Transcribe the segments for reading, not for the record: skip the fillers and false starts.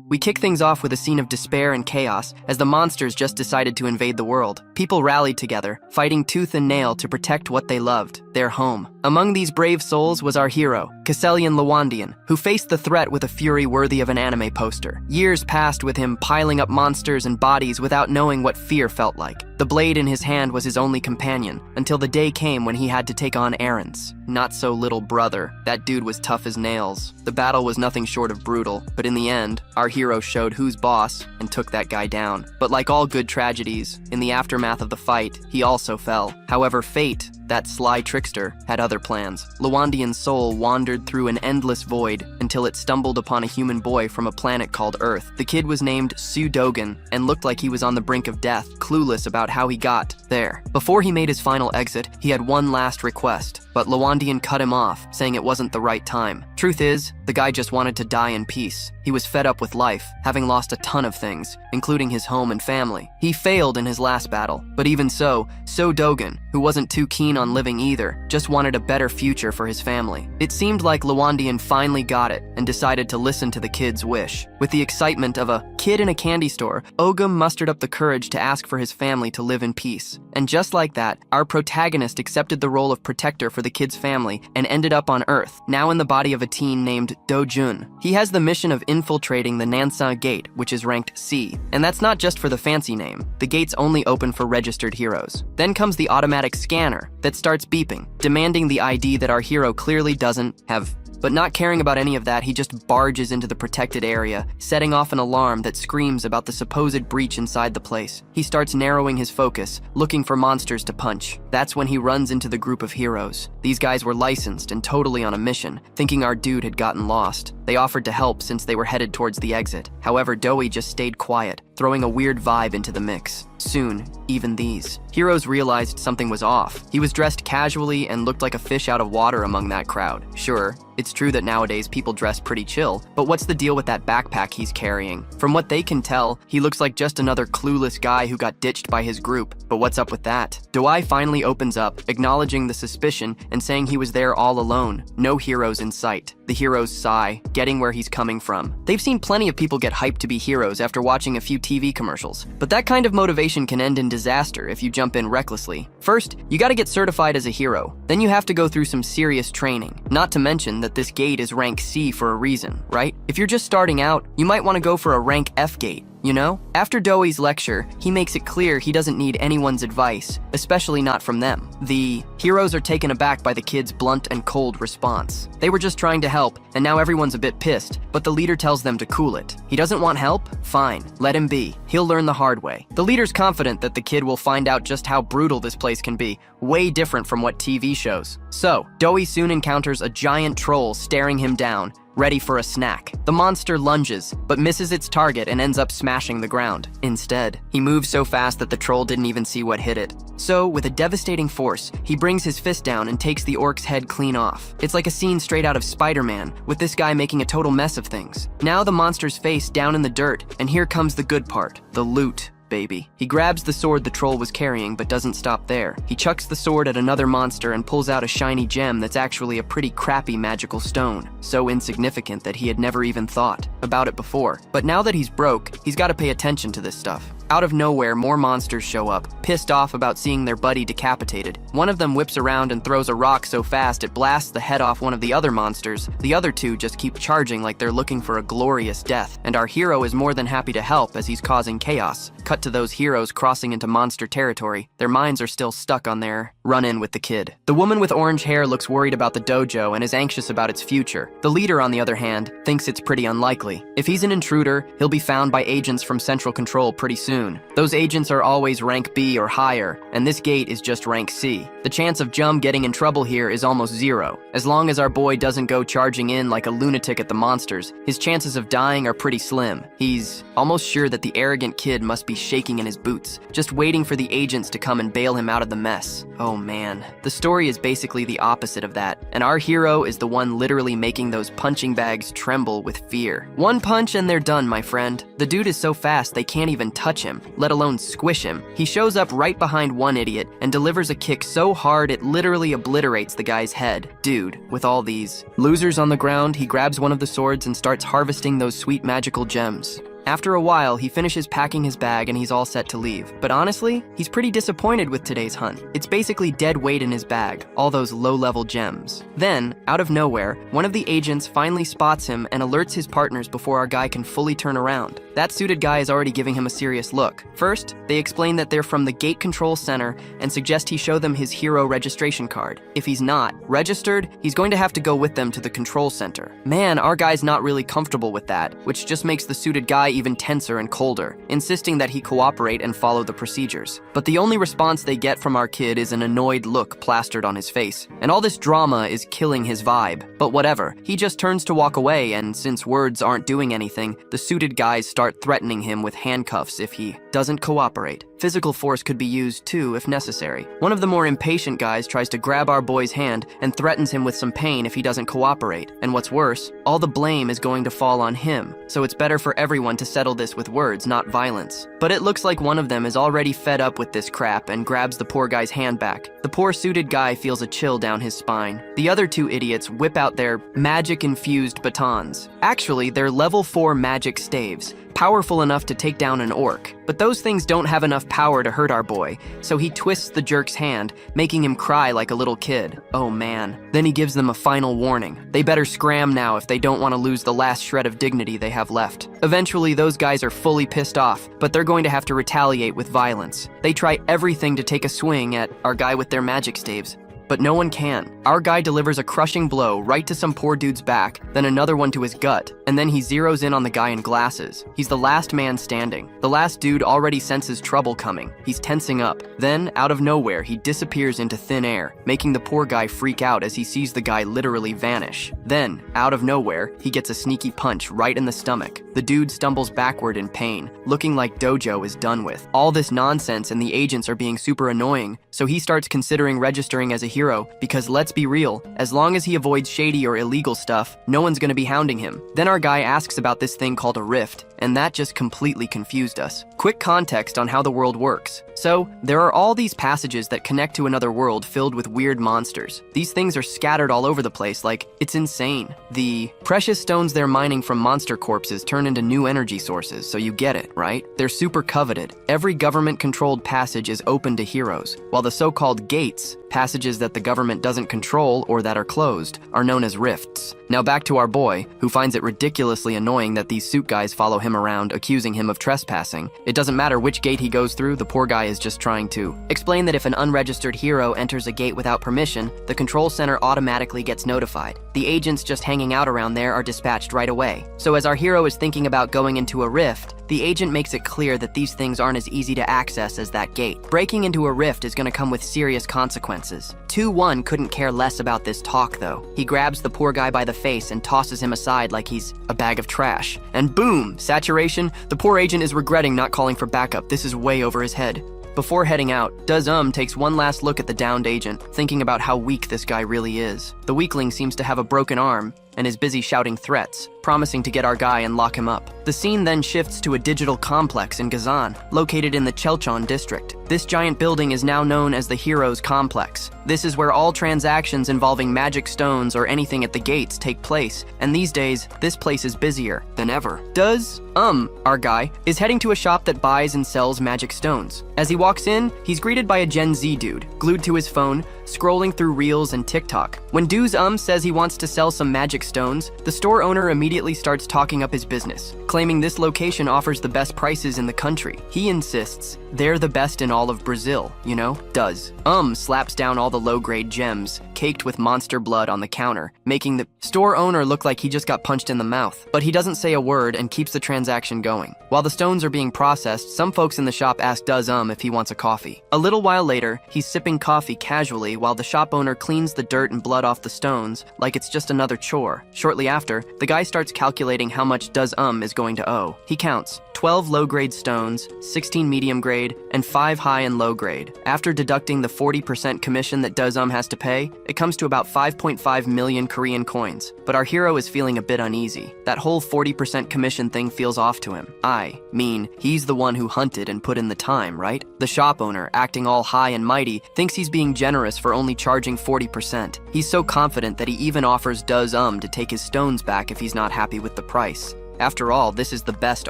We kick things off with a scene of despair and chaos as the monsters just decided to invade the world. People rallied together, fighting tooth and nail to protect what they loved, their home. Among these brave souls was our hero, Casselian Lawandian, who faced the threat with a fury worthy of an anime poster. Years passed with him piling up monsters and bodies without knowing what fear felt like. The blade in his hand was his only companion, until the day came when he had to take on Aaron's not-so-little brother. That dude was tough as nails. The battle was nothing short of brutal, but in the end, our hero showed who's boss and took that guy down. But like all good tragedies, in the aftermath of the fight, he also fell. However, fate, that sly trickster, had other plans. Lawandian's soul wandered through an endless void until it stumbled upon a human boy from a planet called Earth. The kid was named Su Dogan and looked like he was on the brink of death, clueless about how he got there. Before he made his final exit, he had one last request, but Lawandian cut him off, saying it wasn't the right time. Truth is, the guy just wanted to die in peace. He was fed up with life, having lost a ton of things, including his home and family. He failed in his last battle, but even so, Dogan, who wasn't too keen on living either, just wanted a better future for his family. It seemed like Lawandian finally got it and decided to listen to the kid's wish. With the excitement of a kid in a candy store, Ogum mustered up the courage to ask for his family to live in peace. And just like that, our protagonist accepted the role of protector for the kid's family and ended up on Earth, now in the body of a teen named Do-jun. He has the mission of infiltrating the Nansa Gate, which is ranked C. And that's not just for the fancy name. The gate's only open for registered heroes. Then comes the automatic scanner that starts beeping, demanding the ID that our hero clearly doesn't have. But not caring about any of that, he just barges into the protected area, setting off an alarm that screams about the supposed breach inside the place. He starts narrowing his focus, looking for monsters to punch. That's when he runs into the group of heroes. These guys were licensed and totally on a mission, thinking our dude had gotten lost. They offered to help since they were headed towards the exit. However, Doi just stayed quiet, throwing a weird vibe into the mix. Soon, even these heroes realized something was off. He was dressed casually and looked like a fish out of water among that crowd. Sure, it's true that nowadays people dress pretty chill, but what's the deal with that backpack he's carrying? From what they can tell, he looks like just another clueless guy who got ditched by his group. But what's up with that? Doi finally opens up, acknowledging the suspicion and saying he was there all alone. No heroes in sight. The heroes sigh, getting where he's coming from. They've seen plenty of people get hyped to be heroes after watching a few TV commercials, but that kind of motivation can end in disaster if you jump in recklessly. First, you gotta get certified as a hero. Then you have to go through some serious training. Not to mention that this gate is rank C for a reason, right? If you're just starting out, you might want to go for a rank F gate. You know? After Doi's lecture, he makes it clear he doesn't need anyone's advice, especially not from them. The heroes are taken aback by the kid's blunt and cold response. They were just trying to help, and now everyone's a bit pissed, but the leader tells them to cool it. He doesn't want help? Fine, let him be. He'll learn the hard way. The leader's confident that the kid will find out just how brutal this place can be, way different from what TV shows. So, Doi soon encounters a giant troll staring him down, ready for a snack. The monster lunges, but misses its target and ends up smashing the ground. Instead, he moves so fast that the troll didn't even see what hit it. So, with a devastating force, he brings his fist down and takes the orc's head clean off. It's like a scene straight out of Spider-Man, with this guy making a total mess of things. Now the monster's face down in the dirt, and here comes the good part, the loot. Baby. He grabs the sword the troll was carrying, but doesn't stop there. He chucks the sword at another monster and pulls out a shiny gem that's actually a pretty crappy magical stone. So insignificant that he had never even thought about it before. But now that he's broke, he's got to pay attention to this stuff. Out of nowhere, more monsters show up, pissed off about seeing their buddy decapitated. One of them whips around and throws a rock so fast it blasts the head off one of the other monsters. The other two just keep charging like they're looking for a glorious death, and our hero is more than happy to help as he's causing chaos. Cut to those heroes crossing into monster territory. Their minds are still stuck on their run-in with the kid. The woman with orange hair looks worried about the dojo and is anxious about its future. The leader, on the other hand, thinks it's pretty unlikely. If he's an intruder, he'll be found by agents from Central Control pretty soon. Those agents are always rank B or higher, and this gate is just rank C. The chance of Jum getting in trouble here is almost zero. As long as our boy doesn't go charging in like a lunatic at the monsters, his chances of dying are pretty slim. He's almost sure that the arrogant kid must be shaking in his boots, just waiting for the agents to come and bail him out of the mess. Oh man. The story is basically the opposite of that, and our hero is the one literally making those punching bags tremble with fear. One punch and they're done, my friend. The dude is so fast they can't even touch him, let alone squish him. He shows up up right behind one idiot and delivers a kick so hard it literally obliterates the guy's head. Dude, with all these losers on the ground, he grabs one of the swords and starts harvesting those sweet magical gems. After a while, he finishes packing his bag and he's all set to leave. But honestly, he's pretty disappointed with today's hunt. It's basically dead weight in his bag, all those low-level gems. Then, out of nowhere, one of the agents finally spots him and alerts his partners before our guy can fully turn around. That suited guy is already giving him a serious look. First, they explain that they're from the gate control center and suggest he show them his hero registration card. If he's not registered, he's going to have to go with them to the control center. Man, our guy's not really comfortable with that, which just makes the suited guy even tenser and colder, insisting that he cooperate and follow the procedures. But the only response they get from our kid is an annoyed look plastered on his face. And all this drama is killing his vibe. But whatever, he just turns to walk away, and since words aren't doing anything, the suited guys start threatening him with handcuffs if he doesn't cooperate. Physical force could be used too if necessary. One of the more impatient guys tries to grab our boy's hand and threatens him with some pain if he doesn't cooperate. And what's worse, all the blame is going to fall on him. So it's better for everyone to settle this with words, not violence. But it looks like one of them is already fed up with this crap and grabs the poor guy's hand back. The poor suited guy feels a chill down his spine. The other two idiots whip out their magic-infused batons. Actually, they're level 4 magic staves, powerful enough to take down an orc. But those things don't have enough power to hurt our boy, so he twists the jerk's hand, making him cry like a little kid. Oh man. Then he gives them a final warning. They better scram now if they don't want to lose the last shred of dignity they have left. Eventually, those guys are fully pissed off, but they're going to have to retaliate with violence. They try everything to take a swing at our guy with their magic staves, but no one can. Our guy delivers a crushing blow right to some poor dude's back, then another one to his gut, and then he zeroes in on the guy in glasses. He's the last man standing. The last dude already senses trouble coming. He's tensing up. Then, out of nowhere, he disappears into thin air, making the poor guy freak out as he sees the guy literally vanish. Then, out of nowhere, he gets a sneaky punch right in the stomach. The dude stumbles backward in pain, looking like Dojo is done with. All this nonsense and the agents are being super annoying, so he starts considering registering as a hero, because let's be real, as long as he avoids shady or illegal stuff, no one's gonna be hounding him. Then our guy asks about this thing called a rift, and that just completely confused us. Quick context on how the world works. So, there are all these passages that connect to another world filled with weird monsters. These things are scattered all over the place, like, it's insane. The precious stones they're mining from monster corpses turn into new energy sources, so you get it, right? They're super coveted. Every government-controlled passage is open to heroes, while the so-called gates, passages that the government doesn't control or that are closed, are known as rifts. Now back to our boy, who finds it ridiculously annoying that these suit guys follow him around, accusing him of trespassing. It doesn't matter which gate he goes through, the poor guy is just trying to explain that if an unregistered hero enters a gate without permission, the control center automatically gets notified. The agents just hanging out around there are dispatched right away. So as our hero is thinking about going into a rift, the agent makes it clear that these things aren't as easy to access as that gate. Breaking into a rift is going to come with serious consequences. 2-1 couldn't care less about this talk though. He grabs the poor guy by the face and tosses him aside like he's a bag of trash. And boom! Saturation. The poor agent is regretting not calling for backup. This is way over his head. Before heading out, Does takes one last look at the downed agent, thinking about how weak this guy really is. The weakling seems to have a broken arm and is busy shouting threats, promising to get our guy and lock him up. The scene then shifts to a digital complex in Kazan, located in the Cheon district. This giant building is now known as the Heroes Complex. This is where all transactions involving magic stones or anything at the gates take place, and these days, this place is busier than ever. Does, our guy, is heading to a shop that buys and sells magic stones. As he walks in, he's greeted by a Gen Z dude, glued to his phone, scrolling through Reels and TikTok. When Does says he wants to sell some magic stones, the store owner immediately starts talking up his business, claiming this location offers the best prices in the country. He insists they're the best in all of Brazil, you know? Does slaps down all the low-grade gems, caked with monster blood on the counter, making the store owner look like he just got punched in the mouth. But he doesn't say a word and keeps the transaction going. While the stones are being processed, some folks in the shop ask Does if he wants a coffee. A little while later, he's sipping coffee casually carefully while the shop owner cleans the dirt and blood off the stones like it's just another chore. Shortly after, the guy starts calculating how much does is going to owe. He counts 12 low-grade stones, 16 medium-grade, and 5 high and low-grade. After deducting the 40% commission that does has to pay, it comes to about 5.5 million Korean coins. But our hero is feeling a bit uneasy. That whole 40% commission thing feels off to him. I mean, he's the one who hunted and put in the time, right? The shop owner, acting all high and mighty, thinks he's being generous for only charging 40%. He's so confident that he even offers does to take his stones back if he's not happy with the price. After all, this is the best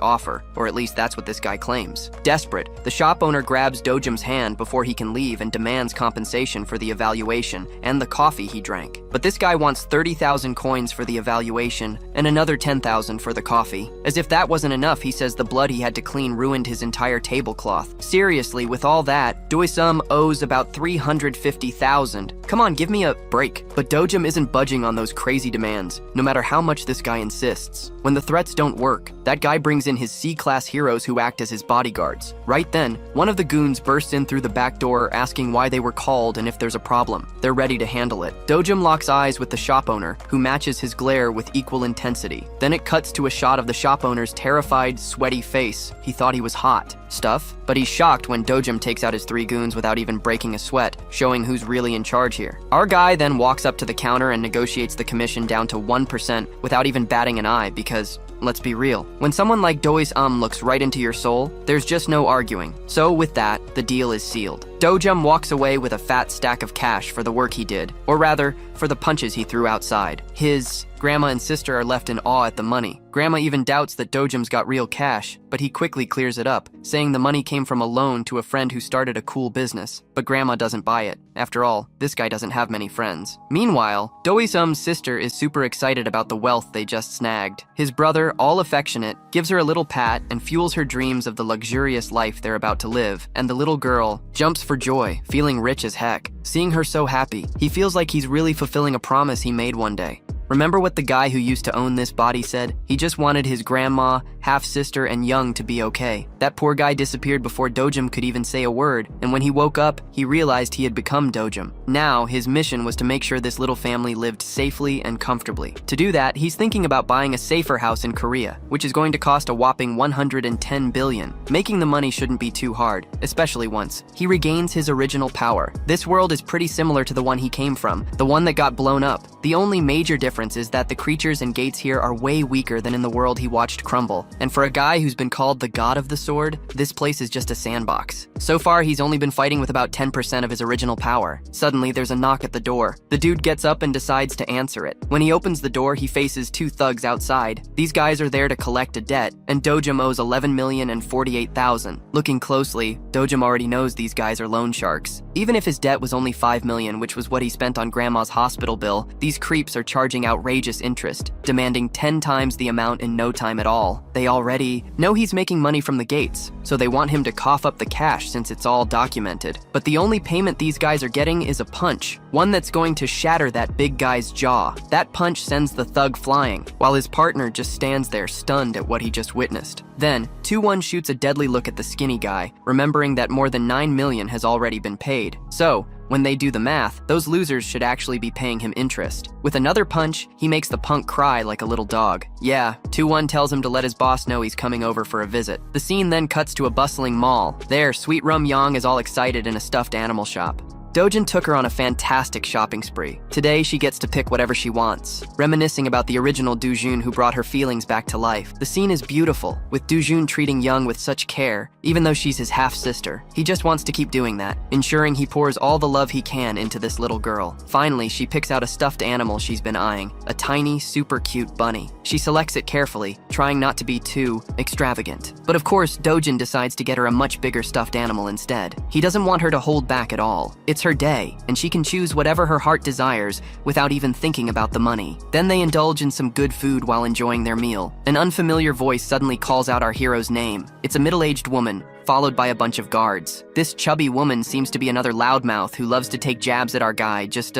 offer, or at least that's what this guy claims. Desperate, the shop owner grabs Dojum's hand before he can leave and demands compensation for the evaluation and the coffee he drank. But this guy wants 30,000 coins for the evaluation and another 10,000 for the coffee. As if that wasn't enough, he says the blood he had to clean ruined his entire tablecloth. Seriously, with all that, Doisum owes about 350,000. Come on, give me a break. But Dojum isn't budging on those crazy demands, no matter how much this guy insists. When the threats don't work, that guy brings in his C-class heroes who act as his bodyguards. Right then, one of the goons bursts in through the back door asking why they were called and if there's a problem. They're ready to handle it. Dojum locks eyes with the shop owner, who matches his glare with equal intensity. Then it cuts to a shot of the shop owner's terrified, sweaty face. He thought he was hot stuff, but he's shocked when Dojum takes out his 3 goons without even breaking a sweat, showing who's really in charge here. Our guy then walks up to the counter and negotiates the commission down to 1% without even batting an eye because, let's be real, when someone like Dois looks right into your soul, there's just no arguing. So with that, the deal is sealed. Dojum walks away with a fat stack of cash for the work he did, or rather, for the punches he threw outside. His grandma and sister are left in awe at the money. Grandma even doubts that Dojum's got real cash, but he quickly clears it up, saying the money came from a loan to a friend who started a cool business. But Grandma doesn't buy it. After all, this guy doesn't have many friends. Meanwhile, Doisum's sister is super excited about the wealth they just snagged. His brother, all affectionate, gives her a little pat and fuels her dreams of the luxurious life they're about to live, and the little girl jumps for joy, feeling rich as heck. Seeing her so happy, he feels like he's really fulfilling a promise he made one day. Remember what the guy who used to own this body said? He just wanted his grandma, half-sister, and young to be okay. That poor guy disappeared before Dojum could even say a word, and when he woke up, he realized he had become Dojum. Now, his mission was to make sure this little family lived safely and comfortably. To do that, he's thinking about buying a safer house in Korea, which is going to cost a whopping 110 billion. Making the money shouldn't be too hard, especially once he regains his original power. This world is pretty similar to the one he came from, the one that got blown up. The only major difference is that the creatures and gates here are way weaker than in the world he watched crumble. And for a guy who's been called the god of the sword, this place is just a sandbox. So far, he's only been fighting with about 10% of his original power. Suddenly, there's a knock at the door. The dude gets up and decides to answer it. When he opens the door, he faces 2 thugs outside. These guys are there to collect a debt, and Dojum owes 11,048,000. Looking closely, Dojum already knows these guys are loan sharks. Even if his debt was only 5 million, which was what he spent on Grandma's hospital bill, these creeps are charging outrageous interest, demanding 10 times the amount in no time at all. They already know he's making money from the gates, so they want him to cough up the cash since it's all documented. But the only payment these guys are getting is a punch, one that's going to shatter that big guy's jaw. That punch sends the thug flying, while his partner just stands there stunned at what he just witnessed. Then, 2-1 shoots a deadly look at the skinny guy, remembering that more than 9 million has already been paid. So, when they do the math, those losers should actually be paying him interest. With another punch, he makes the punk cry like a little dog. Yeah, 2-1 tells him to let his boss know he's coming over for a visit. The scene then cuts to a bustling mall. There, Sweet Rum Yang is all excited in a stuffed animal shop. Dojin took her on a fantastic shopping spree. Today, she gets to pick whatever she wants, reminiscing about the original Dujun who brought her feelings back to life. The scene is beautiful, with Dujun treating Young with such care, even though she's his half-sister. He just wants to keep doing that, ensuring he pours all the love he can into this little girl. Finally, she picks out a stuffed animal she's been eyeing, a tiny, super cute bunny. She selects it carefully, trying not to be too extravagant. But of course, Dojin decides to get her a much bigger stuffed animal instead. He doesn't want her to hold back at all. It's her day, and she can choose whatever her heart desires without even thinking about the money. Then they indulge in some good food while enjoying their meal. An unfamiliar voice suddenly calls out our hero's name. It's a middle-aged woman, followed by a bunch of guards. This chubby woman seems to be another loudmouth who loves to take jabs at our guy, just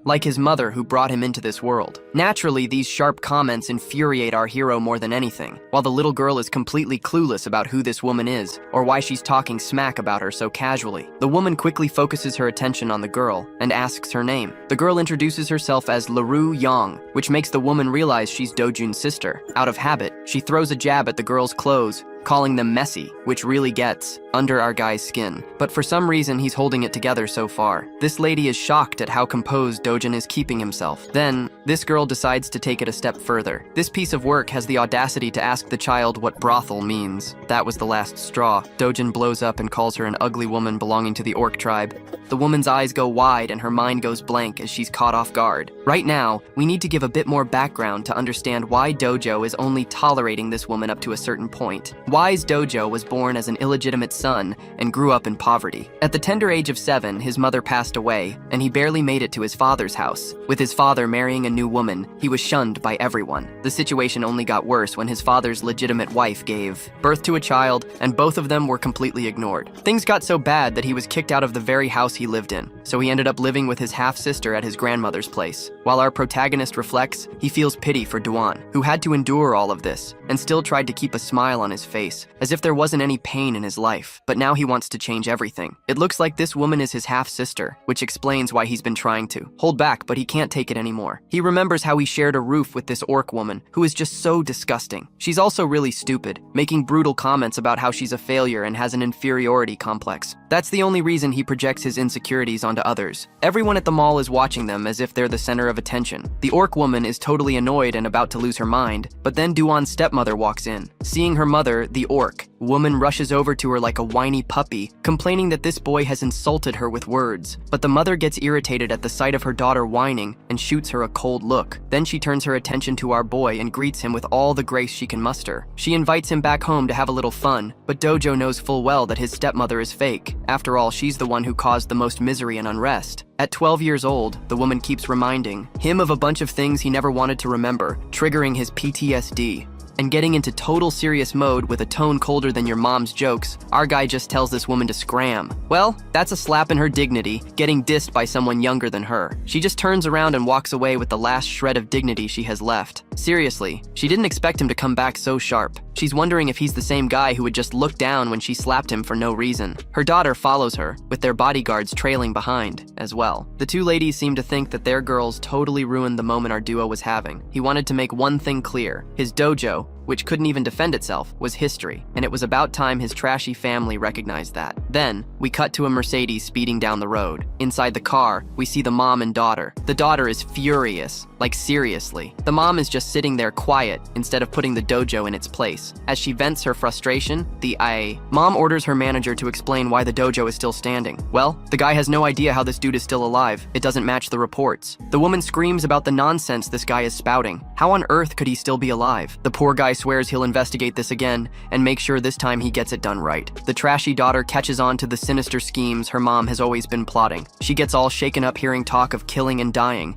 like his mother who brought him into this world. Naturally, these sharp comments infuriate our hero more than anything, while the little girl is completely clueless about who this woman is, or why she's talking smack about her so casually. The woman quickly focuses her attention on the girl and asks her name. The girl introduces herself as LaRue Yang, which makes the woman realize she's Dojun's sister. Out of habit, she throws a jab at the girl's clothes, calling them messy, which really gets under our guy's skin. But for some reason, he's holding it together so far. This lady is shocked at how composed Dojun is keeping himself. Then, this girl decides to take it a step further. This piece of work has the audacity to ask the child what brothel means. That was the last straw. Dojun blows up and calls her an ugly woman belonging to the orc tribe. The woman's eyes go wide and her mind goes blank as she's caught off guard. Right now, we need to give a bit more background to understand why Dojo is only tolerating this woman up to a certain point. Wise Dojo was born as an illegitimate son and grew up in poverty. At the tender age of 7, his mother passed away, and he barely made it to his father's house. With his father marrying a new woman, he was shunned by everyone. The situation only got worse when his father's legitimate wife gave birth to a child, and both of them were completely ignored. Things got so bad that he was kicked out of the very house he lived in, so he ended up living with his half-sister at his grandmother's place. While our protagonist reflects, he feels pity for Duan, who had to endure all of this, and still tried to keep a smile on his face, as if there wasn't any pain in his life. But now he wants to change everything. It looks like this woman is his half-sister, which explains why he's been trying to hold back, but he can't take it anymore. He remembers how he shared a roof with this orc woman, who is just so disgusting. She's also really stupid, making brutal comments about how she's a failure and has an inferiority complex. That's the only reason he projects his insecurities onto others. Everyone at the mall is watching them as if they're the center of attention. The orc woman is totally annoyed and about to lose her mind, but then Duan's stepmother walks in. Seeing her mother, the orc woman rushes over to her like a whiny puppy, complaining that this boy has insulted her with words. But the mother gets irritated at the sight of her daughter whining and shoots her a cold look. Then she turns her attention to our boy and greets him with all the grace she can muster. She invites him back home to have a little fun, but Dojo knows full well that his stepmother is fake. After all, she's the one who caused the most misery and unrest. At 12 years old, the woman keeps reminding him of a bunch of things he never wanted to remember, triggering his PTSD. And getting into total serious mode with a tone colder than your mom's jokes, our guy just tells this woman to scram. Well, that's a slap in her dignity, getting dissed by someone younger than her. She just turns around and walks away with the last shred of dignity she has left. Seriously, she didn't expect him to come back so sharp. She's wondering if he's the same guy who would just look down when she slapped him for no reason. Her daughter follows her, with their bodyguards trailing behind, as well. The two ladies seem to think that their girls totally ruined the moment our duo was having. He wanted to make one thing clear. His dojo, which couldn't even defend itself, was history, and it was about time his trashy family recognized that. Then, we cut to a Mercedes speeding down the road. Inside the car, we see the mom and daughter. The daughter is furious, like seriously. The mom is just sitting there quiet, instead of putting the dojo in its place. As she vents her frustration, mom orders her manager to explain why the dojo is still standing. Well, the guy has no idea how this dude is still alive. It doesn't match the reports. The woman screams about the nonsense this guy is spouting. How on earth could he still be alive? The poor guy swears he'll investigate this again and make sure this time he gets it done right. The trashy daughter catches on to the sinister schemes her mom has always been plotting. She gets all shaken up hearing talk of killing and dying.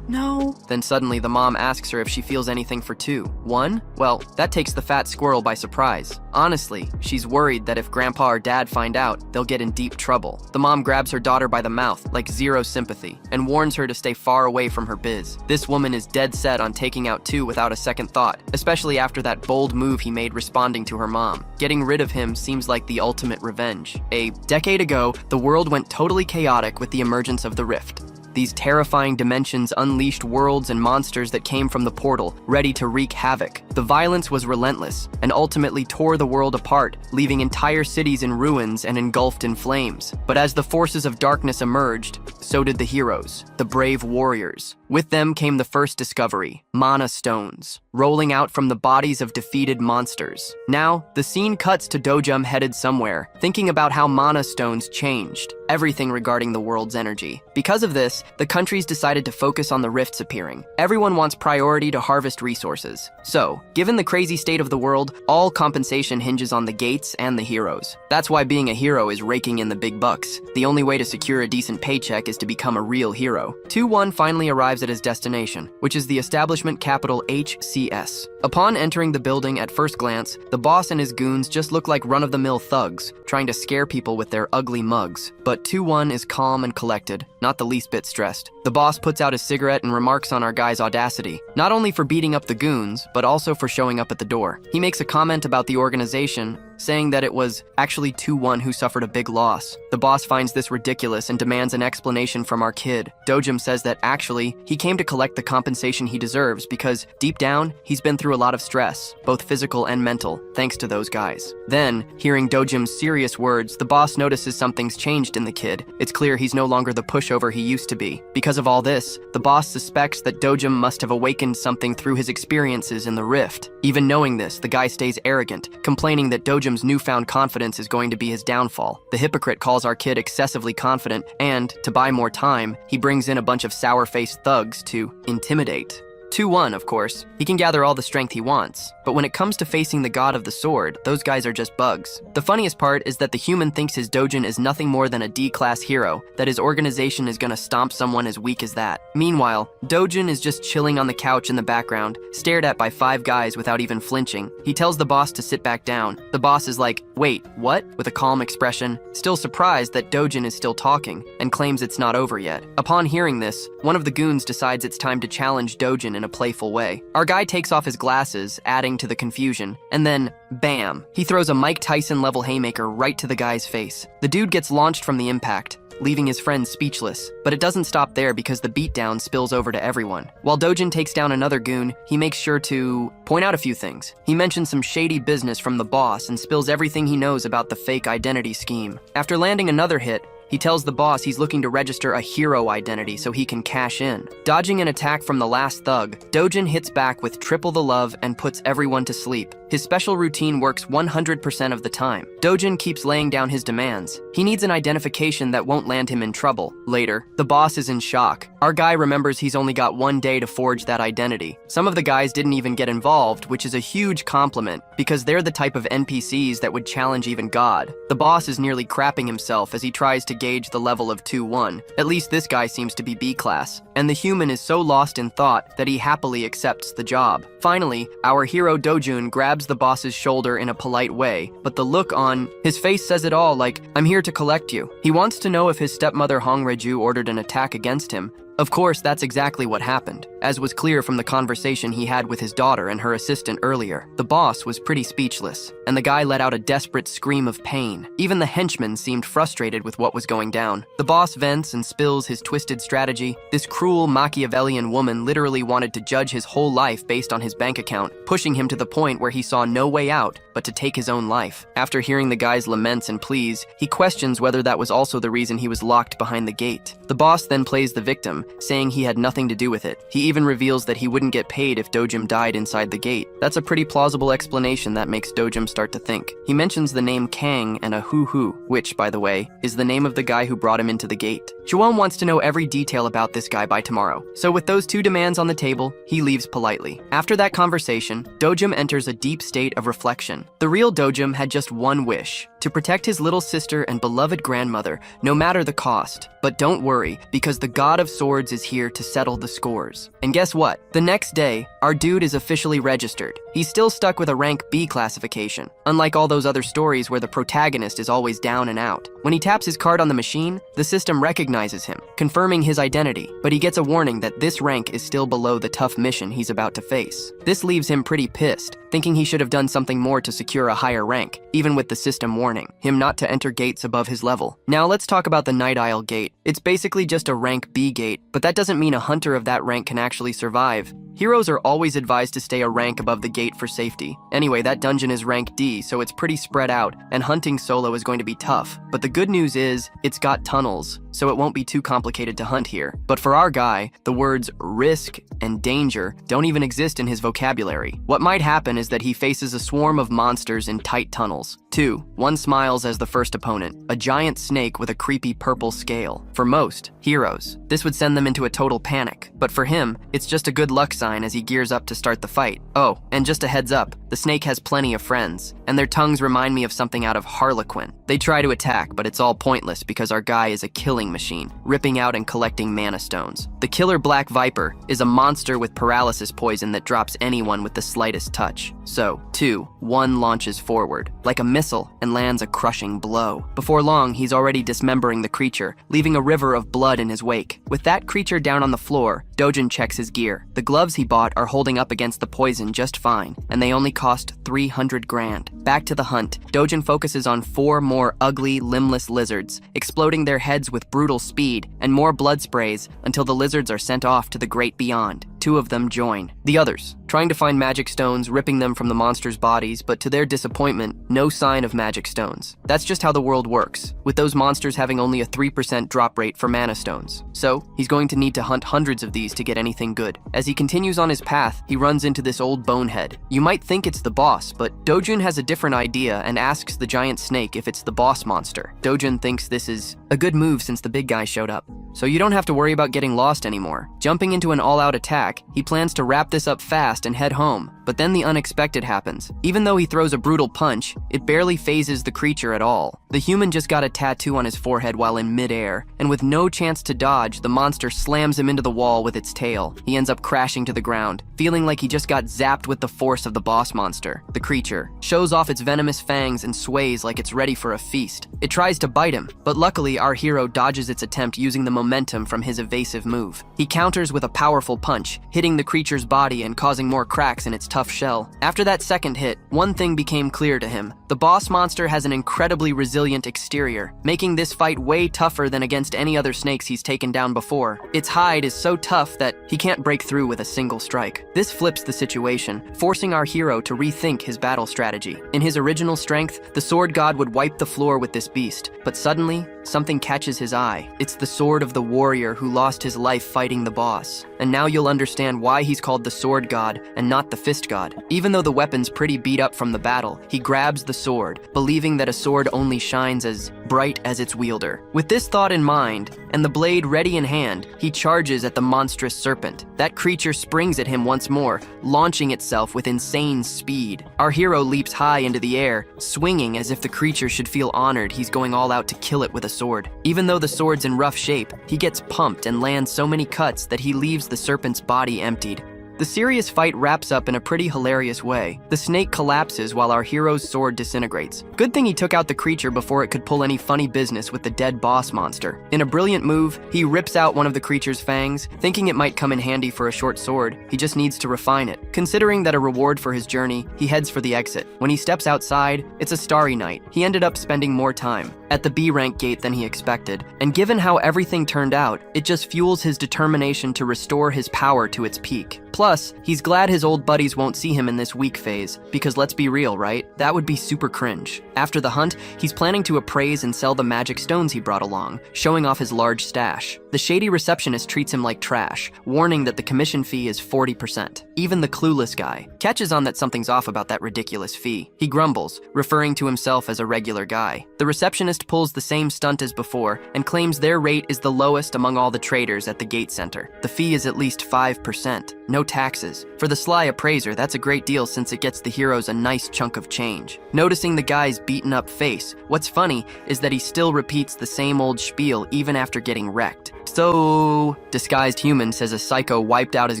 No. Then suddenly the mom asks her if she feels anything for 2. 1? Well, that takes the fat squirrel by surprise. Honestly, she's worried that if grandpa or dad find out, they'll get in deep trouble. The mom grabs her daughter by the mouth, like zero sympathy, and warns her to stay far away from her biz. This woman is dead set on taking out 2 without a second thought, especially after that bold move he made responding to her mom. Getting rid of him seems like the ultimate revenge. A decade ago, the world went totally chaotic with the emergence of the Rift. These terrifying dimensions unleashed worlds and monsters that came from the portal, ready to wreak havoc. The violence was relentless, and ultimately tore the world apart, leaving entire cities in ruins and engulfed in flames. But as the forces of darkness emerged, so did the heroes, the brave warriors. With them came the first discovery, mana stones, rolling out from the bodies of defeated monsters. Now, the scene cuts to Dojum headed somewhere, thinking about how mana stones changed everything regarding the world's energy. Because of this, the countries decided to focus on the rifts appearing. Everyone wants priority to harvest resources. So, given the crazy state of the world, all compensation hinges on the gates and the heroes. That's why being a hero is raking in the big bucks. The only way to secure a decent paycheck is to become a real hero. 2-1 finally arrives at his destination, which is the establishment capital HCS. Upon entering the building at first glance, the boss and his goons just look like run-of-the-mill thugs, trying to scare people with their ugly mugs. But 2-1 is calm and collected, not the least bit stressed. The boss puts out his cigarette and remarks on our guy's audacity, not only for beating up the goons, but also for showing up at the door. He makes a comment about the organization, saying that it was actually 2-1 who suffered a big loss. The boss finds this ridiculous and demands an explanation from our kid. Dojim says that actually, he came to collect the compensation he deserves because, deep down, he's been through a lot of stress, both physical and mental, thanks to those guys. Then, hearing Dojim's serious words, the boss notices something's changed in the kid. It's clear he's no longer the pushover he used to be. Because of all this, the boss suspects that Dojim must have awakened something through his experiences in the rift. Even knowing this, the guy stays arrogant, complaining that Dojim's newfound confidence is going to be his downfall. The hypocrite calls our kid excessively confident, and, to buy more time, he brings in a bunch of sour-faced thugs to intimidate. 2-1, of course. He can gather all the strength he wants, but when it comes to facing the god of the sword, those guys are just bugs. The funniest part is that the human thinks his dojin is nothing more than a D-class hero, that his organization is gonna stomp someone as weak as that. Meanwhile, Dojin is just chilling on the couch in the background, stared at by 5 guys without even flinching. He tells the boss to sit back down. The boss is like, "Wait, what?" with a calm expression, still surprised that Dojin is still talking, and claims it's not over yet. Upon hearing this, one of the goons decides it's time to challenge Dojin in a playful way. Our guy takes off his glasses, adding to the confusion, and then, bam, he throws a Mike Tyson-level haymaker right to the guy's face. The dude gets launched from the impact, leaving his friend speechless. But it doesn't stop there because the beatdown spills over to everyone. While Dojin takes down another goon, he makes sure to point out a few things. He mentions some shady business from the boss and spills everything he knows about the fake identity scheme. After landing another hit, he tells the boss he's looking to register a hero identity so he can cash in. Dodging an attack from the last thug, Dojin hits back with triple the love and puts everyone to sleep. His special routine works 100% of the time. Dojin keeps laying down his demands. He needs an identification that won't land him in trouble. Later, the boss is in shock. Our guy remembers he's only got 1 day to forge that identity. Some of the guys didn't even get involved, which is a huge compliment, because they're the type of NPCs that would challenge even God. The boss is nearly crapping himself as he tries to gauge the level of 2-1. At least this guy seems to be B-class. And the human is so lost in thought that he happily accepts the job. Finally, our hero Dojun grabs the boss's shoulder in a polite way, but the look on his face says it all, like, "I'm here to collect you." He wants to know if his stepmother Hongreju ordered an attack against him. Of course, that's exactly what happened, as was clear from the conversation he had with his daughter and her assistant earlier. The boss was pretty speechless, and the guy let out a desperate scream of pain. Even the henchman seemed frustrated with what was going down. The boss vents and spills his twisted strategy. This cruel Machiavellian woman literally wanted to judge his whole life based on his bank account, pushing him to the point where he saw no way out but to take his own life. After hearing the guy's laments and pleas, he questions whether that was also the reason he was locked behind the gate. The boss then plays the victim, saying he had nothing to do with it. He even reveals that he wouldn't get paid if Dojim died inside the gate. That's a pretty plausible explanation that makes Dojim start to think. He mentions the name Kang and a hoo-hoo, which, by the way, is the name of the guy who brought him into the gate. Cheon wants to know every detail about this guy by tomorrow. So with those 2 demands on the table, he leaves politely. After that conversation, Dojim enters a deep state of reflection. The real Dojim had just one wish: to protect his little sister and beloved grandmother, no matter the cost. But don't worry, because the God of Swords is here to settle the scores. And guess what? The next day, our dude is officially registered. He's still stuck with a rank B classification, unlike all those other stories where the protagonist is always down and out. When he taps his card on the machine, the system recognizes him, confirming his identity, but he gets a warning that this rank is still below the tough mission he's about to face. This leaves him pretty pissed, thinking he should have done something more to secure a higher rank, even with the system warning him not to enter gates above his level. Now let's talk about the Night Isle gate. It's basically just a rank B gate, but that doesn't mean a hunter of that rank can actually survive. Heroes are always advised to stay a rank above the gate for safety. Anyway, that dungeon is rank D, so it's pretty spread out, and hunting solo is going to be tough. But the good news is, it's got tunnels. so it won't be too complicated to hunt here. But for our guy, the words risk and danger don't even exist in his vocabulary. What might happen is that he faces a swarm of monsters in tight tunnels. 2. One smiles as the first opponent, a giant snake with a creepy purple scale. For most heroes, this would send them into a total panic. But for him, it's just a good luck sign as he gears up to start the fight. Oh, and just a heads up, the snake has plenty of friends, and their tongues remind me of something out of Harlequin. They try to attack, but it's all pointless because our guy is a killing machine, ripping out and collecting mana stones. The killer black viper is a monster with paralysis poison that drops anyone with the slightest touch. So, 2. One launches forward, like a missile, and lands a crushing blow. Before long, he's already dismembering the creature, leaving a river of blood in his wake. With that creature down on the floor, Dojin checks his gear. The gloves he bought are holding up against the poison just fine, and they only cost 300 grand. Back to the hunt, Dojin focuses on 4 more ugly, limbless lizards, exploding their heads with brutal speed, and more blood sprays until the lizards are sent off to the great beyond. 2 of them join the others, trying to find magic stones, ripping them from the monsters' bodies, but to their disappointment, no sign of magic stones. That's just how the world works, with those monsters having only a 3% drop rate for mana stones. So, he's going to need to hunt hundreds of these to get anything good. As he continues on his path, he runs into this old bonehead. You might think it's the boss, but Dojin has a different idea and asks the giant snake if it's the boss monster. Dojin thinks this is a good move since the big guy showed up, so you don't have to worry about getting lost anymore. Jumping into an all-out attack, he plans to wrap this up fast and head home, but then the unexpected happens. Even though he throws a brutal punch, it barely phases the creature at all. The human just got a tattoo on his forehead while in midair, and with no chance to dodge, the monster slams him into the wall with its tail. He ends up crashing to the ground, feeling like he just got zapped with the force of the boss monster. The creature shows off its venomous fangs and sways like it's ready for a feast. It tries to bite him, but luckily our hero dodges its attempt using the momentum from his evasive move. He counters with a powerful punch, hitting the creature's body and causing more cracks in its tough shell. After that second hit, one thing became clear to him. The boss monster has an incredibly resilient exterior, making this fight way tougher than against any other snakes he's taken down before. Its hide is so tough that he can't break through with a single strike. This flips the situation, forcing our hero to rethink his battle strategy. In his original strength, the sword god would wipe the floor with this beast, but suddenly, something catches his eye. It's the sword of the warrior who lost his life fighting the boss. And now you'll understand why he's called the sword god and not the fist god. Even though the weapon's pretty beat up from the battle, he grabs the sword, believing that a sword only shines as bright as its wielder. With this thought in mind, and the blade ready in hand, he charges at the monstrous serpent. That creature springs at him once more, launching itself with insane speed. Our hero leaps high into the air, swinging as if the creature should feel honored he's going all out to kill it with a sword. Even though the sword's in rough shape, he gets pumped and lands so many cuts that he leaves the serpent's body emptied. The serious fight wraps up in a pretty hilarious way. The snake collapses while our hero's sword disintegrates. Good thing he took out the creature before it could pull any funny business with the dead boss monster. In a brilliant move, he rips out one of the creature's fangs, thinking it might come in handy for a short sword. He just needs to refine it. Considering that a reward for his journey, he heads for the exit. When he steps outside, it's a starry night. He ended up spending more time at the B-rank gate than he expected, and given how everything turned out, it just fuels his determination to restore his power to its peak. Plus, he's glad his old buddies won't see him in this weak phase, because let's be real, right? That would be super cringe. After the hunt, he's planning to appraise and sell the magic stones he brought along, showing off his large stash. The shady receptionist treats him like trash, warning that the commission fee is 40%. Even the clueless guy catches on that something's off about that ridiculous fee. He grumbles, referring to himself as a regular guy. The receptionist pulls the same stunt as before and claims their rate is the lowest among all the traders at the gate center. The fee is at least 5%. No taxes. For the sly appraiser, that's a great deal since it gets the heroes a nice chunk of change. Noticing the guy's beaten up face, what's funny is that he still repeats the same old spiel even after getting wrecked. So, disguised human says a psycho wiped out his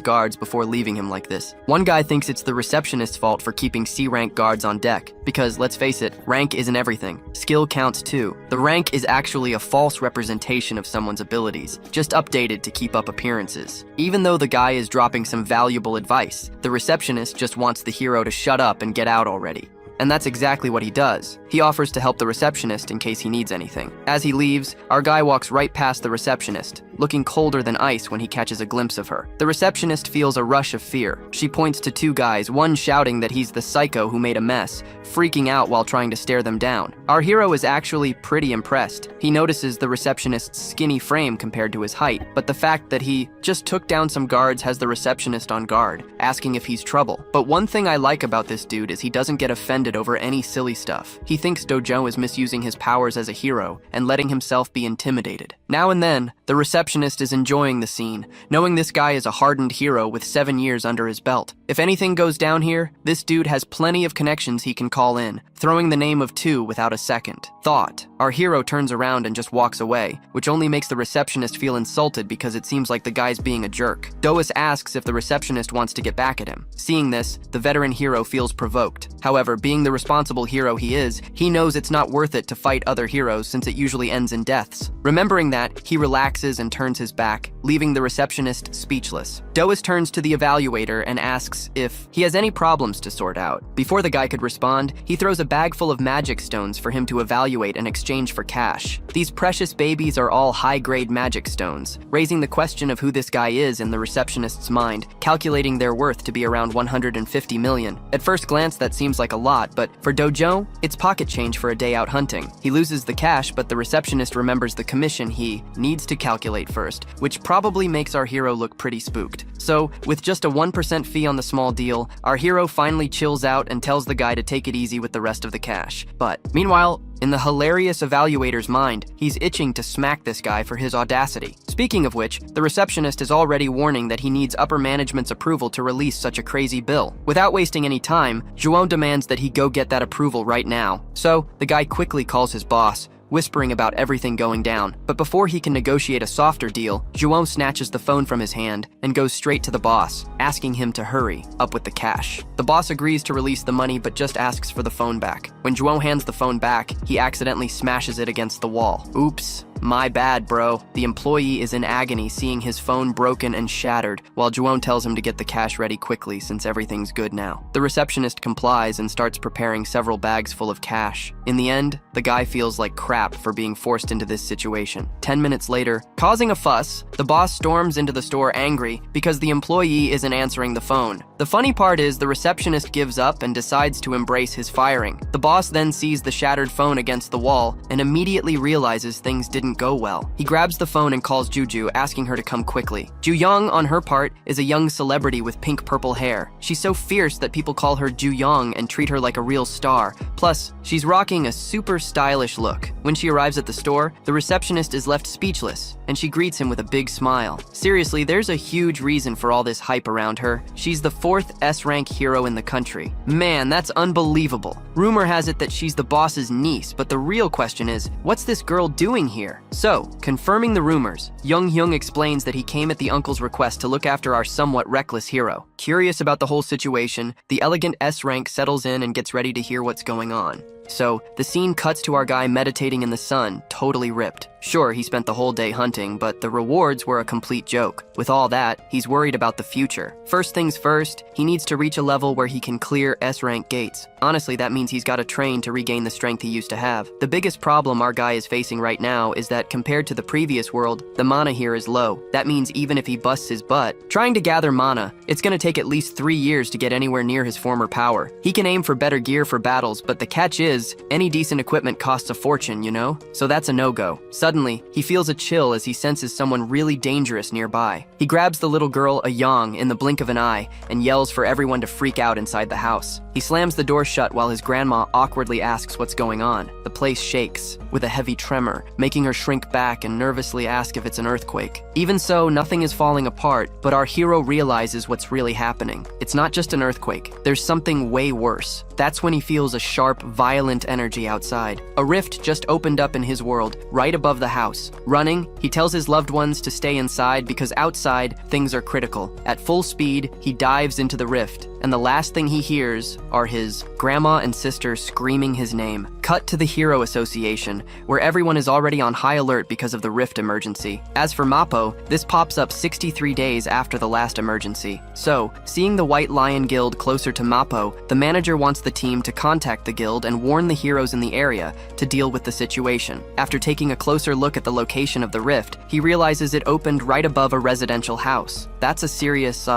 guards before leaving him like this. One guy thinks it's the receptionist's fault for keeping C-rank guards on deck, because let's face it, rank isn't everything. Skill counts too. The rank is actually a false representation of someone's abilities, just updated to keep up appearances. Even though the guy is dropping some valuable advice, the receptionist just wants the hero to shut up and get out already. and that's exactly what he does. He offers to help the receptionist in case he needs anything. As he leaves, our guy walks right past the receptionist, looking colder than ice when he catches a glimpse of her. The receptionist feels a rush of fear. She points to two guys, one shouting that he's the psycho who made a mess, freaking out while trying to stare them down. Our hero is actually pretty impressed. He notices the receptionist's skinny frame compared to his height, but the fact that he just took down some guards has the receptionist on guard, asking if he's trouble. But one thing I like about this dude is he doesn't get offended over any silly stuff. He thinks Dojo is misusing his powers as a hero and letting himself be intimidated. Now and then, the receptionist is enjoying the scene, knowing this guy is a hardened hero with 7 years under his belt. If anything goes down here, this dude has plenty of connections he can call in, throwing the name of two without a second thought. Our hero turns around and just walks away, which only makes the receptionist feel insulted because it seems like the guy's being a jerk. Dois asks if the receptionist wants to get back at him. Seeing this, the veteran hero feels provoked. However, being the responsible hero he is, he knows it's not worth it to fight other heroes since it usually ends in deaths. Remembering that, he relaxes and turns his back, leaving the receptionist speechless. Dois turns to the evaluator and asks if he has any problems to sort out. Before the guy could respond, he throws a bag full of magic stones for him to evaluate in exchange for cash. These precious babies are all high-grade magic stones, raising the question of who this guy is in the receptionist's mind, calculating their worth to be around 150 million. At first glance, that seems like a lot, but for Dojo, it's pocket change for a day out hunting. He loses the cash, but the receptionist remembers the commission he needs to calculate first, which probably makes our hero look pretty spooked. So, with just a 1% fee on the small deal, our hero finally chills out and tells the guy to take it easy with the rest of the cash. But, meanwhile, in the hilarious evaluator's mind, he's itching to smack this guy for his audacity. Speaking of which, the receptionist is already warning that he needs upper management's approval to release such a crazy bill. Without wasting any time, Juon demands that he go get that approval right now. So, the guy quickly calls his boss, whispering about everything going down. But before he can negotiate a softer deal, Juon snatches the phone from his hand and goes straight to the boss, asking him to hurry up with the cash. The boss agrees to release the money but just asks for the phone back. When Juon hands the phone back, he accidentally smashes it against the wall. Oops. My bad, bro. The employee is in agony seeing his phone broken and shattered, while Juon tells him to get the cash ready quickly since everything's good now. The receptionist complies and starts preparing several bags full of cash. In the end, the guy feels like crap for being forced into this situation. 10 minutes later, causing a fuss, the boss storms into the store angry because the employee isn't answering the phone. The funny part is the receptionist gives up and decides to embrace his firing. The boss then sees the shattered phone against the wall and immediately realizes things didn't go well. He grabs the phone and calls Juju, asking her to come quickly. Ju-young, on her part, is a young celebrity with pink-purple hair. She's so fierce that people call her Ju-young and treat her like a real star. Plus, she's rocking a super stylish look. When she arrives at the store, the receptionist is left speechless, and she greets him with a big smile. Seriously, there's a huge reason for all this hype around her. She's the 4th S-rank hero in the country. Man, that's unbelievable. Rumor has it that she's the boss's niece, but the real question is, what's this girl doing here? So, confirming the rumors, Young-hyung explains that he came at the uncle's request to look after our somewhat reckless hero. Curious about the whole situation, the elegant S-rank settles in and gets ready to hear what's going on. So, the scene cuts to our guy meditating in the sun, totally ripped. Sure, he spent the whole day hunting, but the rewards were a complete joke. With all that, he's worried about the future. First things first, he needs to reach a level where he can clear S-rank gates. Honestly, that means he's got to train to regain the strength he used to have. The biggest problem our guy is facing right now is that compared to the previous world, the mana here is low. That means even if he busts his butt, trying to gather mana, it's gonna take at least 3 years to get anywhere near his former power. He can aim for better gear for battles, but the catch is, any decent equipment costs a fortune, you know? So that's a no-go. Suddenly, he feels a chill as he senses someone really dangerous nearby. He grabs the little girl, Yang, in the blink of an eye and yells for everyone to freak out inside the house. He slams the door shut while his grandma awkwardly asks what's going on. The place shakes, with a heavy tremor, making her shrink back and nervously ask if it's an earthquake. Even so, nothing is falling apart, but our hero realizes what's really happening. It's not just an earthquake. There's something way worse. That's when he feels a sharp, violent energy outside. A rift just opened up in his world, right above the house. Running, he tells his loved ones to stay inside because outside, things are critical. At full speed, he dives into the rift, and the last thing he hears are his grandma and sister screaming his name. Cut to the Hero Association, where everyone is already on high alert because of the rift emergency. As for Mappo, this pops up 63 days after the last emergency. So, seeing the White Lion Guild closer to Mappo, the manager wants the team to contact the guild and warn the heroes in the area to deal with the situation. After taking a closer look at the location of the rift, he realizes it opened right above a residential house. That's a serious,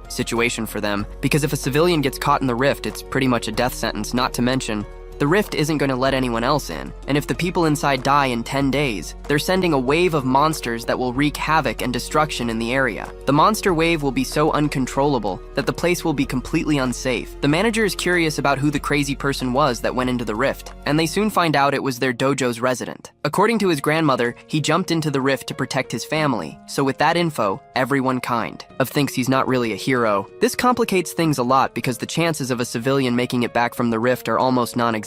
situation for them, because if a civilian gets caught in the rift, it's pretty much a death sentence, not to mention the rift isn't going to let anyone else in, and if the people inside die in 10 days, they're sending a wave of monsters that will wreak havoc and destruction in the area. The monster wave will be so uncontrollable that the place will be completely unsafe. The manager is curious about who the crazy person was that went into the rift, and they soon find out it was their dojo's resident. According to his grandmother, he jumped into the rift to protect his family, so with that info, everyone kind of thinks he's not really a hero. This complicates things a lot because the chances of a civilian making it back from the rift are almost non-existent.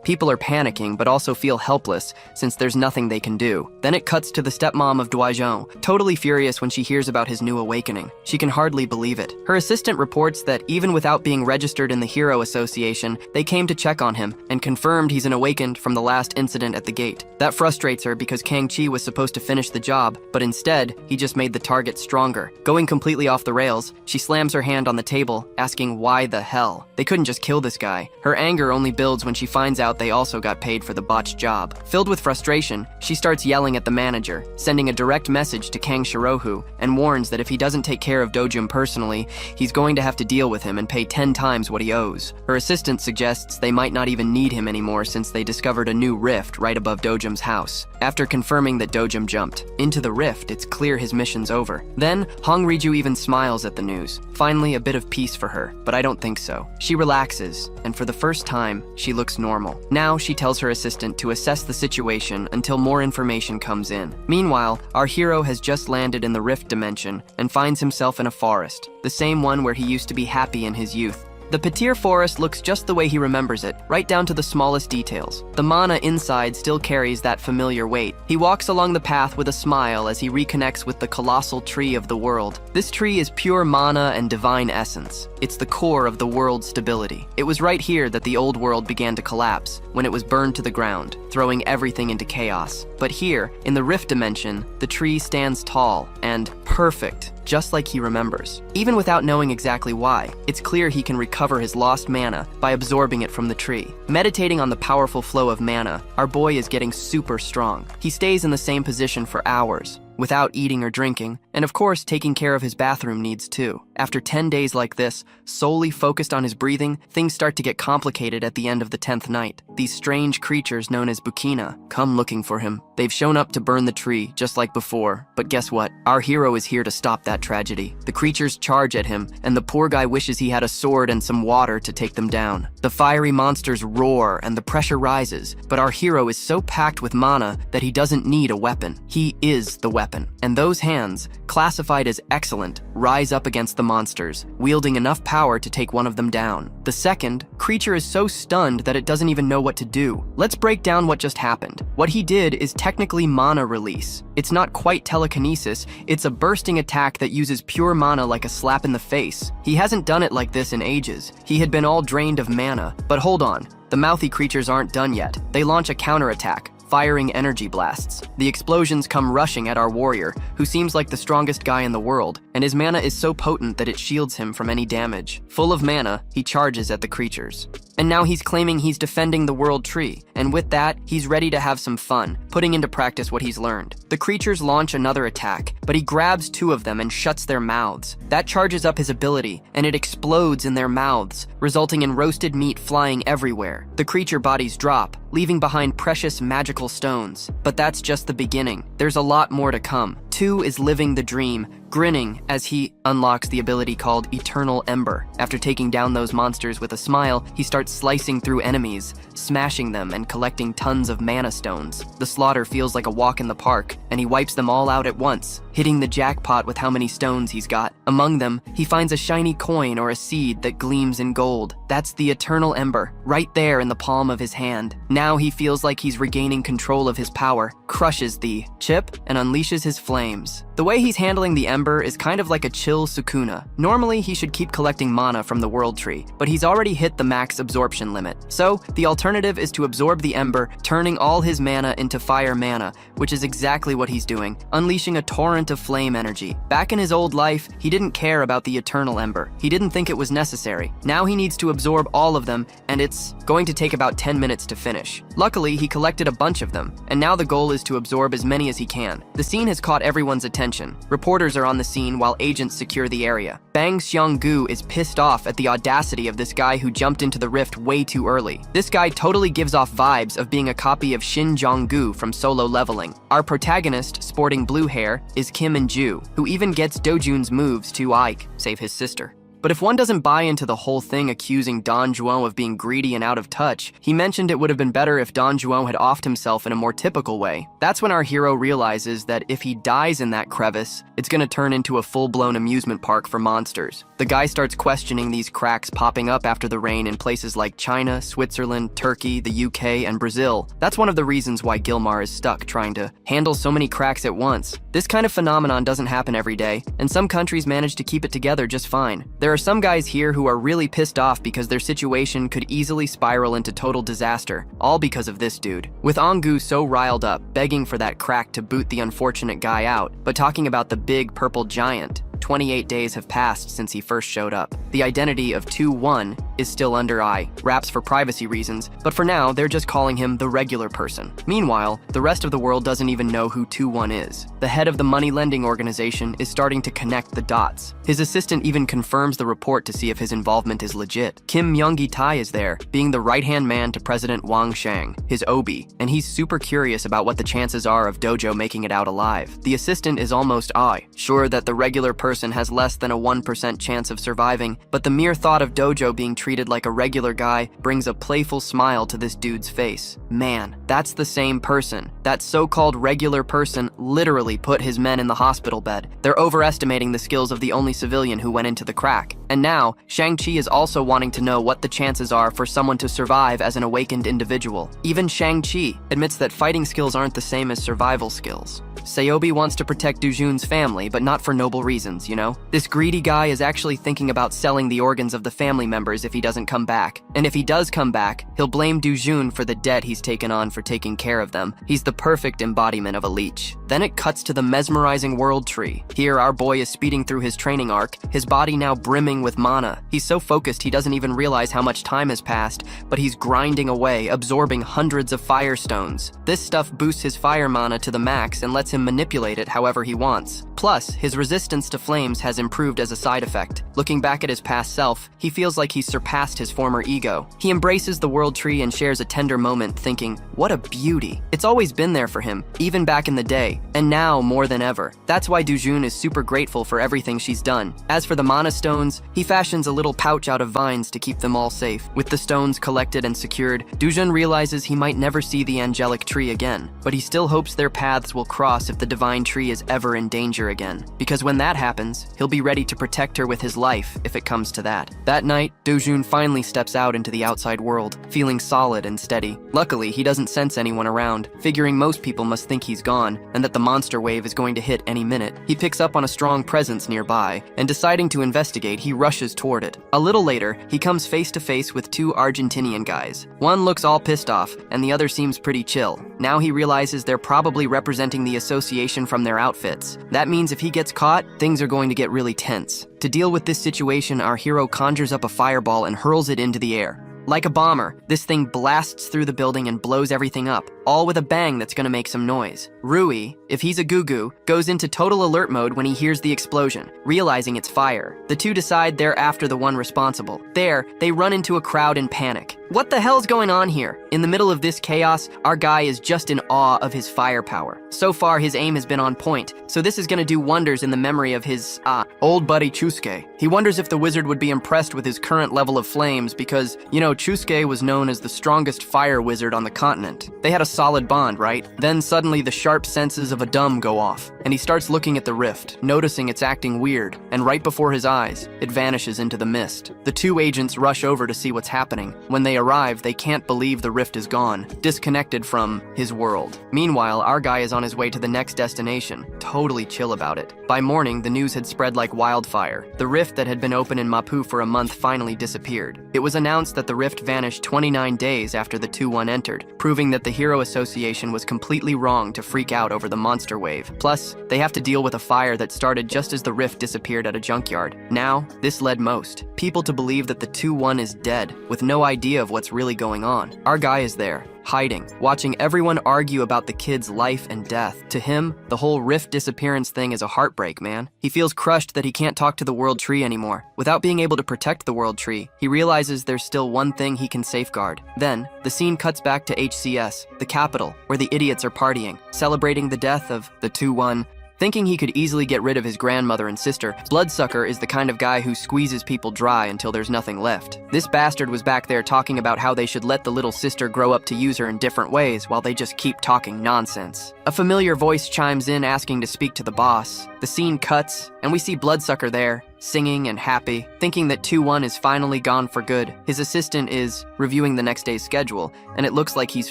People are panicking, but also feel helpless since there's nothing they can do. Then it cuts to the stepmom of Duajon, totally furious when she hears about his new awakening. She can hardly believe it. Her assistant reports that even without being registered in the Hero Association, they came to check on him and confirmed he's an awakened from the last incident at the gate. That frustrates her because Kang-chi was supposed to finish the job, but instead, he just made the target stronger. Going completely off the rails, she slams her hand on the table, asking why the hell. They couldn't just kill this guy. Her anger only builds when she finds out they also got paid for the botched job. Filled with frustration, she starts yelling at the manager, sending a direct message to Kang Shirohu, and warns that if he doesn't take care of Dojum personally, he's going to have to deal with him and pay 10 times what he owes. Her assistant suggests they might not even need him anymore since they discovered a new rift right above Dojum's house. After confirming that Dojum jumped into the rift, it's clear his mission's over. Then, Hong Riju even smiles at the news. Finally, a bit of peace for her, but I don't think so. She relaxes, and for the first time, she looks normal. Now, she tells her assistant to assess the situation until more information comes in. Meanwhile, our hero has just landed in the rift dimension and finds himself in a forest, the same one where he used to be happy in his youth. The Patir forest looks just the way he remembers it, right down to the smallest details. The mana inside still carries that familiar weight. He walks along the path with a smile as he reconnects with the colossal tree of the world. This tree is pure mana and divine essence. It's the core of the world's stability. It was right here that the old world began to collapse, when it was burned to the ground, throwing everything into chaos. But here, in the rift dimension, the tree stands tall and perfect, just like he remembers. Even without knowing exactly why, it's clear he can recover his lost mana by absorbing it from the tree. Meditating on the powerful flow of mana, our boy is getting super strong. He stays in the same position for hours, without eating or drinking, and of course taking care of his bathroom needs too. After 10 days like this, solely focused on his breathing, things start to get complicated at the end of the 10th night. These strange creatures known as Bukina come looking for him. They've shown up to burn the tree, just like before, but guess what? Our hero is here to stop that tragedy. The creatures charge at him, and the poor guy wishes he had a sword and some water to take them down. The fiery monsters roar and the pressure rises, but our hero is so packed with mana that he doesn't need a weapon. He is the weapon. And those hands, classified as excellent, rise up against the monsters, wielding enough power to take one of them down. The second creature is so stunned that it doesn't even know what to do. Let's break down what just happened. What he did is technically mana release. It's not quite telekinesis, it's a bursting attack that uses pure mana like a slap in the face. He hasn't done it like this in ages. He had been all drained of mana. But hold on, the mouthy creatures aren't done yet. They launch a counterattack, firing energy blasts. The explosions come rushing at our warrior, who seems like the strongest guy in the world, and his mana is so potent that it shields him from any damage. Full of mana, he charges at the creatures. And now he's claiming he's defending the world tree, and with that, he's ready to have some fun, putting into practice what he's learned. The creatures launch another attack, but he grabs 2 of them and shuts their mouths. That charges up his ability, and it explodes in their mouths, resulting in roasted meat flying everywhere. The creature bodies drop, leaving behind precious magical stones. But that's just the beginning. There's a lot more to come. 2 is living the dream, grinning as he unlocks the ability called Eternal Ember. After taking down those monsters with a smile, he starts slicing through enemies, smashing them and collecting tons of mana stones. The slaughter feels like a walk in the park, and he wipes them all out at once. hitting the jackpot with how many stones he's got. Among them, he finds a shiny coin or a seed that gleams in gold. That's the eternal ember, right there in the palm of his hand. Now he feels like he's regaining control of his power, crushes the chip, and unleashes his flames. The way he's handling the ember is kind of like a chill Sukuna. Normally, he should keep collecting mana from the world tree, but he's already hit the max absorption limit. So, the alternative is to absorb the ember, turning all his mana into fire mana, which is exactly what he's doing, unleashing a torrent of flame energy. Back in his old life, he didn't care about the eternal ember. He didn't think it was necessary. Now he needs to absorb all of them, and it's going to take about 10 minutes to finish. Luckily, he collected a bunch of them, and now the goal is to absorb as many as he can. The scene has caught everyone's attention. Reporters are on the scene while agents secure the area. Bang Xianggu is pissed off at the audacity of this guy who jumped into the rift way too early. This guy totally gives off vibes of being a copy of Shin Jong-gu from Solo Leveling. Our protagonist, sporting blue hair, is Kim In-ju, who even gets Dojun's moves to Ike, save his sister. But if one doesn't buy into the whole thing accusing Don Juan of being greedy and out of touch, he mentioned it would have been better if Don Juan had offed himself in a more typical way. That's when our hero realizes that if he dies in that crevice, it's gonna turn into a full-blown amusement park for monsters. The guy starts questioning these cracks popping up after the rain in places like China, Switzerland, Turkey, the UK, and Brazil. That's one of the reasons why Gilmar is stuck trying to handle so many cracks at once. This kind of phenomenon doesn't happen every day, and some countries manage to keep it together just fine. There are some guys here who are really pissed off because their situation could easily spiral into total disaster, all because of this dude. With Angu so riled up, begging for that crack to boot the unfortunate guy out, but talking about the big purple giant. 28 days have passed since he first showed up. The identity of 2-1 is still under wraps for privacy reasons, but for now, they're just calling him the regular person. Meanwhile, the rest of the world doesn't even know who 2-1 is. The head of the money lending organization is starting to connect the dots. His assistant even confirms the report to see if his involvement is legit. Kim Myung-gi-tae is there, being the right-hand man to President Wang Shang, his obi, and he's super curious about what the chances are of Dojo making it out alive. The assistant is almost sure that the regular person has less than a 1% chance of surviving, but the mere thought of Dojo being treated like a regular guy brings a playful smile to this dude's face. Man, that's the same person. That so-called regular person literally put his men in the hospital bed. They're overestimating the skills of the only civilian who went into the crack. And now, Shang-Chi is also wanting to know what the chances are for someone to survive as an awakened individual. Even Shang-Chi admits that fighting skills aren't the same as survival skills. Seobi wants to protect Dujun's family, but not for noble reasons, you know? This greedy guy is actually thinking about selling the organs of the family members if he doesn't come back. And if he does come back, he'll blame Dujun for the debt he's taken on for taking care of them. He's the perfect embodiment of a leech. Then it cuts to the mesmerizing world tree. Here, our boy is speeding through his training arc, his body now brimming with mana. He's so focused he doesn't even realize how much time has passed, but he's grinding away, absorbing hundreds of fire stones. This stuff boosts his fire mana to the max and lets him manipulate it however he wants. Plus, his resistance to flames has improved as a side effect. Looking back at his past self, he feels like he's surpassed his former ego. He embraces the world tree and shares a tender moment thinking, what a beauty. It's always been there for him, even back in the day, and now more than ever. That's why Dujun is super grateful for everything she's done. As for the mana stones, he fashions a little pouch out of vines to keep them all safe. With the stones collected and secured, Dujun realizes he might never see the angelic tree again, but he still hopes their paths will cross if the divine tree is ever in danger again. Because when that happens, he'll be ready to protect her with his life if it comes to that. That night, Dojun finally steps out into the outside world, feeling solid and steady. Luckily, he doesn't sense anyone around, figuring most people must think he's gone, and that the monster wave is going to hit any minute. He picks up on a strong presence nearby, and deciding to investigate, he rushes toward it. A little later, he comes face to face with two Argentinian guys. One looks all pissed off, and the other seems pretty chill. Now he realizes they're probably representing the association from their outfits. That means if he gets caught, things are going to get really tense. To deal with this situation, our hero conjures up a fireball and hurls it into the air. Like a bomber, this thing blasts through the building and blows everything up, all with a bang that's gonna make some noise. Rui, if he's a Gugu, goes into total alert mode when he hears the explosion, realizing it's fire. The two decide they're after the one responsible. There, they run into a crowd in panic. What the hell's going on here? In the middle of this chaos, our guy is just in awe of his firepower. So far, his aim has been on point, so this is gonna do wonders in the memory of his, old buddy Chusuke. He wonders if the wizard would be impressed with his current level of flames because, Chusuke was known as the strongest fire wizard on the continent. They had a solid bond, right? Then suddenly the sharp senses of a dumb go off, and he starts looking at the rift, noticing it's acting weird, and right before his eyes, it vanishes into the mist. The two agents rush over to see what's happening. When they arrive, they can't believe the rift is gone, disconnected from his world. Meanwhile, our guy is on his way to the next destination, totally chill about it. By morning, the news had spread like wildfire. The rift that had been open in Mapu for a month finally disappeared. It was announced that the rift vanished 29 days after the 2-1 entered, proving that the Hero Association was completely wrong to freak out over the monster wave. Plus, they have to deal with a fire that started just as the rift disappeared at a junkyard. Now, this led most people to believe that the 2-1 is dead, with no idea of what's really going on. Our guy is there, hiding, watching everyone argue about the kid's life and death. To him, the whole rift disappearance thing is a heartbreak, man. He feels crushed that he can't talk to the World Tree anymore. Without being able to protect the World Tree, he realizes there's still one thing he can safeguard. Then, the scene cuts back to HCS, the capital, where the idiots are partying, celebrating the death of the 2-1. Thinking he could easily get rid of his grandmother and sister, Bloodsucker is the kind of guy who squeezes people dry until there's nothing left. This bastard was back there talking about how they should let the little sister grow up to use her in different ways while they just keep talking nonsense. A familiar voice chimes in asking to speak to the boss. The scene cuts, and we see Bloodsucker there, singing and happy, thinking that 2-1 is finally gone for good. His assistant is reviewing the next day's schedule, and it looks like he's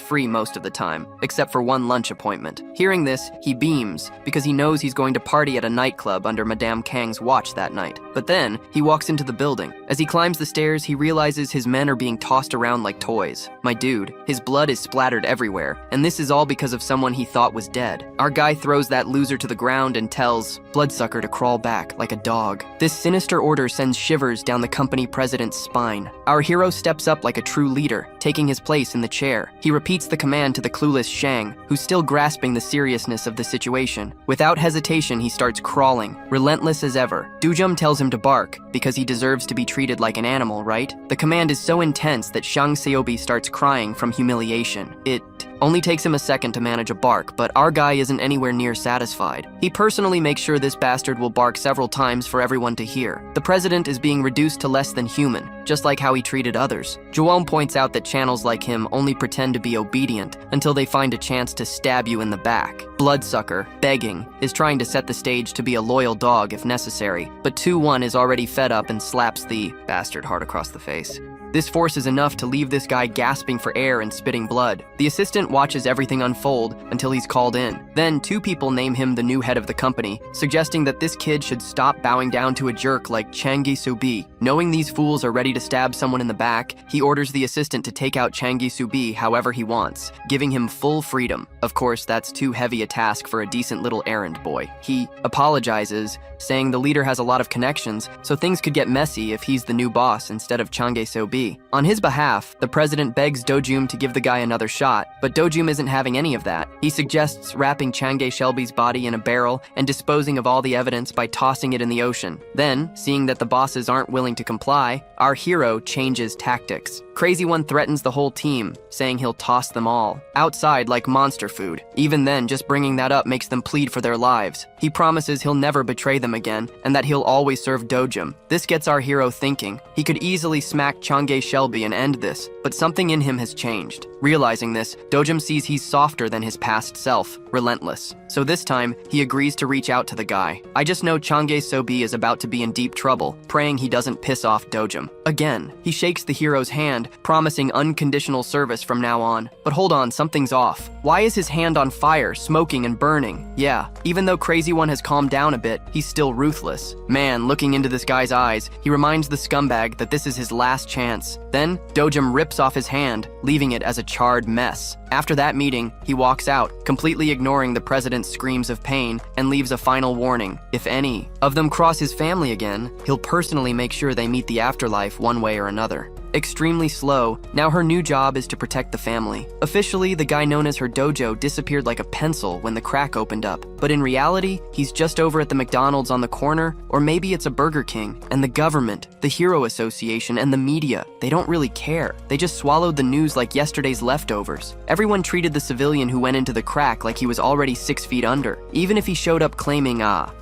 free most of the time, except for one lunch appointment. Hearing this, he beams, because he knows he's going to party at a nightclub under Madame Kang's watch that night. But then, he walks into the building. As he climbs the stairs, he realizes his men are being tossed around like toys. My dude, his blood is splattered everywhere, and this is all because of someone he thought was dead. Our guy throws that loser to the ground and tells Bloodsucker to crawl back like a dog. This sinister order sends shivers down the company president's spine. Our hero steps up like a true leader, taking his place in the chair. He repeats the command to the clueless Shang, who's still grasping the seriousness of the situation. Without hesitation, he starts crawling, relentless as ever. Dujum tells him to bark, because he deserves to be treated like an animal, right? The command is so intense that Shang Seobi starts crying from humiliation. It only takes him a second to manage a bark, but our guy isn't anywhere near satisfied. He personally makes sure this bastard will bark several times for everyone to hear. The president is being reduced to less than human, just like how he treated others. Joel points out that channels like him only pretend to be obedient until they find a chance to stab you in the back. Bloodsucker, begging, is trying to set the stage to be a loyal dog if necessary, but 2-1 is already fed up and slaps the bastard hard across the face. This force is enough to leave this guy gasping for air and spitting blood. The assistant watches everything unfold until he's called in. Then 2 people name him the new head of the company, suggesting that this kid should stop bowing down to a jerk like Changi Subi. Knowing these fools are ready to stab someone in the back, he orders the assistant to take out Changi Subi however he wants, giving him full freedom. Of course, that's too heavy a task for a decent little errand boy. He apologizes, saying the leader has a lot of connections, so things could get messy if he's the new boss instead of Changi Subi. On his behalf, the president begs Dojum to give the guy another shot, but Dojum isn't having any of that. He suggests wrapping Changi Shelby's body in a barrel and disposing of all the evidence by tossing it in the ocean. Then, seeing that the bosses aren't willing to comply, our hero changes tactics. Crazy One threatens the whole team, saying he'll toss them all outside like monster food. Even then, just bringing that up makes them plead for their lives. He promises he'll never betray them again, and that he'll always serve Dojum. This gets our hero thinking. He could easily smack Changi Shelby and end this, but something in him has changed. Realizing this, Dojum sees he's softer than his past self, relentless. So this time, he agrees to reach out to the guy. I just know Changi Sobi is about to be in deep trouble, praying he doesn't piss off Dojum. Again, he shakes the hero's hand, promising unconditional service from now on. But hold on, something's off. Why is his hand on fire, smoking and burning? Yeah, even though Crazy One has calmed down a bit, he's still ruthless. Man, looking into this guy's eyes, he reminds the scumbag that this is his last chance. Then, Dojum rips off his hand, leaving it as a charred mess. After that meeting, he walks out, completely ignoring the president's screams of pain, and leaves a final warning. If any of them cross his family again, he'll personally make sure they meet the afterlife one way or another. extremely slow. Now her new job is to protect the family. Officially, the guy known as her dojo disappeared like a pencil when the crack opened up. But in reality, he's just over at the McDonald's on the corner, or maybe it's a Burger King. And the government, the Hero Association, and the media, they don't really care. They just swallowed the news like yesterday's leftovers. Everyone treated the civilian who went into the crack like he was already 6 feet under. Even if he showed up claiming,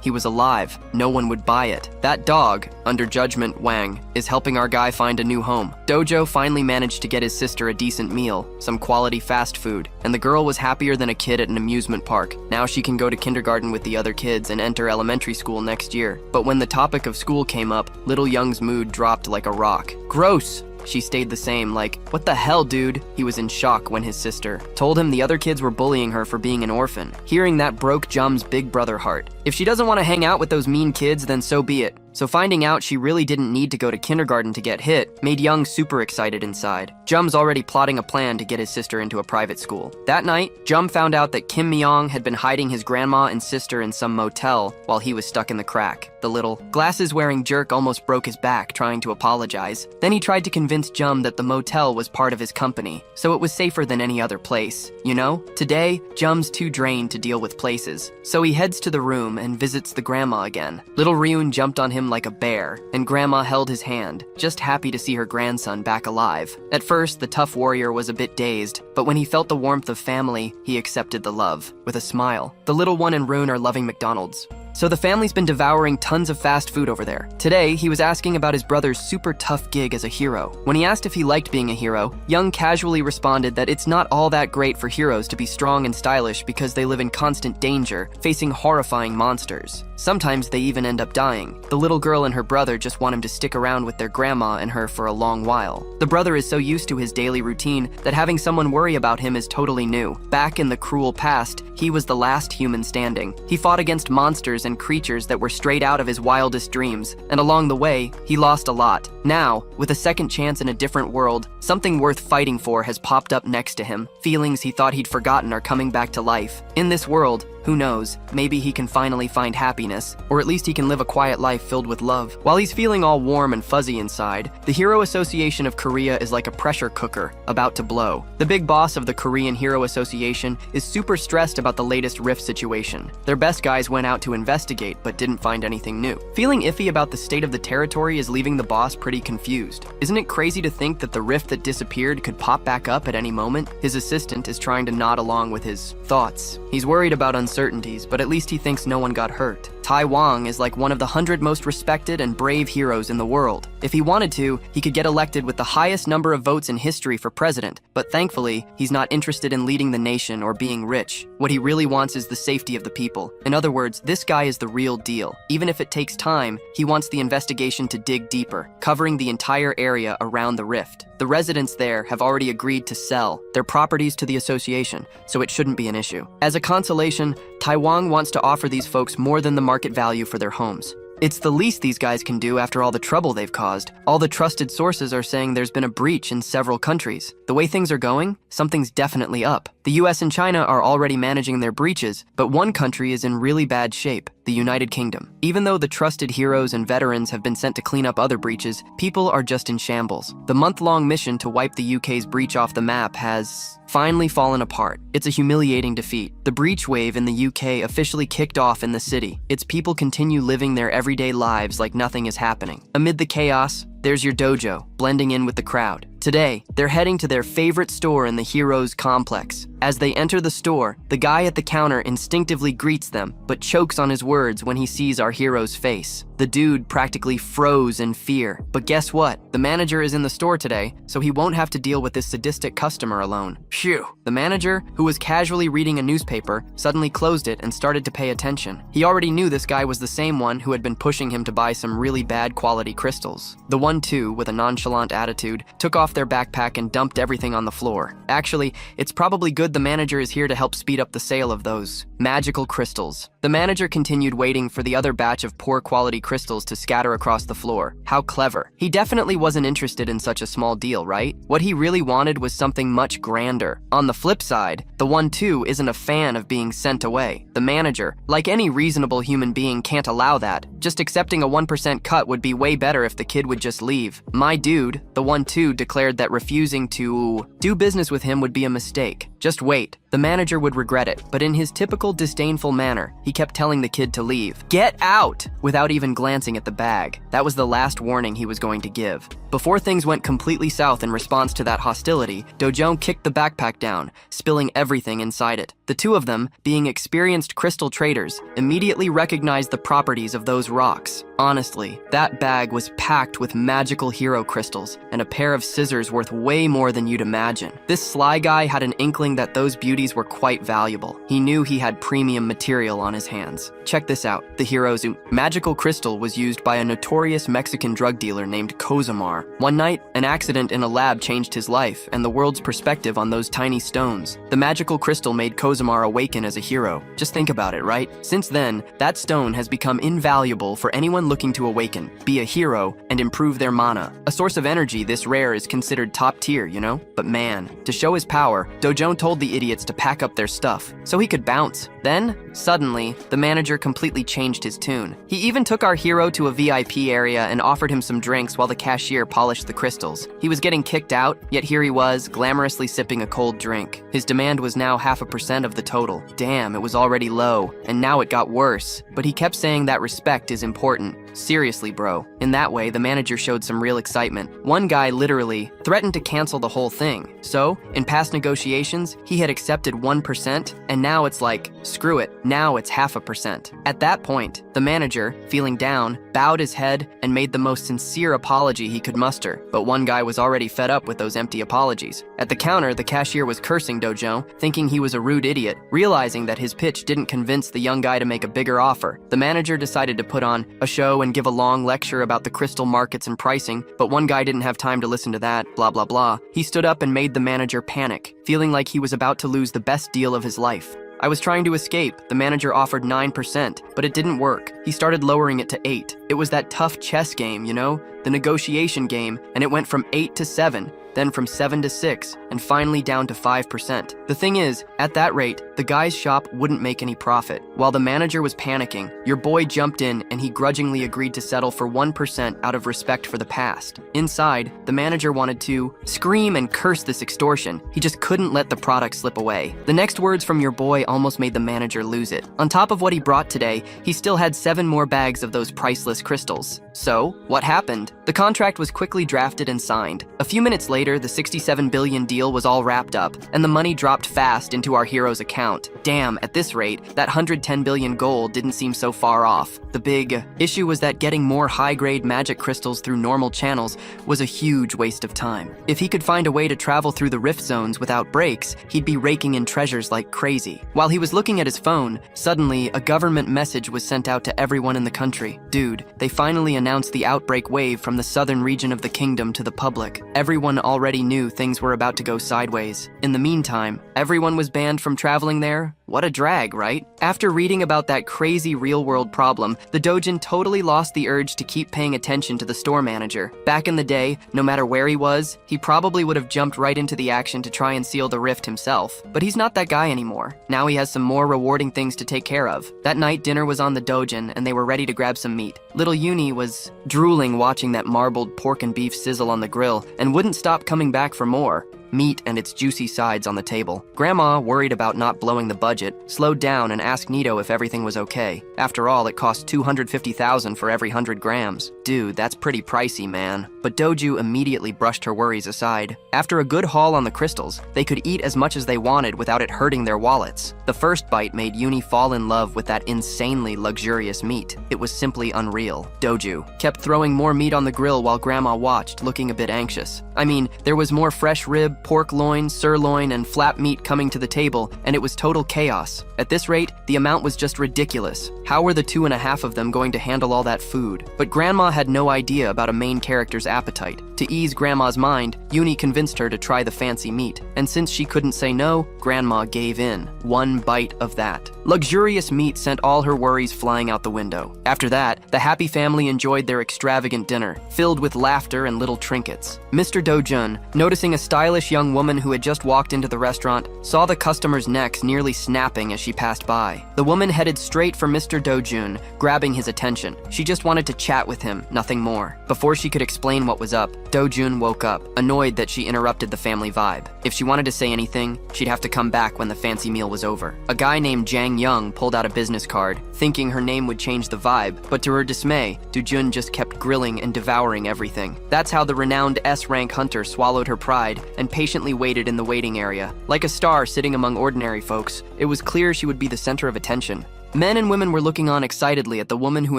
he was alive, no one would buy it. That dog, under judgment Wang, is helping our guy find a new home. Dojo finally managed to get his sister a decent meal, some quality fast food, and the girl was happier than a kid at an amusement park. Now she can go to kindergarten with the other kids and enter elementary school next year. But when the topic of school came up, little Young's mood dropped like a rock. Gross! She stayed the same, like, what the hell, dude? He was in shock when his sister told him the other kids were bullying her for being an orphan. Hearing that broke Jum's big brother heart. If she doesn't want to hang out with those mean kids, then so be it. So finding out she really didn't need to go to kindergarten to get hit made Young super excited inside. Jum's already plotting a plan to get his sister into a private school. That night, Jum found out that Kim Myong had been hiding his grandma and sister in some motel while he was stuck in the crack. The little glasses-wearing jerk almost broke his back trying to apologize. Then he tried to convince Jum that the motel was part of his company, so it was safer than any other place. You know, today, Jum's too drained to deal with places. So he heads to the room and visits the grandma again. Little Ryun jumped on him like a bear, and Grandma held his hand, just happy to see her grandson back alive. At first, the tough warrior was a bit dazed, but when he felt the warmth of family, he accepted the love, with a smile. The little one and Rune are loving McDonald's. So the family's been devouring tons of fast food over there. Today, he was asking about his brother's super tough gig as a hero. When he asked if he liked being a hero, Young casually responded that it's not all that great for heroes to be strong and stylish because they live in constant danger, facing horrifying monsters. Sometimes they even end up dying. The little girl and her brother just want him to stick around with their grandma and her for a long while. The brother is so used to his daily routine that having someone worry about him is totally new. Back in the cruel past, he was the last human standing. He fought against monsters and creatures that were straight out of his wildest dreams, and along the way, he lost a lot. Now, with a second chance in a different world, something worth fighting for has popped up next to him. Feelings he thought he'd forgotten are coming back to life. In this world, who knows, maybe he can finally find happiness, or at least he can live a quiet life filled with love. While he's feeling all warm and fuzzy inside, the Hero Association of Korea is like a pressure cooker, about to blow. The big boss of the Korean Hero Association is super stressed about the latest rift situation. Their best guys went out to investigate, but didn't find anything new. Feeling iffy about the state of the territory is leaving the boss pretty confused. Isn't it crazy to think that the rift that disappeared could pop back up at any moment? His assistant is trying to nod along with his thoughts. He's worried about uncertainties, but at least he thinks no one got hurt. Tai Wang is like one of the 100 most respected and brave heroes in the world. If he wanted to, he could get elected with the highest number of votes in history for president, but thankfully, he's not interested in leading the nation or being rich. What he really wants is the safety of the people. In other words, this guy is the real deal. Even if it takes time, he wants the investigation to dig deeper, covering the entire area around the rift. The residents there have already agreed to sell their properties to the association, so it shouldn't be an issue. As a consolation, Tai Wang wants to offer these folks more than the market value for their homes. It's the least these guys can do after all the trouble they've caused. All the trusted sources are saying there's been a breach in several countries. The way things are going, something's definitely up. The US and China are already managing their breaches, but one country is in really bad shape, the United Kingdom. Even though the trusted heroes and veterans have been sent to clean up other breaches, people are just in shambles. The month-long mission to wipe the UK's breach off the map has finally fallen apart. It's a humiliating defeat. The breach wave in the UK officially kicked off in the city. Its people continue living their everyday lives like nothing is happening. Amid the chaos, there's your dojo, blending in with the crowd. Today, they're heading to their favorite store in the Heroes Complex. As they enter the store, the guy at the counter instinctively greets them, but chokes on his words when he sees our hero's face. The dude practically froze in fear. But guess what? The manager is in the store today, so he won't have to deal with this sadistic customer alone. Phew! The manager, who was casually reading a newspaper, suddenly closed it and started to pay attention. He already knew this guy was the same one who had been pushing him to buy some really bad quality crystals. The one too, with a nonchalant attitude, took off their backpack and dumped everything on the floor. Actually, it's probably good the manager is here to help speed up the sale of those magical crystals. The manager continued waiting for the other batch of poor quality crystals to scatter across the floor. How clever. He definitely wasn't interested in such a small deal, right? What he really wanted was something much grander. On the flip side, the one too isn't a fan of being sent away. The manager, like any reasonable human being, can't allow that. Just accepting a 1% cut would be way better if the kid would just just leave. My dude, the 1-2, declared that refusing to do business with him would be a mistake. Just wait. The manager would regret it, but in his typical disdainful manner, he kept telling the kid to leave. Get out! Without even glancing at the bag. That was the last warning he was going to give. Before things went completely south in response to that hostility, Dojon kicked the backpack down, spilling everything inside it. The two of them, being experienced crystal traders, immediately recognized the properties of those rocks. Honestly, that bag was packed with magical hero crystals and a pair of scissors worth way more than you'd imagine. This sly guy had an inkling that those beauties were quite valuable. He knew he had premium material on his hands. Check this out. The hero's magical crystal was used by a notorious Mexican drug dealer named Cozumar. One night, an accident in a lab changed his life and the world's perspective on those tiny stones. The magical crystal made Cozumar awaken as a hero. Just think about it, right? Since then, that stone has become invaluable for anyone looking to awaken, be a hero, and improve their mana. A source of energy this rare is considered top tier, you know? But man, to show his power, Dojon told the idiots to pack up their stuff so he could bounce. Then, suddenly, the manager completely changed his tune. He even took our hero to a VIP area and offered him some drinks while the cashier polished the crystals. He was getting kicked out, yet here he was, glamorously sipping a cold drink. His demand was now 0.5% of the total. Damn, it was already low, and now it got worse. But he kept saying that respect is important. Seriously, bro. In that way, the manager showed some real excitement. One guy literally threatened to cancel the whole thing. So, in past negotiations, he had accepted 1%, and now it's like, screw it, now it's 0.5%. At that point, the manager, feeling down, bowed his head and made the most sincere apology he could muster. But one guy was already fed up with those empty apologies. At the counter, the cashier was cursing Dojon, thinking he was a rude idiot. Realizing that his pitch didn't convince the young guy to make a bigger offer, the manager decided to put on a show and give a long lecture about the crystal markets and pricing, but one guy didn't have time to listen to that, blah blah blah. He stood up and made the manager panic, feeling like he was about to lose the best deal of his life. I was trying to escape. The manager offered 9%, but it didn't work. He started lowering it to 8. It was that tough chess game, you know? The negotiation game, and it went from 8 to 7. Then from 7 to 6, and finally down to 5%. The thing is, at that rate, the guy's shop wouldn't make any profit. While the manager was panicking, your boy jumped in and he grudgingly agreed to settle for 1% out of respect for the past. Inside, the manager wanted to scream and curse this extortion. He just couldn't let the product slip away. The next words from your boy almost made the manager lose it. On top of what he brought today, he still had 7 more bags of those priceless crystals. So, what happened? The contract was quickly drafted and signed. A few minutes later, the 67 billion deal was all wrapped up, and the money dropped fast into our hero's account. Damn, at this rate, that 110 billion gold didn't seem so far off. The big issue was that getting more high-grade magic crystals through normal channels was a huge waste of time. If he could find a way to travel through the rift zones without breaks, he'd be raking in treasures like crazy. While he was looking at his phone, suddenly a government message was sent out to everyone in the country. Dude, they finally announced the outbreak wave from the southern region of the kingdom to the public. Everyone already knew things were about to go sideways. In the meantime, everyone was banned from traveling there. What a drag, right? After reading about that crazy real-world problem, the Dojin totally lost the urge to keep paying attention to the store manager. Back in the day, no matter where he was, he probably would have jumped right into the action to try and seal the rift himself. But he's not that guy anymore. Now he has some more rewarding things to take care of. That night, dinner was on the Dojin, and they were ready to grab some meat. Little Uni was drooling watching that marbled pork and beef sizzle on the grill, and wouldn't stop coming back for more. Meat and its juicy sides on the table. Grandma, worried about not blowing the budget, slowed down and asked Nito if everything was okay. After all, it cost 250,000 for every 100 grams. Dude, that's pretty pricey, man. But Doju immediately brushed her worries aside. After a good haul on the crystals, they could eat as much as they wanted without it hurting their wallets. The first bite made Uni fall in love with that insanely luxurious meat. It was simply unreal. Doju kept throwing more meat on the grill while Grandma watched, looking a bit anxious. I mean, there was more fresh rib, pork loin, sirloin, and flap meat coming to the table, and it was total chaos. At this rate, the amount was just ridiculous. How were the 2.5 of them going to handle all that food? But Grandma had no idea about a main character's appetite. To ease Grandma's mind, Uni convinced her to try the fancy meat, and since she couldn't say no, Grandma gave in. One bite of that luxurious meat sent all her worries flying out the window. After that, the happy family enjoyed their extravagant dinner, filled with laughter and little trinkets. Mr. Do-jun, noticing a stylish young woman who had just walked into the restaurant, saw the customers' necks nearly snapping as she passed by. The woman headed straight for Mr. Do-jun, grabbing his attention. She just wanted to chat with him, nothing more. Before she could explain what was up, Do-jun woke up, annoyed that she interrupted the family vibe. If she wanted to say anything, she'd have to come back when the fancy meal was over. A guy named Jang Young pulled out a business card, thinking her name would change the vibe, but to her dismay, Do-jun just kept grilling and devouring everything. That's how the renowned S-rank hunter swallowed her pride and patiently waited in the waiting area. Like a star sitting among ordinary folks, it was clear she would be the center of attention. Men and women were looking on excitedly at the woman who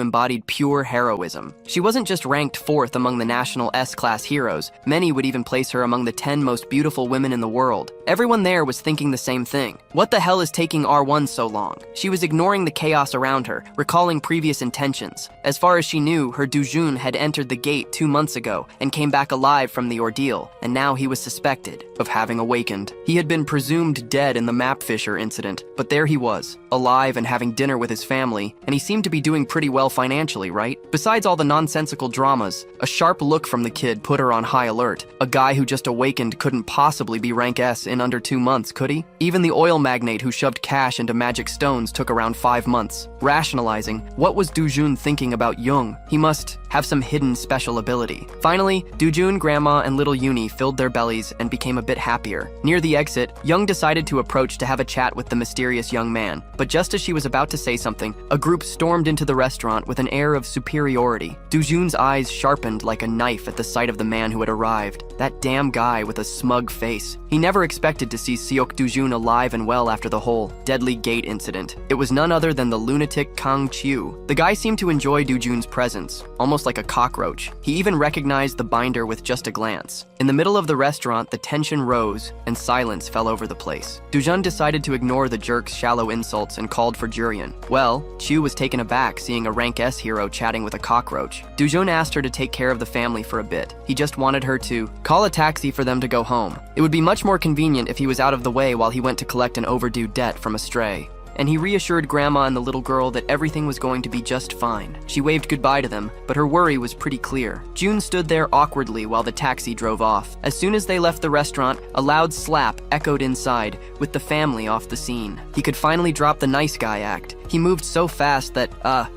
embodied pure heroism. She wasn't just ranked 4th among the national S-class heroes, many would even place her among the 10 most beautiful women in the world. Everyone there was thinking the same thing. What the hell is taking R1 so long? She was ignoring the chaos around her, recalling previous intentions. As far as she knew, her Do-jun had entered the gate 2 months ago and came back alive from the ordeal, and now he was suspected of having awakened. He had been presumed dead in the map fissure incident, but there he was, alive and having dinner with his family, and he seemed to be doing pretty well financially, right? Besides all the nonsensical dramas, a sharp look from the kid put her on high alert. A guy who just awakened couldn't possibly be rank S in under 2 months, could he? Even the oil magnate who shoved cash into magic stones took around 5 months. Rationalizing, what was Do-jun thinking about Young? He must have some hidden special ability. Finally, Do-jun, Grandma, and little Uni filled their bellies and became a bit happier. Near the exit, Young decided to approach to have a chat with the mysterious young man, but just as she was about to say something, a group stormed into the restaurant with an air of superiority. Do-jun's eyes sharpened like a knife at the sight of the man who had arrived. That damn guy with a smug face. He never expected to see Seok Do-jun alive and well after the whole deadly gate incident. It was none other than the lunatic Kang Chiu. The guy seemed to enjoy Do-jun's presence, almost like a cockroach. He even recognized the binder with just a glance. In the middle of the restaurant, the tension rose and silence fell over the place. Do-jun decided to ignore the jerk's shallow insults and called for Jurian. Well, Chiu was taken aback seeing a rank S hero chatting with a cockroach. Do-jun asked her to take care of the family for a bit. He just wanted her to call a taxi for them to go home. It would be much more convenient if he was out of the way while he went to collect an overdue debt from a stray. And he reassured Grandma and the little girl that everything was going to be just fine. She waved goodbye to them, but her worry was pretty clear. June stood there awkwardly while the taxi drove off. As soon as they left the restaurant, a loud slap echoed inside, with the family off the scene. He could finally drop the nice guy act. He moved so fast that,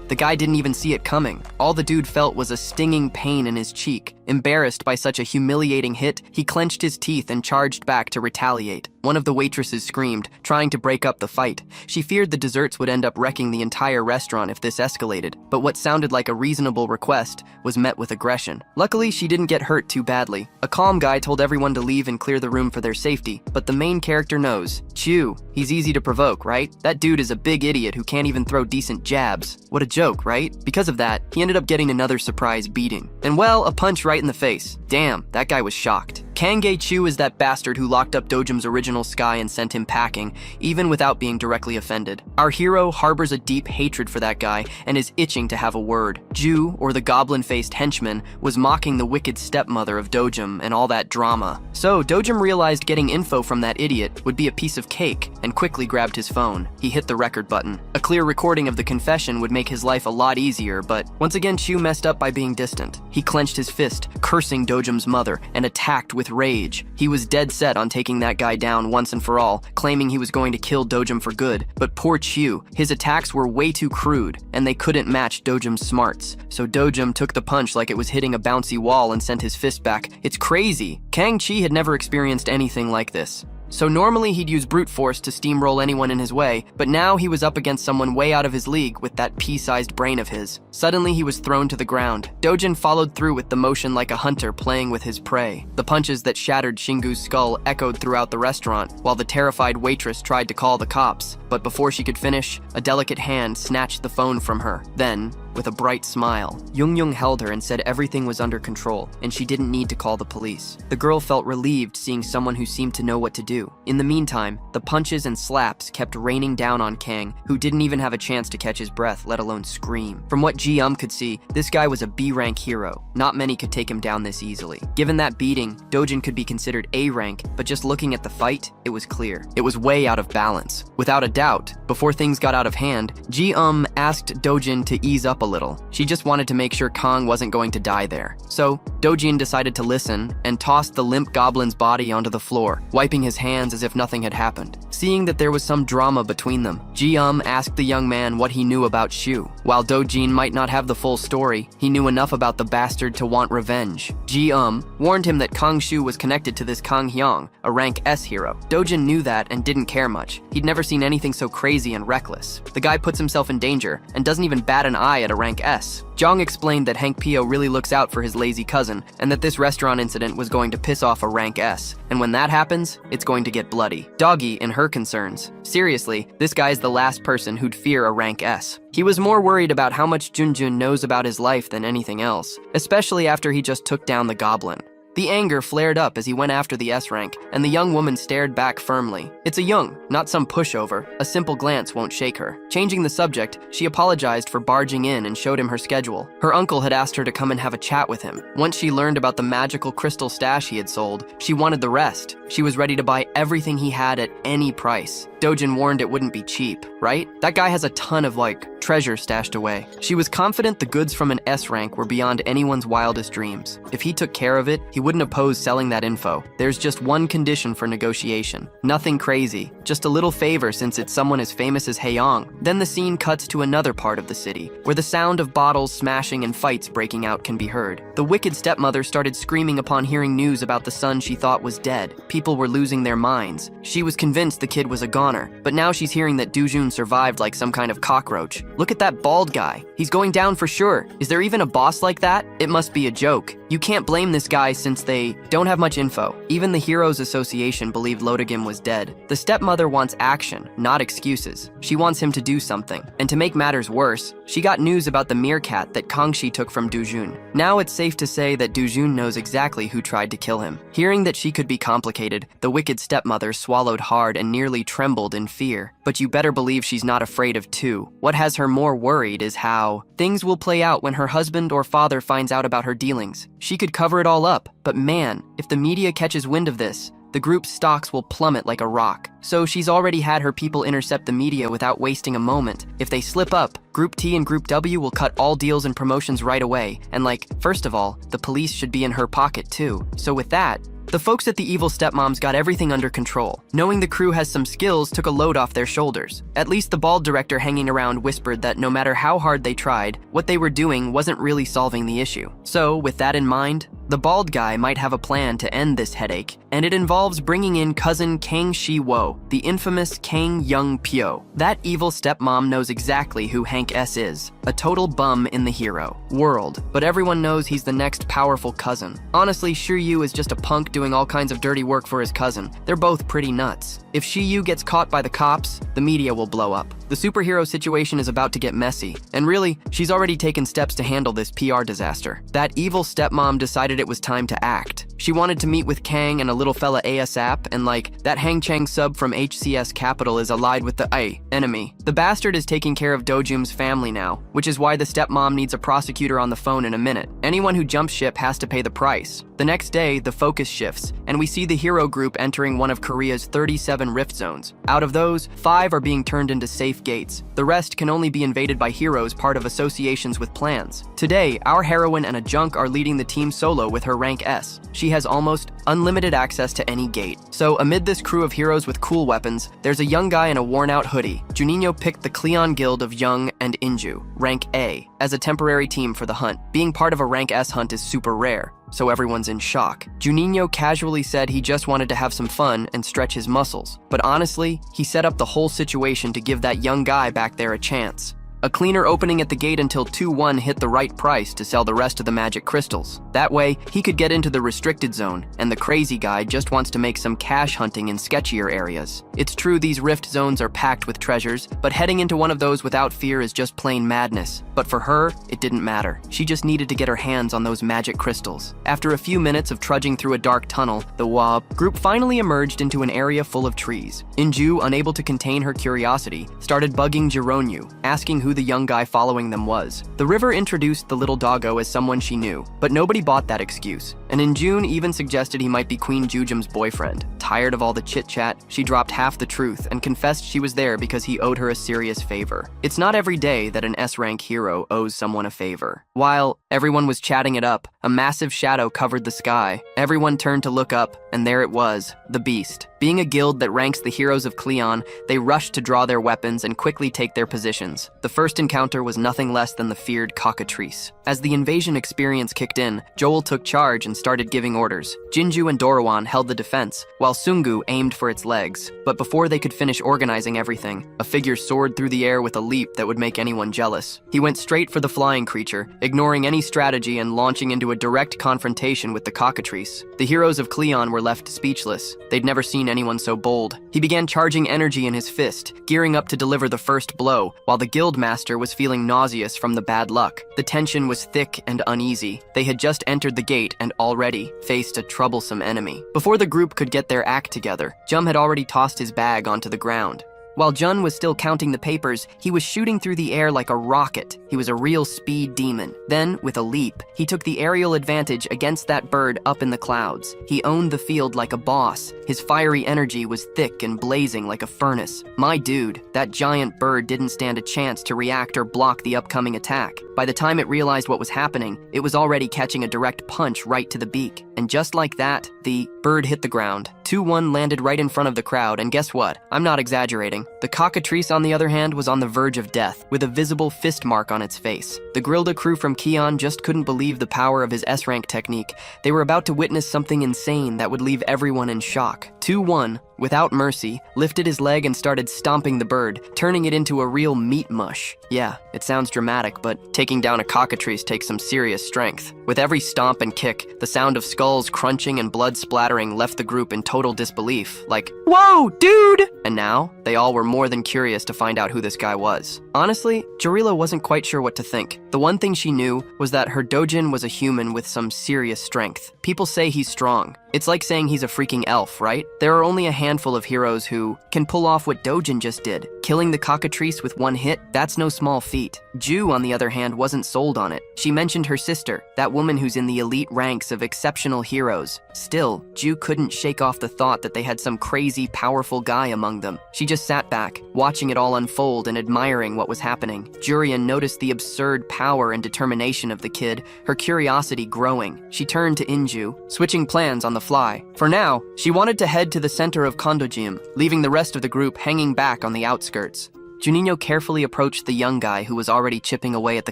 the guy didn't even see it coming. All the dude felt was a stinging pain in his cheek. Embarrassed by such a humiliating hit, he clenched his teeth and charged back to retaliate. One of the waitresses screamed, trying to break up the fight. She feared the desserts would end up wrecking the entire restaurant if this escalated, but what sounded like a reasonable request was met with aggression. Luckily, she didn't get hurt too badly. A calm guy told everyone to leave and clear the room for their safety, but the main character knows. Chew, he's easy to provoke, right? That dude is a big idiot who can't even throw decent jabs. What a joke, right? Because of that, he ended up getting another surprise beating. And well, a punch right in the face. Damn, that guy was shocked. Kangay Chu is that bastard who locked up Dojum's original Sky and sent him packing, even without being directly offended. Our hero harbors a deep hatred for that guy and is itching to have a word. Ju, or the goblin-faced henchman, was mocking the wicked stepmother of Dojum and all that drama. So Dojum realized getting info from that idiot would be a piece of cake and quickly grabbed his phone. He hit the record button. A clear recording of the confession would make his life a lot easier, but once again Chu messed up by being distant. He clenched his fist, cursing Dojum's mother, and attacked with rage. He was dead set on taking that guy down once and for all, claiming he was going to kill Dojum for good. But poor Chu, his attacks were way too crude, and they couldn't match Dojum's smarts. So Dojum took the punch like it was hitting a bouncy wall and sent his fist back. It's crazy! Kang Chi had never experienced anything like this. So normally he'd use brute force to steamroll anyone in his way, but now he was up against someone way out of his league with that pea-sized brain of his. Suddenly he was thrown to the ground. Dojin followed through with the motion like a hunter playing with his prey. The punches that shattered Shingu's skull echoed throughout the restaurant, while the terrified waitress tried to call the cops. But before she could finish, a delicate hand snatched the phone from her. Then, with a bright smile. Young held her and said everything was under control, and she didn't need to call the police. The girl felt relieved seeing someone who seemed to know what to do. In the meantime, the punches and slaps kept raining down on Kang, who didn't even have a chance to catch his breath, let alone scream. From what Ji could see, this guy was a B-rank hero. Not many could take him down this easily. Given that beating, Dojin could be considered A-rank, but just looking at the fight, it was clear. It was way out of balance. Without a doubt, before things got out of hand, Ji asked Dojin to ease up a little. She just wanted to make sure Kang wasn't going to die there. So, Dojin decided to listen and tossed the limp goblin's body onto the floor, wiping his hands as if nothing had happened. Seeing that there was some drama between them, Ji asked the young man what he knew about Shu. While Dojin might not have the full story, he knew enough about the bastard to want revenge. Ji warned him that Kang Shu was connected to this Kang Hyang, a rank S hero. Dojin knew that and didn't care much. He'd never seen anything so crazy and reckless. The guy puts himself in danger and doesn't even bat an eye at a rank S. Jong explained that Hank Pio really looks out for his lazy cousin and that this restaurant incident was going to piss off a rank S. And when that happens, it's going to get bloody. Doggy in her concerns. Seriously, this guy's the last person who'd fear a rank S. He was more worried about how much Junjun knows about his life than anything else, especially after he just took down the goblin. The anger flared up as he went after the S rank, and the young woman stared back firmly. It's a young, not some pushover. A simple glance won't shake her. Changing the subject, she apologized for barging in and showed him her schedule. Her uncle had asked her to come and have a chat with him. Once she learned about the magical crystal stash he had sold, she wanted the rest. She was ready to buy everything he had at any price. Dojin warned it wouldn't be cheap, right? That guy has a ton of, treasure stashed away. She was confident the goods from an S rank were beyond anyone's wildest dreams. If he took care of it, he wouldn't oppose selling that info. There's just one condition for negotiation. Nothing crazy, just a little favor since it's someone as famous as Haeyong. Then the scene cuts to another part of the city, where the sound of bottles smashing and fights breaking out can be heard. The wicked stepmother started screaming upon hearing news about the son she thought was dead. People were losing their minds. She was convinced the kid was a goner, but now she's hearing that Dujun survived like some kind of cockroach. Look at that bald guy. He's going down for sure. Is there even a boss like that? It must be a joke. You can't blame this guy since they don't have much info. Even the Heroes Association believed Lodogim was dead. The stepmother wants action, not excuses. She wants him to do something. And to make matters worse, she got news about the meerkat that Kangxi took from Dujun. Now it's safe to say that Dujun knows exactly who tried to kill him. Hearing that she could be complicated, the wicked stepmother swallowed hard and nearly trembled in fear. But you better believe she's not afraid of two. What has her more worried is how things will play out when her husband or father finds out about her dealings. She could cover it all up, but man, if the media catches wind of this, the group's stocks will plummet like a rock. So she's already had her people intercept the media without wasting a moment. If they slip up, Group T and Group W will cut all deals and promotions right away. And first of all, the police should be in her pocket too. So with that, the folks at the evil stepmoms got everything under control. Knowing the crew has some skills took a load off their shoulders. At least the bald director hanging around whispered that no matter how hard they tried, what they were doing wasn't really solving the issue. So, with that in mind, the bald guy might have a plan to end this headache, and it involves bringing in cousin Kang Shi-wo, the infamous Kang Young Pyo. That evil stepmom knows exactly who Hank S is, a total bum in the hero world, but everyone knows he's the next powerful cousin. Honestly, Shiryu is just a punk doing all kinds of dirty work for his cousin. They're both pretty nuts. If Shiyu gets caught by the cops, the media will blow up. The superhero situation is about to get messy, and really, she's already taken steps to handle this PR disaster. That evil stepmom decided it was time to act. She wanted to meet with Kang and a little fella ASAP, and that Hang Chang sub from HCS Capital is allied with the enemy. The bastard is taking care of Dojum's family now, which is why the stepmom needs a prosecutor on the phone in a minute. Anyone who jumps ship has to pay the price. The next day, the focus shifts, and we see the hero group entering one of Korea's 37 rift zones. Out of those, 5 are being turned into safe gates. The rest can only be invaded by heroes part of associations with plans. Today, our heroine and a junk are leading the team solo with her rank S. She has almost unlimited access to any gate. So amid this crew of heroes with cool weapons, there's a young guy in a worn-out hoodie. Juninho picked the Cleon Guild of Young and Inju, rank A, as a temporary team for the hunt. Being part of a rank S hunt is super rare, so everyone's in shock. Juninho casually said he just wanted to have some fun and stretch his muscles, but honestly, he set up the whole situation to give that young guy back there a chance. a cleaner opening at the gate until 2-1 hit the right price to sell the rest of the magic crystals. That way, he could get into the restricted zone, and the crazy guy just wants to make some cash hunting in sketchier areas. It's true these rift zones are packed with treasures, but heading into one of those without fear is just plain madness. But for her, it didn't matter. She just needed to get her hands on those magic crystals. After a few minutes of trudging through a dark tunnel, the WAB group finally emerged into an area full of trees. Inju, unable to contain her curiosity, started bugging Jironyu, asking who the young guy following them was. The river introduced the little doggo as someone she knew, but nobody bought that excuse. And Injun even suggested he might be Queen Jujum's boyfriend. Tired of all the chit-chat, she dropped half the truth and confessed she was there because he owed her a serious favor. It's not every day that an S-rank hero owes someone a favor. While everyone was chatting it up, a massive shadow covered the sky. Everyone turned to look up, and there it was, the Beast. Being a guild that ranks the heroes of Cleon, they rushed to draw their weapons and quickly take their positions. The first encounter was nothing less than the feared cockatrice. As the invasion experience kicked in, Joel took charge and started giving orders. Jinju and Dorawan held the defense, while Sungu aimed for its legs. But before they could finish organizing everything, a figure soared through the air with a leap that would make anyone jealous. He went straight for the flying creature, ignoring any strategy and launching into a direct confrontation with the cockatrice. The heroes of Cleon were left speechless. They'd never seen anyone so bold. He began charging energy in his fist, gearing up to deliver the first blow, while the guild master was feeling nauseous from the bad luck. The tension was thick and uneasy. They had just entered the gate and already faced a troublesome enemy. Before the group could get their act together, Jum had already tossed his bag onto the ground. While Jun was still counting the papers, he was shooting through the air like a rocket. He was a real speed demon. Then, with a leap, he took the aerial advantage against that bird up in the clouds. He owned the field like a boss. His fiery energy was thick and blazing like a furnace. My dude, that giant bird didn't stand a chance to react or block the upcoming attack. By the time it realized what was happening, it was already catching a direct punch right to the beak. And just like that, the bird hit the ground. 2-1 landed right in front of the crowd, and guess what? I'm not exaggerating. The cockatrice, on the other hand, was on the verge of death, with a visible fist mark on its face. The Grilda crew from Cheon just couldn't believe the power of his S-rank technique. They were about to witness something insane that would leave everyone in shock. 2-1, without mercy, lifted his leg and started stomping the bird, turning it into a real meat mush. Yeah, it sounds dramatic, but taking down a cockatrice takes some serious strength. With every stomp and kick, the sound of skulls crunching and blood splattering left the group in total disbelief, like, "Whoa, dude!" And now, they all were more than curious to find out who this guy was. Honestly, Jarila wasn't quite sure what to think. The one thing she knew was that her dojin was a human with some serious strength. People say he's strong. It's like saying he's a freaking elf, right? There are only a handful of heroes who can pull off what Dojin just did. Killing the cockatrice with one hit, that's no small feat. Ju, on the other hand, wasn't sold on it. She mentioned her sister, that woman who's in the elite ranks of exceptional heroes. Still, Ju couldn't shake off the thought that they had some crazy, powerful guy among them. She just sat back, watching it all unfold and admiring what was happening. Jurian noticed the absurd power and determination of the kid, her curiosity growing. She turned to Inju, switching plans on the fly. For now, she wanted to head to the center of Kondojim, leaving the rest of the group hanging back on the outskirts. Juninho carefully approached the young guy who was already chipping away at the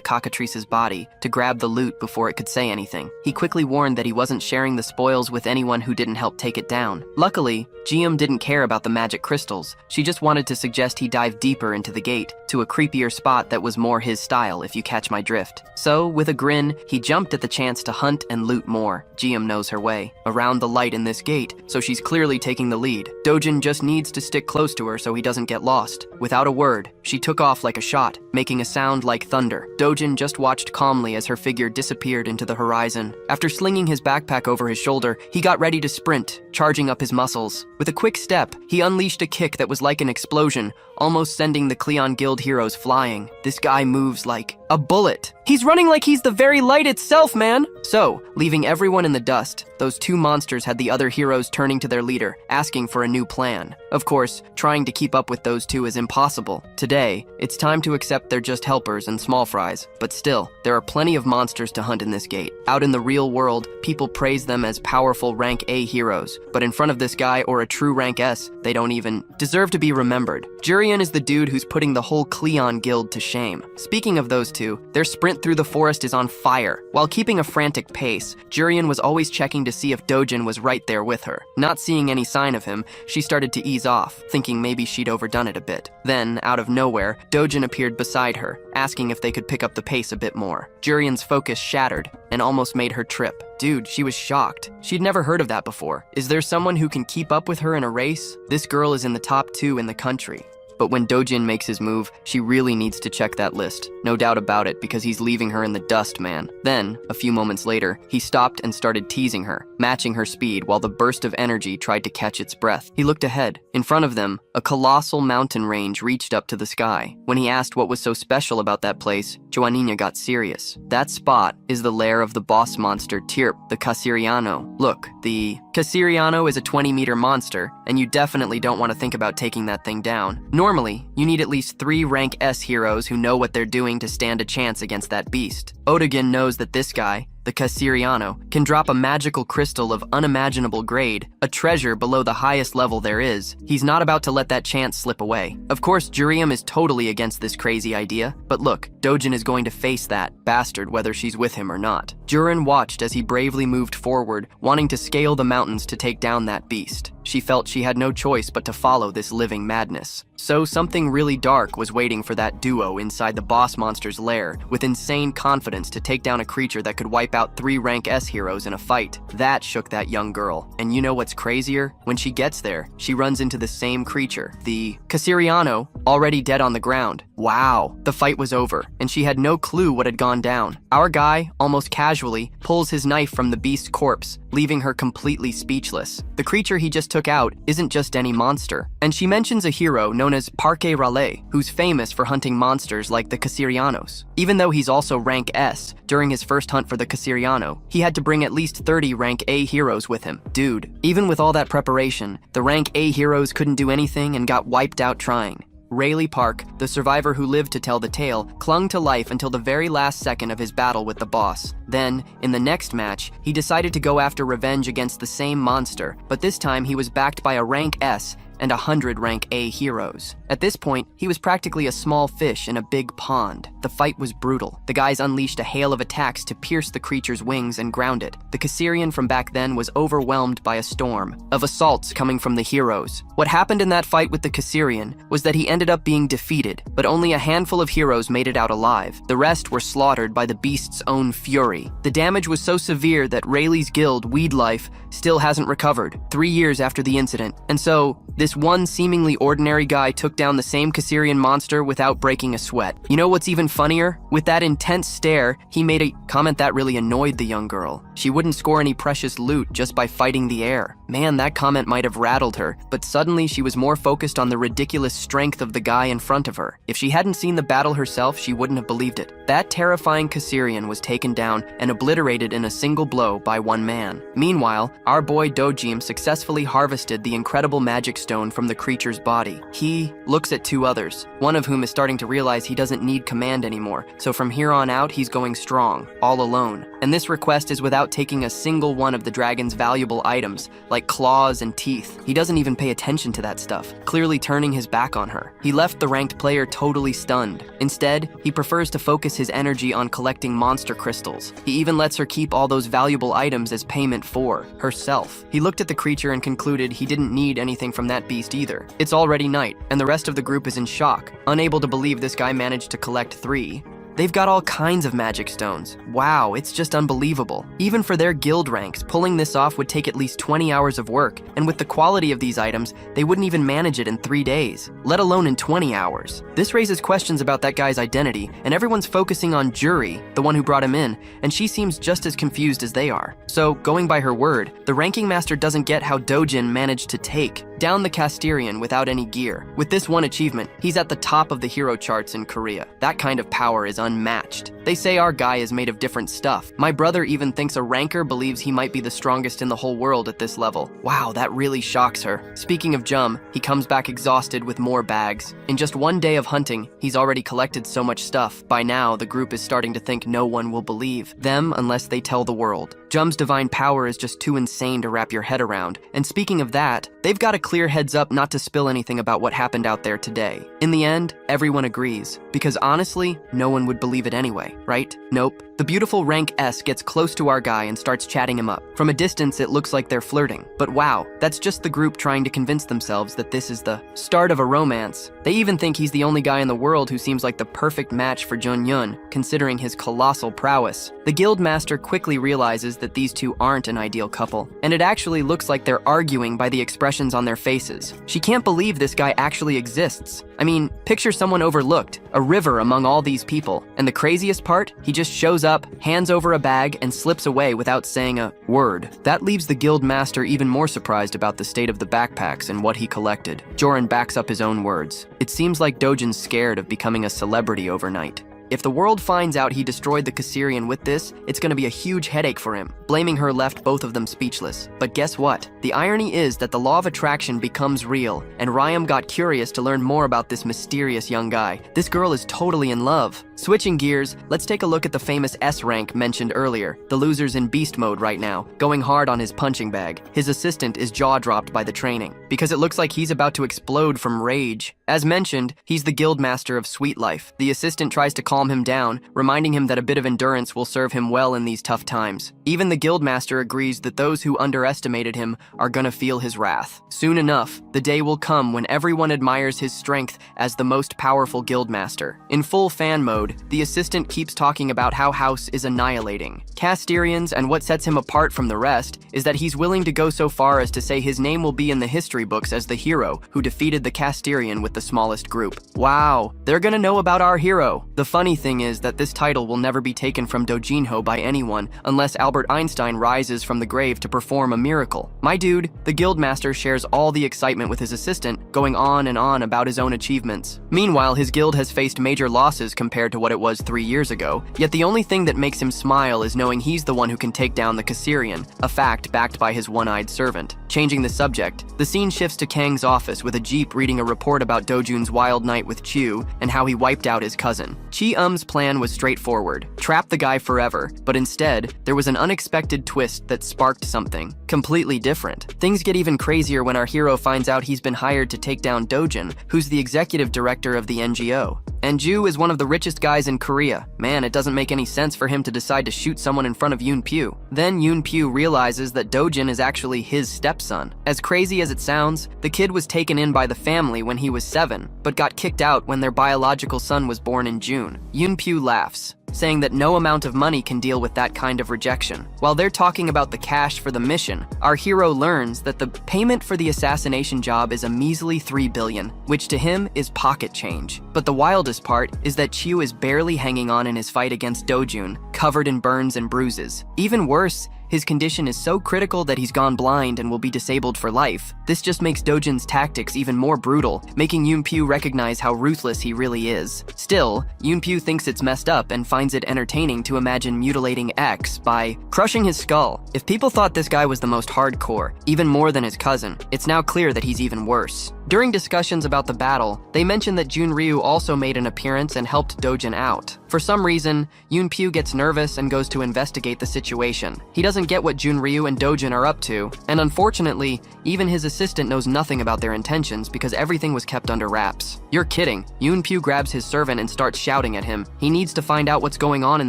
cockatrice's body to grab the loot before it could say anything. He quickly warned that he wasn't sharing the spoils with anyone who didn't help take it down. Luckily, Jium didn't care about the magic crystals. She just wanted to suggest he dive deeper into the gate, to a creepier spot that was more his style, if you catch my drift. So, with a grin, he jumped at the chance to hunt and loot more. Jium knows her way around the light in this gate, so she's clearly taking the lead. Dojin just needs to stick close to her so he doesn't get lost. Without a word, she took off like a shot, making a sound like thunder. Dojin just watched calmly as her figure disappeared into the horizon. After slinging his backpack over his shoulder, he got ready to sprint, charging up his muscles. With a quick step, he unleashed a kick that was like an explosion, almost sending the Cleon Guild heroes flying. This guy moves like a bullet. He's running like he's the very light itself, man! So, leaving everyone in the dust, those two monsters had the other heroes turning to their leader, asking for a new plan. Of course, trying to keep up with those two is impossible. Today, it's time to accept they're just helpers and small fries, but still, there are plenty of monsters to hunt in this gate. Out in the real world, people praise them as powerful rank A heroes, but in front of this guy or a true rank S, they don't even deserve to be remembered. Jury Jurian is the dude who's putting the whole Cleon guild to shame. Speaking of those two, their sprint through the forest is on fire. While keeping a frantic pace, Jurian was always checking to see if Dojin was right there with her. Not seeing any sign of him, she started to ease off, thinking maybe she'd overdone it a bit. Then, out of nowhere, Dojin appeared beside her, asking if they could pick up the pace a bit more. Jurian's focus shattered and almost made her trip. Dude, she was shocked. She'd never heard of that before. Is there someone who can keep up with her in a race? This girl is in the top 2 in the country. But when Dojin makes his move, she really needs to check that list. No doubt about it, because he's leaving her in the dust, man. Then, a few moments later, he stopped and started teasing her, matching her speed while the burst of energy tried to catch its breath. He looked ahead. In front of them, a colossal mountain range reached up to the sky. When he asked what was so special about that place, Joaninha got serious. That spot is the lair of the boss monster Tirp, the Casiriano. Look, the Casiriano is a 20-meter monster, and you definitely don't want to think about taking that thing down. Normally, you need at least 3 rank S heroes who know what they're doing to stand a chance against that beast. Otogen knows that this guy, the Casiriano, can drop a magical crystal of unimaginable grade, a treasure below the highest level there is. He's not about to let that chance slip away. Of course, Juriam is totally against this crazy idea, but look, Dojin is going to face that bastard whether she's with him or not. Jurin watched as he bravely moved forward, wanting to scale the mountains to take down that beast. She felt she had no choice but to follow this living madness. So something really dark was waiting for that duo inside the boss monster's lair, with insane confidence to take down a creature that could wipe out 3 rank S heroes in a fight. That shook that young girl. And you know what's crazier? When she gets there, she runs into the same creature, the Casiriano, already dead on the ground. Wow, the fight was over, and she had no clue what had gone down. Our guy, almost casually, pulls his knife from the beast's corpse, leaving her completely speechless. The creature he just took out isn't just any monster, and she mentions a hero known as Parque Raleigh, who's famous for hunting monsters like the Casirianos. Even though he's also rank S, during his first hunt for the Casiriano, he had to bring at least 30 rank A heroes with him. Dude, even with all that preparation, the rank A heroes couldn't do anything and got wiped out trying. Rayleigh Park, the survivor who lived to tell the tale, clung to life until the very last second of his battle with the boss. Then, in the next match, he decided to go after revenge against the same monster, but this time he was backed by a rank S and 100 rank A heroes. At this point, he was practically a small fish in a big pond. The fight was brutal. The guys unleashed a hail of attacks to pierce the creature's wings and ground it. The Casirian from back then was overwhelmed by a storm of assaults coming from the heroes. What happened in that fight with the Casirian was that he ended up being defeated, but only a handful of heroes made it out alive. The rest were slaughtered by the beast's own fury. The damage was so severe that Rayleigh's guild, Weedlife, still hasn't recovered, 3 years after the incident. And so, this one seemingly ordinary guy took down the same Casirian monster without breaking a sweat. You know what's even funnier? With that intense stare, he made a comment that really annoyed the young girl. She wouldn't score any precious loot just by fighting the air. Man, that comment might have rattled her, but suddenly she was more focused on the ridiculous strength of the guy in front of her. If she hadn't seen the battle herself, she wouldn't have believed it. That terrifying Casirian was taken down and obliterated in a single blow by one man. Meanwhile, our boy Dojim successfully harvested the incredible magic stone from the creature's body. He looks at 2 others, one of whom is starting to realize he doesn't need command anymore, so from here on out he's going strong, all alone. And this request is without taking a single one of the dragon's valuable items, like claws and teeth. He doesn't even pay attention to that stuff, clearly turning his back on her. He left the ranked player totally stunned. Instead, he prefers to focus his energy on collecting monster crystals. He even lets her keep all those valuable items as payment for herself. He looked at the creature and concluded he didn't need anything from that beast either. It's already night, and the rest of the group is in shock, unable to believe this guy managed to collect 3. They've got all kinds of magic stones. Wow, it's just unbelievable. Even for their guild ranks, pulling this off would take at least 20 hours of work, and with the quality of these items, they wouldn't even manage it in 3 days, let alone in 20 hours. This raises questions about that guy's identity, and everyone's focusing on Juri, the one who brought him in, and she seems just as confused as they are. So, going by her word, the ranking master doesn't get how Dojin managed to take down the Casterian without any gear. With this one achievement, he's at the top of the hero charts in Korea. That kind of power is unmatched. They say our guy is made of different stuff. My brother even thinks a ranker believes he might be the strongest in the whole world at this level. Wow, that really shocks her. Speaking of Jum, he comes back exhausted with more bags. In just 1 day of hunting, he's already collected so much stuff. By now, the group is starting to think no one will believe them unless they tell the world. Jum's divine power is just too insane to wrap your head around. And speaking of that, they've got a clear heads up not to spill anything about what happened out there today. In the end, everyone agrees, because honestly, no one would believe it anyway, right? Nope. The beautiful Rank S gets close to our guy and starts chatting him up. From a distance, it looks like they're flirting. But wow, that's just the group trying to convince themselves that this is the start of a romance. They even think he's the only guy in the world who seems like the perfect match for Jun-Yun, considering his colossal prowess. The guildmaster quickly realizes that these two aren't an ideal couple, and it actually looks like they're arguing by the expressions on their faces. She can't believe this guy actually exists. I mean, picture someone overlooked, a river among all these people, and the craziest part, he just shows up, hands over a bag, and slips away without saying a word. That leaves the guild master even more surprised about the state of the backpacks and what he collected. Joran backs up his own words. It seems like Dojin's scared of becoming a celebrity overnight. If the world finds out he destroyed the Caesarian with this, it's gonna be a huge headache for him. Blaming her left both of them speechless. But guess what? The irony is that the law of attraction becomes real, and Ryam got curious to learn more about this mysterious young guy. This girl is totally in love. Switching gears, let's take a look at the famous S rank mentioned earlier. The loser's in beast mode right now, going hard on his punching bag. His assistant is jaw-dropped by the training, because it looks like he's about to explode from rage. As mentioned, he's the guild master of Sweet Life. The assistant tries to calm him down, reminding him that a bit of endurance will serve him well in these tough times. Even the guildmaster agrees that those who underestimated him are gonna feel his wrath. Soon enough, the day will come when everyone admires his strength as the most powerful guildmaster. In full fan mode, the assistant keeps talking about how House is annihilating Caesarians, and what sets him apart from the rest is that he's willing to go so far as to say his name will be in the history books as the hero who defeated the Caesarian with the smallest group. Wow, they're gonna know about our hero. The funny thing is that this title will never be taken from Dojinho by anyone unless Albert Einstein rises from the grave to perform a miracle. My dude, the guildmaster shares all the excitement with his assistant, going on and on about his own achievements. Meanwhile, his guild has faced major losses compared to what it was 3 years ago, yet the only thing that makes him smile is knowing he's the one who can take down the Caesarian, a fact backed by his one-eyed servant. Changing the subject, the scene shifts to Kang's office with a jeep reading a report about Dojun's wild night with Chu and how he wiped out his cousin. Chi-Um's plan was straightforward, trap the guy forever, but instead, there was an unexpected twist that sparked something completely different. Things get even crazier when our hero finds out he's been hired to take down Dojin, who's the executive director of the NGO. And Ju is one of the richest guys in Korea. Man, it doesn't make any sense for him to decide to shoot someone in front of Yoon Pyu. Then Yoon Pyu realizes that Dojin is actually his stepson. As crazy as it sounds, the kid was taken in by the family when he was 7, but got kicked out when their biological son was born in June. Yoon Pyu laughs, saying that no amount of money can deal with that kind of rejection. While they're talking about the cash for the mission, our hero learns that the payment for the assassination job is a measly 3 billion, which to him is pocket change. But the wildest part is that Chiu is barely hanging on in his fight against Dojun, covered in burns and bruises. Even worse, his condition is so critical that he's gone blind and will be disabled for life. This just makes Dojin's tactics even more brutal, making Yoon Pyu recognize how ruthless he really is. Still, Yoon Pyu thinks it's messed up and finds it entertaining to imagine mutilating X by crushing his skull. If people thought this guy was the most hardcore, even more than his cousin, it's now clear that he's even worse. During discussions about the battle, they mentioned that Jun Ryu also made an appearance and helped Dojin out. For some reason, Yoon Pyu gets nervous and goes to investigate the situation. He doesn't get what Jun Ryu and Dojin are up to, and unfortunately, even his assistant knows nothing about their intentions because everything was kept under wraps. You're kidding. Yoon Pyu grabs his servant and starts shouting at him. He needs to find out what's going on in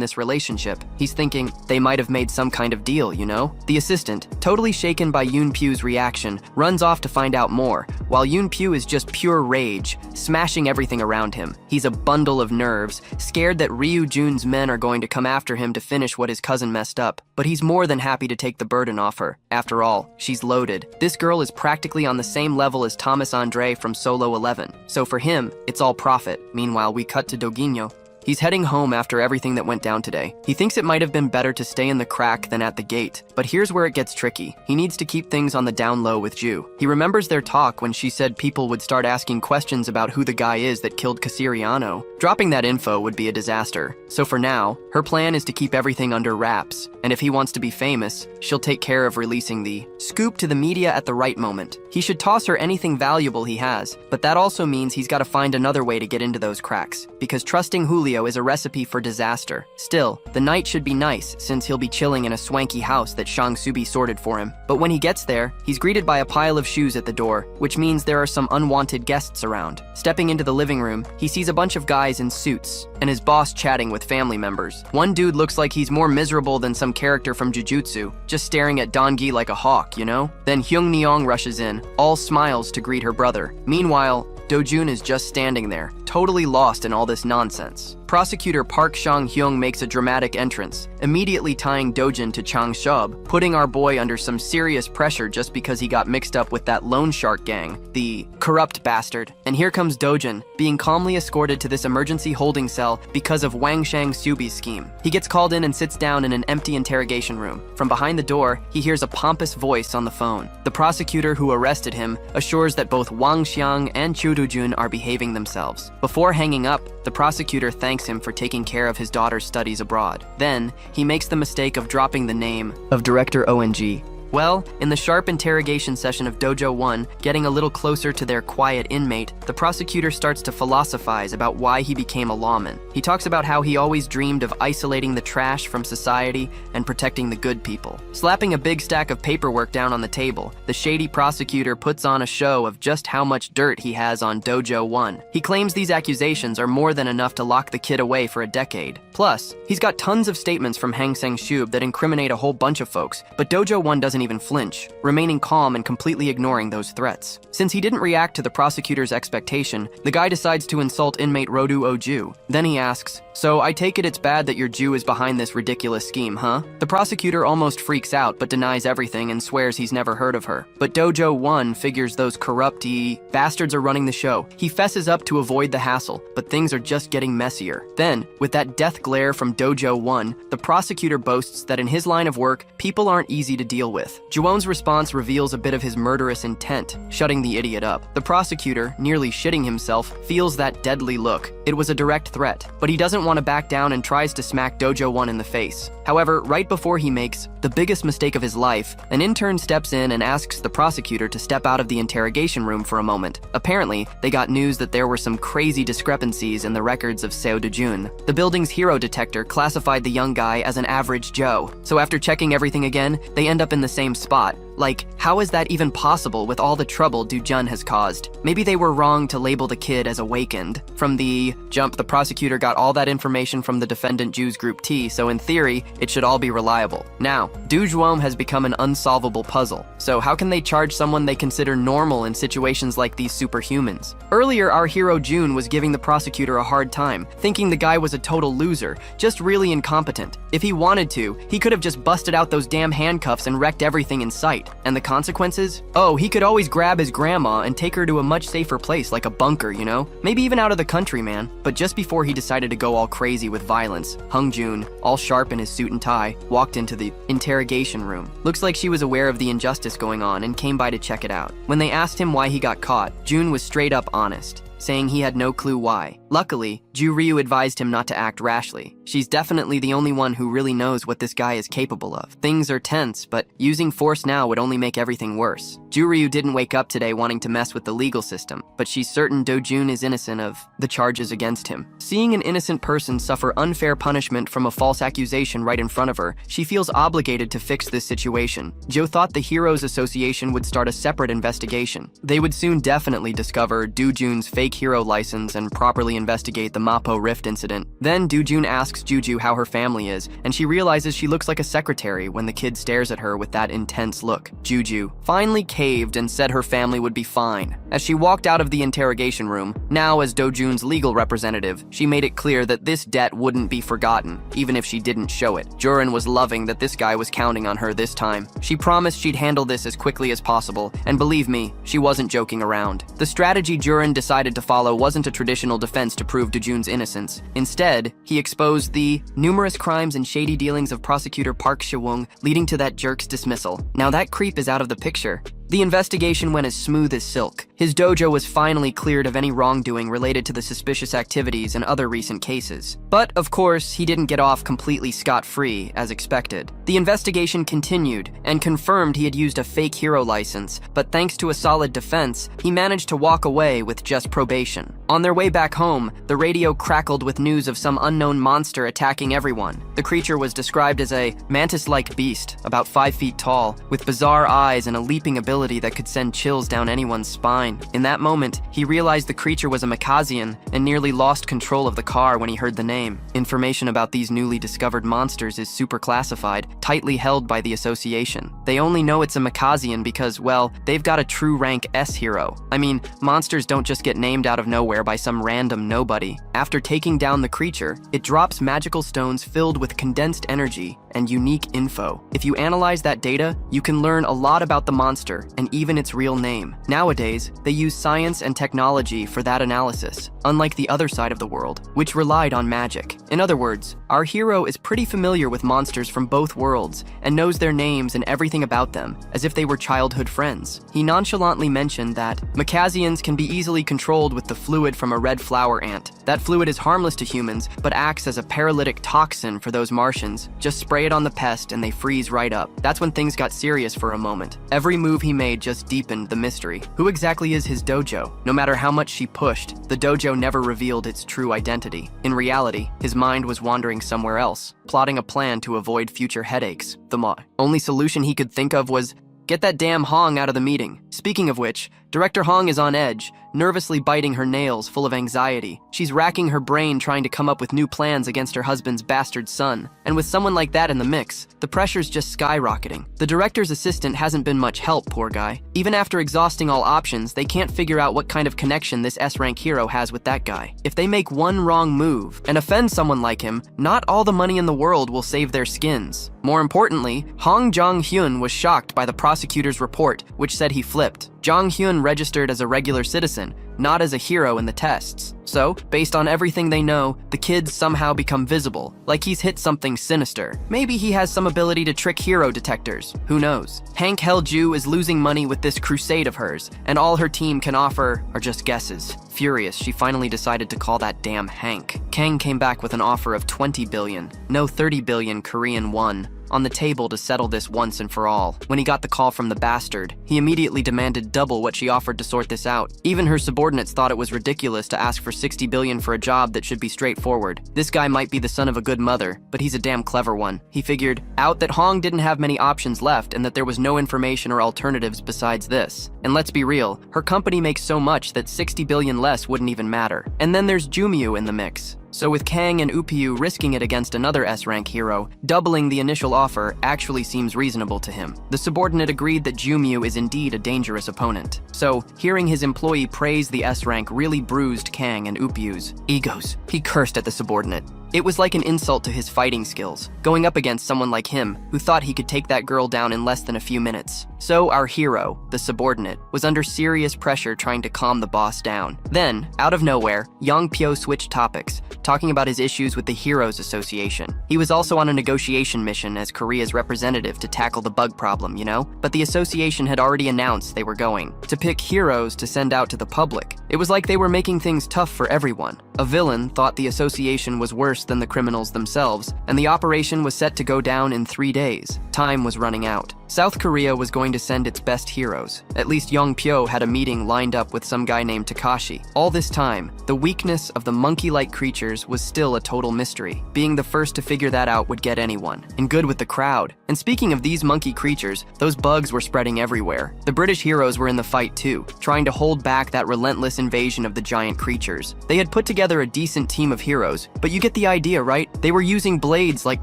this relationship. He's thinking, they might have made some kind of deal, you know? The assistant, totally shaken by Yoon Pyu's reaction, runs off to find out more, while Yoon Pyu is just pure rage, smashing everything around him. He's a bundle of nerves, scared that Ryu Jun's men are going to come after him to finish what his cousin messed up, but he's more than happy to take the burden off her. After all, she's loaded. This girl is practically on the same level as Thomas Andre from Solo 11, so for him, it's all profit. Meanwhile, we cut to Doginho. He's heading home after everything that went down today. He thinks it might have been better to stay in the crack than at the gate, but here's where it gets tricky. He needs to keep things on the down low with Ju. He remembers their talk when she said people would start asking questions about who the guy is that killed Caesariano. Dropping that info would be a disaster. So for now, her plan is to keep everything under wraps, and if he wants to be famous, she'll take care of releasing the scoop to the media at the right moment. He should toss her anything valuable he has, but that also means he's got to find another way to get into those cracks, because trusting Julio scenario is a recipe for disaster. Still, the night should be nice since he'll be chilling in a swanky house that Shang Subi sorted for him. But when he gets there, he's greeted by a pile of shoes at the door, which means there are some unwanted guests around. Stepping into the living room, he sees a bunch of guys in suits and his boss chatting with family members. One dude looks like he's more miserable than some character from Jujutsu, just staring at Dongi like a hawk, you know? Then Hyung Neong rushes in, all smiles to greet her brother. Meanwhile, Do-jun is just standing there, totally lost in all this nonsense. Prosecutor Park Sang-hyung makes a dramatic entrance, immediately tying Do-jun to Chang Shub, putting our boy under some serious pressure just because he got mixed up with that loan shark gang, the corrupt bastard. And here comes Do-jun, being calmly escorted to this emergency holding cell because of Wang Shang Subi's scheme. He gets called in and sits down in an empty interrogation room. From behind the door, he hears a pompous voice on the phone. The prosecutor who arrested him assures that both Wang Xiang and Chu Do-jun are behaving themselves. Before hanging up, the prosecutor thanks him for taking care of his daughter's studies abroad. Then, he makes the mistake of dropping the name of Director ONG. Well, in the sharp interrogation session of Dojo 1, getting a little closer to their quiet inmate, the prosecutor starts to philosophize about why he became a lawman. He talks about how he always dreamed of isolating the trash from society and protecting the good people. Slapping a big stack of paperwork down on the table, the shady prosecutor puts on a show of just how much dirt he has on Dojo 1. He claims these accusations are more than enough to lock the kid away for a decade. Plus, he's got tons of statements from Hang Seng-shub that incriminate a whole bunch of folks, but Dojo 1 doesn't even flinch, remaining calm and completely ignoring those threats. Since he didn't react to the prosecutor's expectation, the guy decides to insult inmate Rodu Oju. Then he asks, "So I take it it's bad that your Jew is behind this ridiculous scheme, huh?" The prosecutor almost freaks out but denies everything and swears he's never heard of her. But Dojo 1 figures those corrupt-y bastards are running the show. He fesses up to avoid the hassle, but things are just getting messier. Then, with that death glare from Dojo 1, the prosecutor boasts that in his line of work, people aren't easy to deal with. Juwon's response reveals a bit of his murderous intent, shutting the idiot up. The prosecutor, nearly shitting himself, feels that deadly look. It was a direct threat, but he doesn't want to back down and tries to smack Dojo 1 in the face. However, right before he makes the biggest mistake of his life, an intern steps in and asks the prosecutor to step out of the interrogation room for a moment. Apparently, they got news that there were some crazy discrepancies in the records of Seo Do-jun. The building's hero detector classified the young guy as an average Joe. So after checking everything again, they end up in the same spot. Like, how is that even possible with all the trouble Do-jun has caused? Maybe they were wrong to label the kid as awakened. From the jump, the prosecutor got all that information from the defendant Jews Group T, so in theory, it should all be reliable. Now, Do-juom has become an unsolvable puzzle. So how can they charge someone they consider normal in situations like these superhumans? Earlier, our hero June was giving the prosecutor a hard time, thinking the guy was a total loser, just really incompetent. If he wanted to, he could have just busted out those damn handcuffs and wrecked everything in sight. And the consequences? Oh, he could always grab his grandma and take her to a much safer place like a bunker, you know? Maybe even out of the country, man. But just before he decided to go all crazy with violence, Hung Jun, all sharp in his suit and tie, walked into the interrogation room. Looks like she was aware of the injustice going on and came by to check it out. When they asked him why he got caught, Jun was straight up honest, saying he had no clue why. Luckily, Ju Ryu advised him not to act rashly. She's definitely the only one who really knows what this guy is capable of. Things are tense, but using force now would only make everything worse. Ju Ryu didn't wake up today wanting to mess with the legal system, but she's certain Do-jun is innocent of the charges against him. Seeing an innocent person suffer unfair punishment from a false accusation right in front of her, she feels obligated to fix this situation. Jo thought the Heroes Association would start a separate investigation. They would soon definitely discover Do-jun's fake hero license and properly investigate the Mapo Rift incident. Then Do-jun asks Juju how her family is, and she realizes she looks like a secretary when the kid stares at her with that intense look. Juju finally caved and said her family would be fine. As she walked out of the interrogation room, now as Do-jun's legal representative, she made it clear that this debt wouldn't be forgotten, even if she didn't show it. Jurin was loving that this guy was counting on her this time. She promised she'd handle this as quickly as possible, and believe me, she wasn't joking around. The strategy Jurin decided to follow wasn't a traditional defense to prove Do-jun's innocence. Instead, he exposed the numerous crimes and shady dealings of prosecutor Park Shi-woong, leading to that jerk's dismissal. Now that creep is out of the picture. The investigation went as smooth as silk. His dojo was finally cleared of any wrongdoing related to the suspicious activities and other recent cases. But, of course, he didn't get off completely scot-free, as expected. The investigation continued, and confirmed he had used a fake hero license, but thanks to a solid defense, he managed to walk away with just probation. On their way back home, the radio crackled with news of some unknown monster attacking everyone. The creature was described as a mantis-like beast, about 5 feet tall, with bizarre eyes and a leaping ability that could send chills down anyone's spine. In that moment, he realized the creature was a Makazian and nearly lost control of the car when he heard the name. Information about these newly discovered monsters is super classified, tightly held by the association. They only know it's a Makazian because, well, they've got a true rank S hero. I mean, monsters don't just get named out of nowhere by some random nobody. After taking down the creature, it drops magical stones filled with condensed energy and unique info. If you analyze that data, you can learn a lot about the monster and even its real name. Nowadays, they use science and technology for that analysis, unlike the other side of the world, which relied on magic. In other words, our hero is pretty familiar with monsters from both worlds and knows their names and everything about them, as if they were childhood friends. He nonchalantly mentioned that Makazians can be easily controlled with the fluid from a red flower ant. That fluid is harmless to humans, but acts as a paralytic toxin for those Martians. Just spray it on the pest and they freeze right up. That's when things got serious for a moment. Every move he made just deepened the mystery. Who exactly is his dojo? No matter how much she pushed, the dojo never revealed its true identity. In reality, his mind was wandering somewhere else, plotting a plan to avoid future headaches. The only solution he could think of was, get that damn Hong out of the meeting. Speaking of which, Director Hong is on edge, nervously biting her nails, full of anxiety. She's racking her brain trying to come up with new plans against her husband's bastard son. And with someone like that in the mix, the pressure's just skyrocketing. The director's assistant hasn't been much help, poor guy. Even after exhausting all options, they can't figure out what kind of connection this S-rank hero has with that guy. If they make one wrong move and offend someone like him, not all the money in the world will save their skins. More importantly, Hong Jong-hyun was shocked by the prosecutor's report, which said he flipped. Jong-hyun registered as a regular citizen, not as a hero in the tests. So, based on everything they know, the kid's somehow become visible, like he's hit something sinister. Maybe he has some ability to trick hero detectors, who knows? Hank Helju is losing money with this crusade of hers, and all her team can offer are just guesses. Furious, she finally decided to call that damn Hank. Kang came back with an offer of 20 billion, no 30 billion Korean won, on the table to settle this once and for all. When he got the call from the bastard, he immediately demanded double what she offered to sort this out. Even her subordinates thought it was ridiculous to ask for 60 billion for a job that should be straightforward. This guy might be the son of a good mother, but he's a damn clever one. He figured out that Hong didn't have many options left and that there was no information or alternatives besides this. And let's be real, her company makes so much that 60 billion less wouldn't even matter. And then there's Jumyu in the mix. So with Kang and Uppiu risking it against another S-rank hero, doubling the initial offer actually seems reasonable to him. The subordinate agreed that Jumyu is indeed a dangerous opponent. So, hearing his employee praise the S-rank really bruised Kang and Uppiu's egos. He cursed at the subordinate. It was like an insult to his fighting skills, going up against someone like him, who thought he could take that girl down in less than a few minutes. So our hero, the subordinate, was under serious pressure trying to calm the boss down. Then, out of nowhere, Yang Pyo switched topics, talking about his issues with the Heroes Association. He was also on a negotiation mission as Korea's representative to tackle the bug problem, you know? But the association had already announced they were going to pick heroes to send out to the public. It was like they were making things tough for everyone. A villain thought the association was worse than the criminals themselves, and the operation was set to go down in 3 days. Time was running out. South Korea was going to send its best heroes. At least Yong Pyo had a meeting lined up with some guy named Takashi. All this time, the weakness of the monkey-like creatures was still a total mystery. Being the first to figure that out would get anyone, and good with the crowd. And speaking of these monkey creatures, those bugs were spreading everywhere. The British heroes were in the fight too, trying to hold back that relentless invasion of the giant creatures. They had put together a decent team of heroes, but you get the idea, right? They were using blades like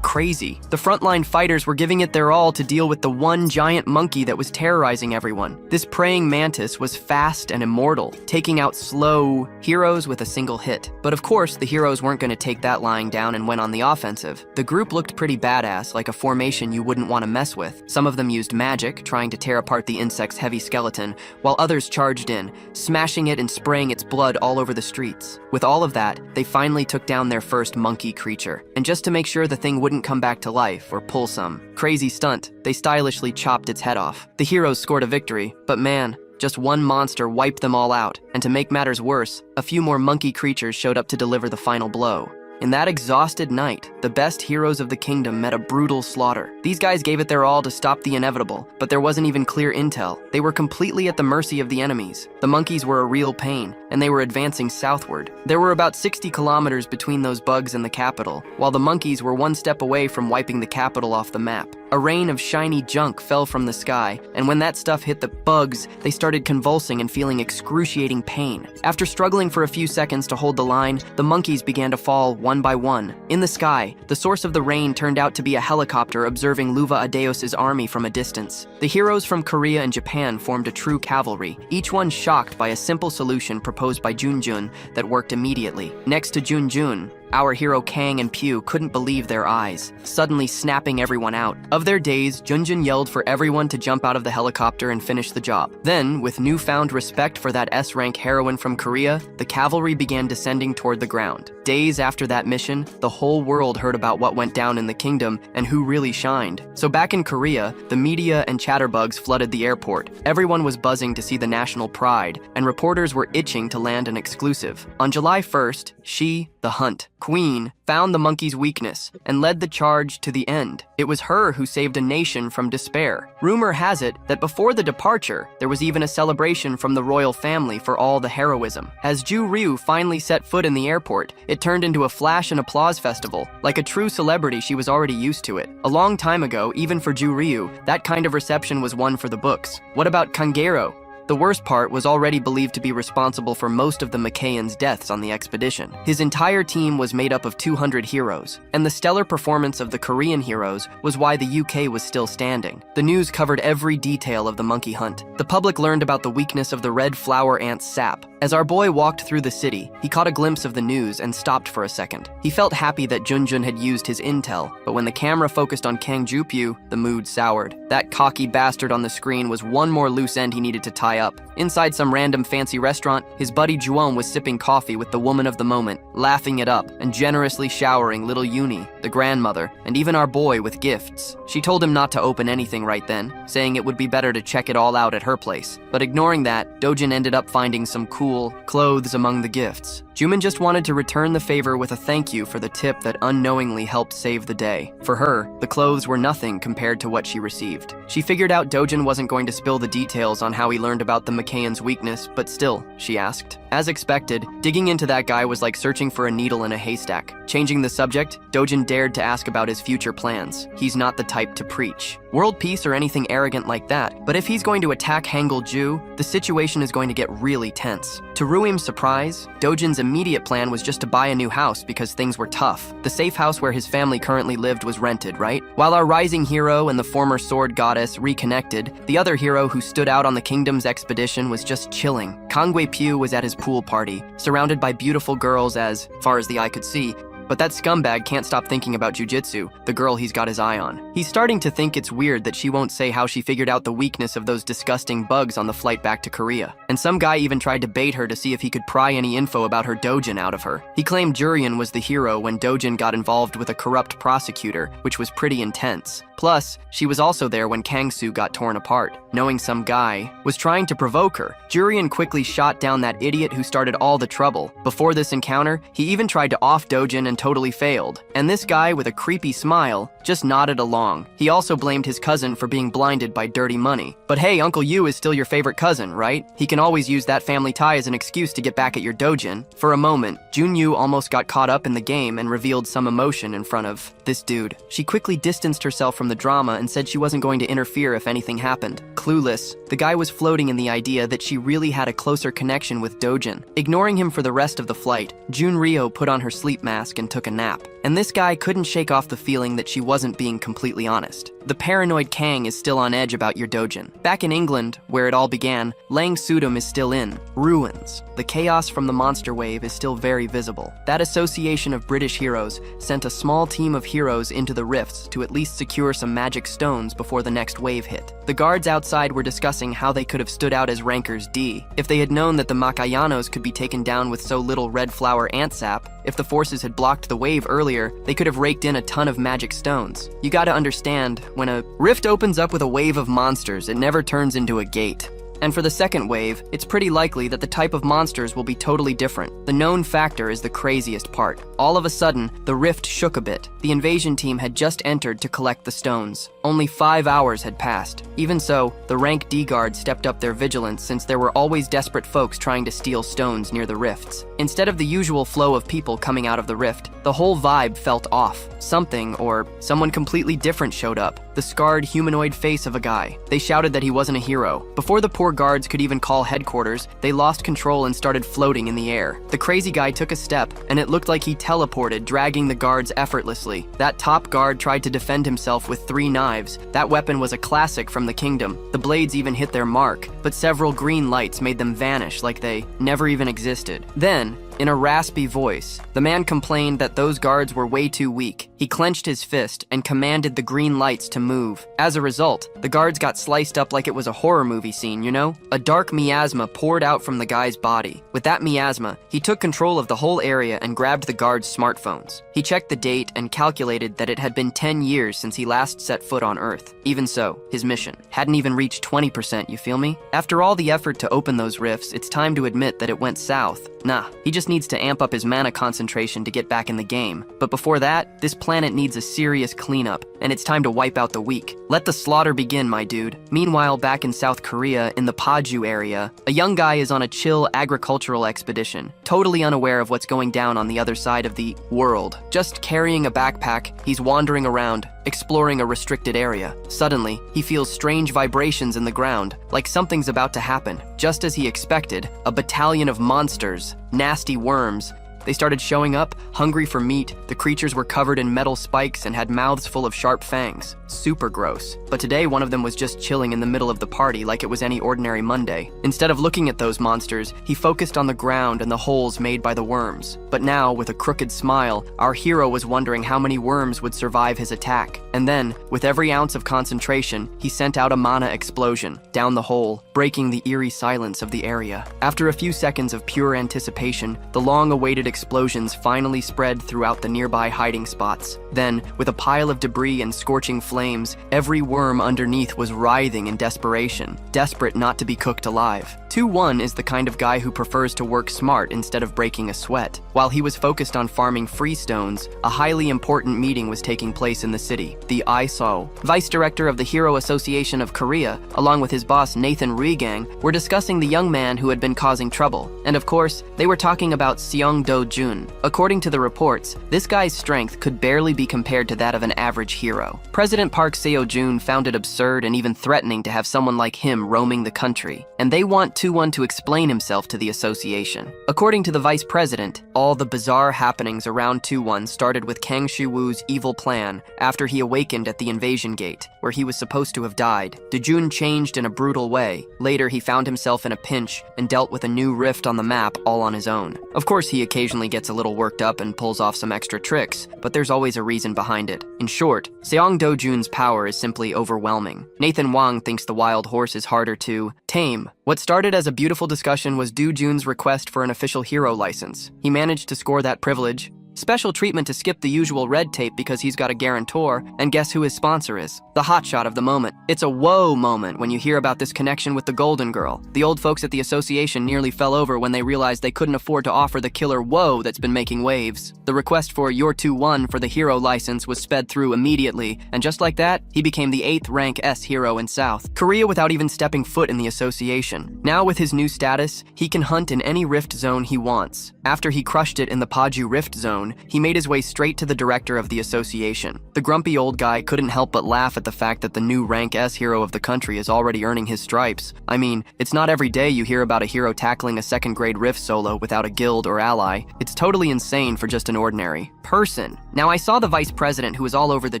crazy. The frontline fighters were giving it their all to deal with the one giant monkey that was terrorizing everyone. This praying mantis was fast and immortal, taking out slow heroes with a single hit. But of course, the heroes weren't going to take that lying down and went on the offensive. The group looked pretty badass, like a formation you wouldn't want to mess with. Some of them used magic, trying to tear apart the insect's heavy skeleton, while others charged in, smashing it and spraying its blood all over the streets. With all of that, they finally took down their first monkey creature. And just to make sure the thing wouldn't come back to life or pull some crazy stunt, they stylishly chopped its head off. The heroes scored a victory, but man, just one monster wiped them all out. And to make matters worse, a few more monkey creatures showed up to deliver the final blow. In that exhausted night, the best heroes of the kingdom met a brutal slaughter. These guys gave it their all to stop the inevitable, but there wasn't even clear intel. They were completely at the mercy of the enemies. The monkeys were a real pain, and they were advancing southward. There were about 60 kilometers between those bugs and the capital, while the monkeys were one step away from wiping the capital off the map. A rain of shiny junk fell from the sky, and when that stuff hit the bugs, they started convulsing and feeling excruciating pain. After struggling for a few seconds to hold the line, the monkeys began to fall one by one. In the sky, the source of the rain turned out to be a helicopter observing Luva Adeos' army from a distance. The heroes from Korea and Japan formed a true cavalry, each one shocked by a simple solution proposed by Junjun that worked immediately. Next to Junjun, our hero Kang and Pew couldn't believe their eyes, suddenly snapping everyone out. Of their days, Junjun yelled for everyone to jump out of the helicopter and finish the job. Then, with newfound respect for that S-rank heroine from Korea, the cavalry began descending toward the ground. Days after that mission, the whole world heard about what went down in the kingdom and who really shined. So back in Korea, the media and chatterbugs flooded the airport. Everyone was buzzing to see the national pride, and reporters were itching to land an exclusive. On July 1st, she, the Hunt Queen, found the monkey's weakness and led the charge to the end. It was her who saved a nation from despair. Rumor has it that before the departure, there was even a celebration from the royal family for all the heroism. As Ju Ryu finally set foot in the airport, it turned into a flash and applause festival. Like a true celebrity, she was already used to it. A long time ago, even for Ju Ryu, that kind of reception was one for the books. What about Kangero? The worst part was already believed to be responsible for most of the Mackayans' deaths on the expedition. His entire team was made up of 200 heroes, and the stellar performance of the Korean heroes was why the UK was still standing. The news covered every detail of the monkey hunt. The public learned about the weakness of the red flower ant's sap. As our boy walked through the city, he caught a glimpse of the news and stopped for a second. He felt happy that Junjun had used his intel, but when the camera focused on Kang Jupyu, the mood soured. That cocky bastard on the screen was one more loose end he needed to tie up. Inside some random fancy restaurant, his buddy Juon was sipping coffee with the woman of the moment, laughing it up and generously showering little Uni, the grandmother, and even our boy with gifts. She told him not to open anything right then, saying it would be better to check it all out at her place. But ignoring that, Dojin ended up finding some cool clothes among the gifts. Jumin just wanted to return the favor with a thank you for the tip that unknowingly helped save the day. For her, the clothes were nothing compared to what she received. She figured out Dojin wasn't going to spill the details on how he learned about the Mackayans' weakness, but still, she asked. As expected, digging into that guy was like searching for a needle in a haystack. Changing the subject, Dojin dared to ask about his future plans. He's not the type to preach world peace or anything arrogant like that, but if he's going to attack Hangul-ju, the situation is going to get really tense. To Ruim's surprise, Dojin's immediate plan was just to buy a new house because things were tough. The safe house where his family currently lived was rented, right? While our rising hero and the former sword goddess reconnected, the other hero who stood out on the kingdom's expedition was just chilling. Kangwei Pyu was at his pool party, surrounded by beautiful girls as far as the eye could see, but that scumbag can't stop thinking about Jujitsu, the girl he's got his eye on. He's starting to think it's weird that she won't say how she figured out the weakness of those disgusting bugs on the flight back to Korea. And some guy even tried to bait her to see if he could pry any info about her Dojin out of her. He claimed Jurian was the hero when Dojin got involved with a corrupt prosecutor, which was pretty intense. Plus, she was also there when Kangsu got torn apart. Knowing some guy was trying to provoke her, Jurian quickly shot down that idiot who started all the trouble. Before this encounter, he even tried to off Dojin and totally failed. And this guy, with a creepy smile, just nodded along. He also blamed his cousin for being blinded by dirty money. But hey, Uncle Yu is still your favorite cousin, right? He can always use that family tie as an excuse to get back at your Dojin. For a moment, Junyu almost got caught up in the game and revealed some emotion in front of this dude. She quickly distanced herself from the drama and said she wasn't going to interfere if anything happened. Clueless, the guy was floating in the idea that she really had a closer connection with Dojin. Ignoring him for the rest of the flight, Junryo put on her sleep mask and took a nap. And this guy couldn't shake off the feeling that she wasn't being completely honest. The paranoid Kang is still on edge about your Dojin. Back in England, where it all began, Lang Sudum is still in ruins. The chaos from the monster wave is still very visible. That association of British heroes sent a small team of heroes into the rifts to at least secure some magic stones before the next wave hit. The guards outside were discussing how they could have stood out as Rankers D. If they had known that the Makayanos could be taken down with so little red flower ant sap, if the forces had blocked the wave earlier, they could have raked in a ton of magic stones. You gotta understand, when a rift opens up with a wave of monsters, it never turns into a gate. And for the second wave, it's pretty likely that the type of monsters will be totally different. The known factor is the craziest part. All of a sudden, the rift shook a bit. The invasion team had just entered to collect the stones. Only 5 hours had passed. Even so, the rank D guard stepped up their vigilance since there were always desperate folks trying to steal stones near the rifts. Instead of the usual flow of people coming out of the rift, the whole vibe felt off. Something, or someone completely different showed up. The scarred humanoid face of a guy. They shouted that he wasn't a hero. Before the poor guards could even call headquarters, they lost control and started floating in the air. The crazy guy took a step, and it looked like he teleported, dragging the guards effortlessly. That top guard tried to defend himself with 3 knives. That weapon was a classic from the kingdom. The blades even hit their mark, but several green lights made them vanish like they never even existed. Then, in a raspy voice, the man complained that those guards were way too weak. He clenched his fist and commanded the green lights to move. As a result, the guards got sliced up like it was a horror movie scene, you know? A dark miasma poured out from the guy's body. With that miasma, he took control of the whole area and grabbed the guards' smartphones. He checked the date and calculated that it had been 10 years since he last set foot on Earth. Even so, his mission hadn't even reached 20%, you feel me? After all the effort to open those rifts, it's time to admit that it went south. Nah, he just needs to amp up his mana concentration to get back in the game. But before that, this planet needs a serious cleanup, and it's time to wipe out the weak. Let the slaughter begin, my dude. Meanwhile, back in South Korea, in the Paju area, a young guy is on a chill agricultural expedition, totally unaware of what's going down on the other side of the world. Just carrying a backpack, he's wandering around, exploring a restricted area. Suddenly, he feels strange vibrations in the ground, like something's about to happen. Just as he expected, a battalion of monsters, nasty worms, they started showing up, hungry for meat. The creatures were covered in metal spikes and had mouths full of sharp fangs. Super gross. But today, one of them was just chilling in the middle of the party like it was any ordinary Monday. Instead of looking at those monsters, he focused on the ground and the holes made by the worms. But now, with a crooked smile, our hero was wondering how many worms would survive his attack. And then, with every ounce of concentration, he sent out a mana explosion down the hole, breaking the eerie silence of the area. After a few seconds of pure anticipation, the long-awaited explosions finally spread throughout the nearby hiding spots. Then, with a pile of debris and scorching flames, every worm underneath was writhing in desperation, desperate not to be cooked alive. 2-1 is the kind of guy who prefers to work smart instead of breaking a sweat. While he was focused on farming freestones, a highly important meeting was taking place in the city. The ISO, Vice Director of the Hero Association of Korea, along with his boss Nathan Regang, were discussing the young man who had been causing trouble. And of course, they were talking about Seong Do-jun. According to the reports, this guy's strength could barely be compared to that of an average hero. President Park Seo-jun found it absurd and even threatening to have someone like him roaming the country, and they want 2-1 to explain himself to the association. According to the vice president, all the bizarre happenings around 2-1 started with Kang Shi-woo's evil plan after he awakened at the invasion gate, where he was supposed to have died. Do-jun changed in a brutal way. Later, he found himself in a pinch and dealt with a new rift on the map all on his own. Of course, he occasionally gets a little worked up and pulls off some extra tricks, but there's always a reason behind it. In short, Seong Do-jun's power is simply overwhelming. Nathan Wang thinks the wild horse is harder to tame. What started as a beautiful discussion was Do-jun's request for an official hero license. He managed to score that privilege. Special treatment to skip the usual red tape because he's got a guarantor, and guess who his sponsor is? The hotshot of the moment. It's a whoa moment when you hear about this connection with the Golden Girl. The old folks at the association nearly fell over when they realized they couldn't afford to offer the killer whoa that's been making waves. The request for your 2-1 for the hero license was sped through immediately, and just like that, he became the 8th rank S hero in South Korea without even stepping foot in the association. Now with his new status, he can hunt in any rift zone he wants. After he crushed it in the Paju rift zone, he made his way straight to the director of the association. The grumpy old guy couldn't help but laugh at the fact that the new rank S hero of the country is already earning his stripes. I mean, it's not every day you hear about a hero tackling a second-grade rift solo without a guild or ally. It's totally insane for just an ordinary person. Now, I saw the vice president who was all over the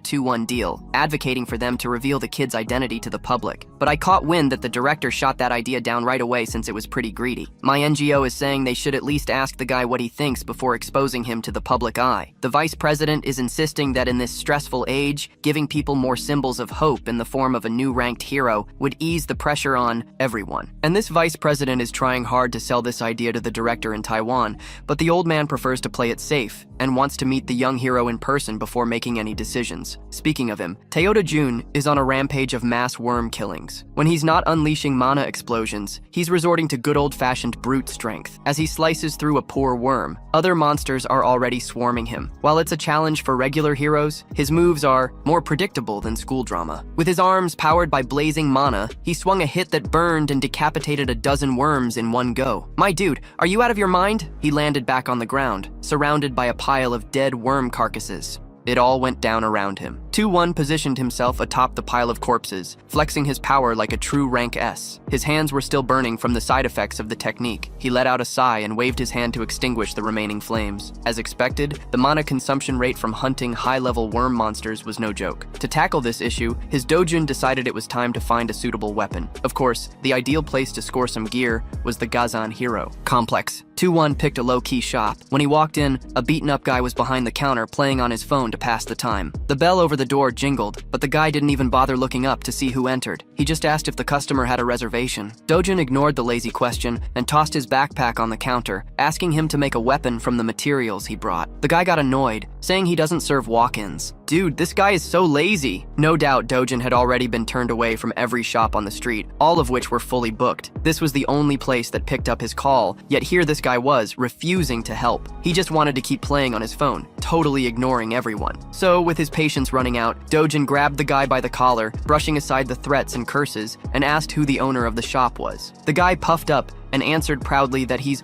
2-1 deal, advocating for them to reveal the kid's identity to the public. But I caught wind that the director shot that idea down right away since it was pretty greedy. My NGO is saying they should at least ask the guy what he thinks before exposing him to the public. public eye. The vice president is insisting that in this stressful age, giving people more symbols of hope in the form of a new ranked hero would ease the pressure on everyone. And this vice president is trying hard to sell this idea to the director in Taiwan, but the old man prefers to play it safe and wants to meet the young hero in person before making any decisions. Speaking of him, Toyota Jun is on a rampage of mass worm killings. When he's not unleashing mana explosions, he's resorting to good old-fashioned brute strength. As he slices through a poor worm, other monsters are already swarming him. While it's a challenge for regular heroes, his moves are more predictable than school drama. With his arms powered by blazing mana, he swung a hit that burned and decapitated a dozen worms in one go. My dude, are you out of your mind? He landed back on the ground, surrounded by a pile of dead worm carcasses. It all went down around him. 2-1 positioned himself atop the pile of corpses, flexing his power like a true rank S. His hands were still burning from the side effects of the technique. He let out a sigh and waved his hand to extinguish the remaining flames. As expected, the mana consumption rate from hunting high-level worm monsters was no joke. To tackle this issue, his dojin decided it was time to find a suitable weapon. Of course, the ideal place to score some gear was the Gazan Hero complex. 2-1 picked a low-key shop. When he walked in, a beaten-up guy was behind the counter playing on his phone to pass the time. The bell over the door jingled, but the guy didn't even bother looking up to see who entered. He just asked if the customer had a reservation. Dojin ignored the lazy question and tossed his backpack on the counter, asking him to make a weapon from the materials he brought. The guy got annoyed, saying he doesn't serve walk-ins. Dude, this guy is so lazy. No doubt Dojin had already been turned away from every shop on the street, all of which were fully booked. This was the only place that picked up his call, yet here this guy was, refusing to help. He just wanted to keep playing on his phone, totally ignoring everyone. So, with his patience running out, Dojin grabbed the guy by the collar, brushing aside the threats and curses, and asked who the owner of the shop was. The guy puffed up and answered proudly that he's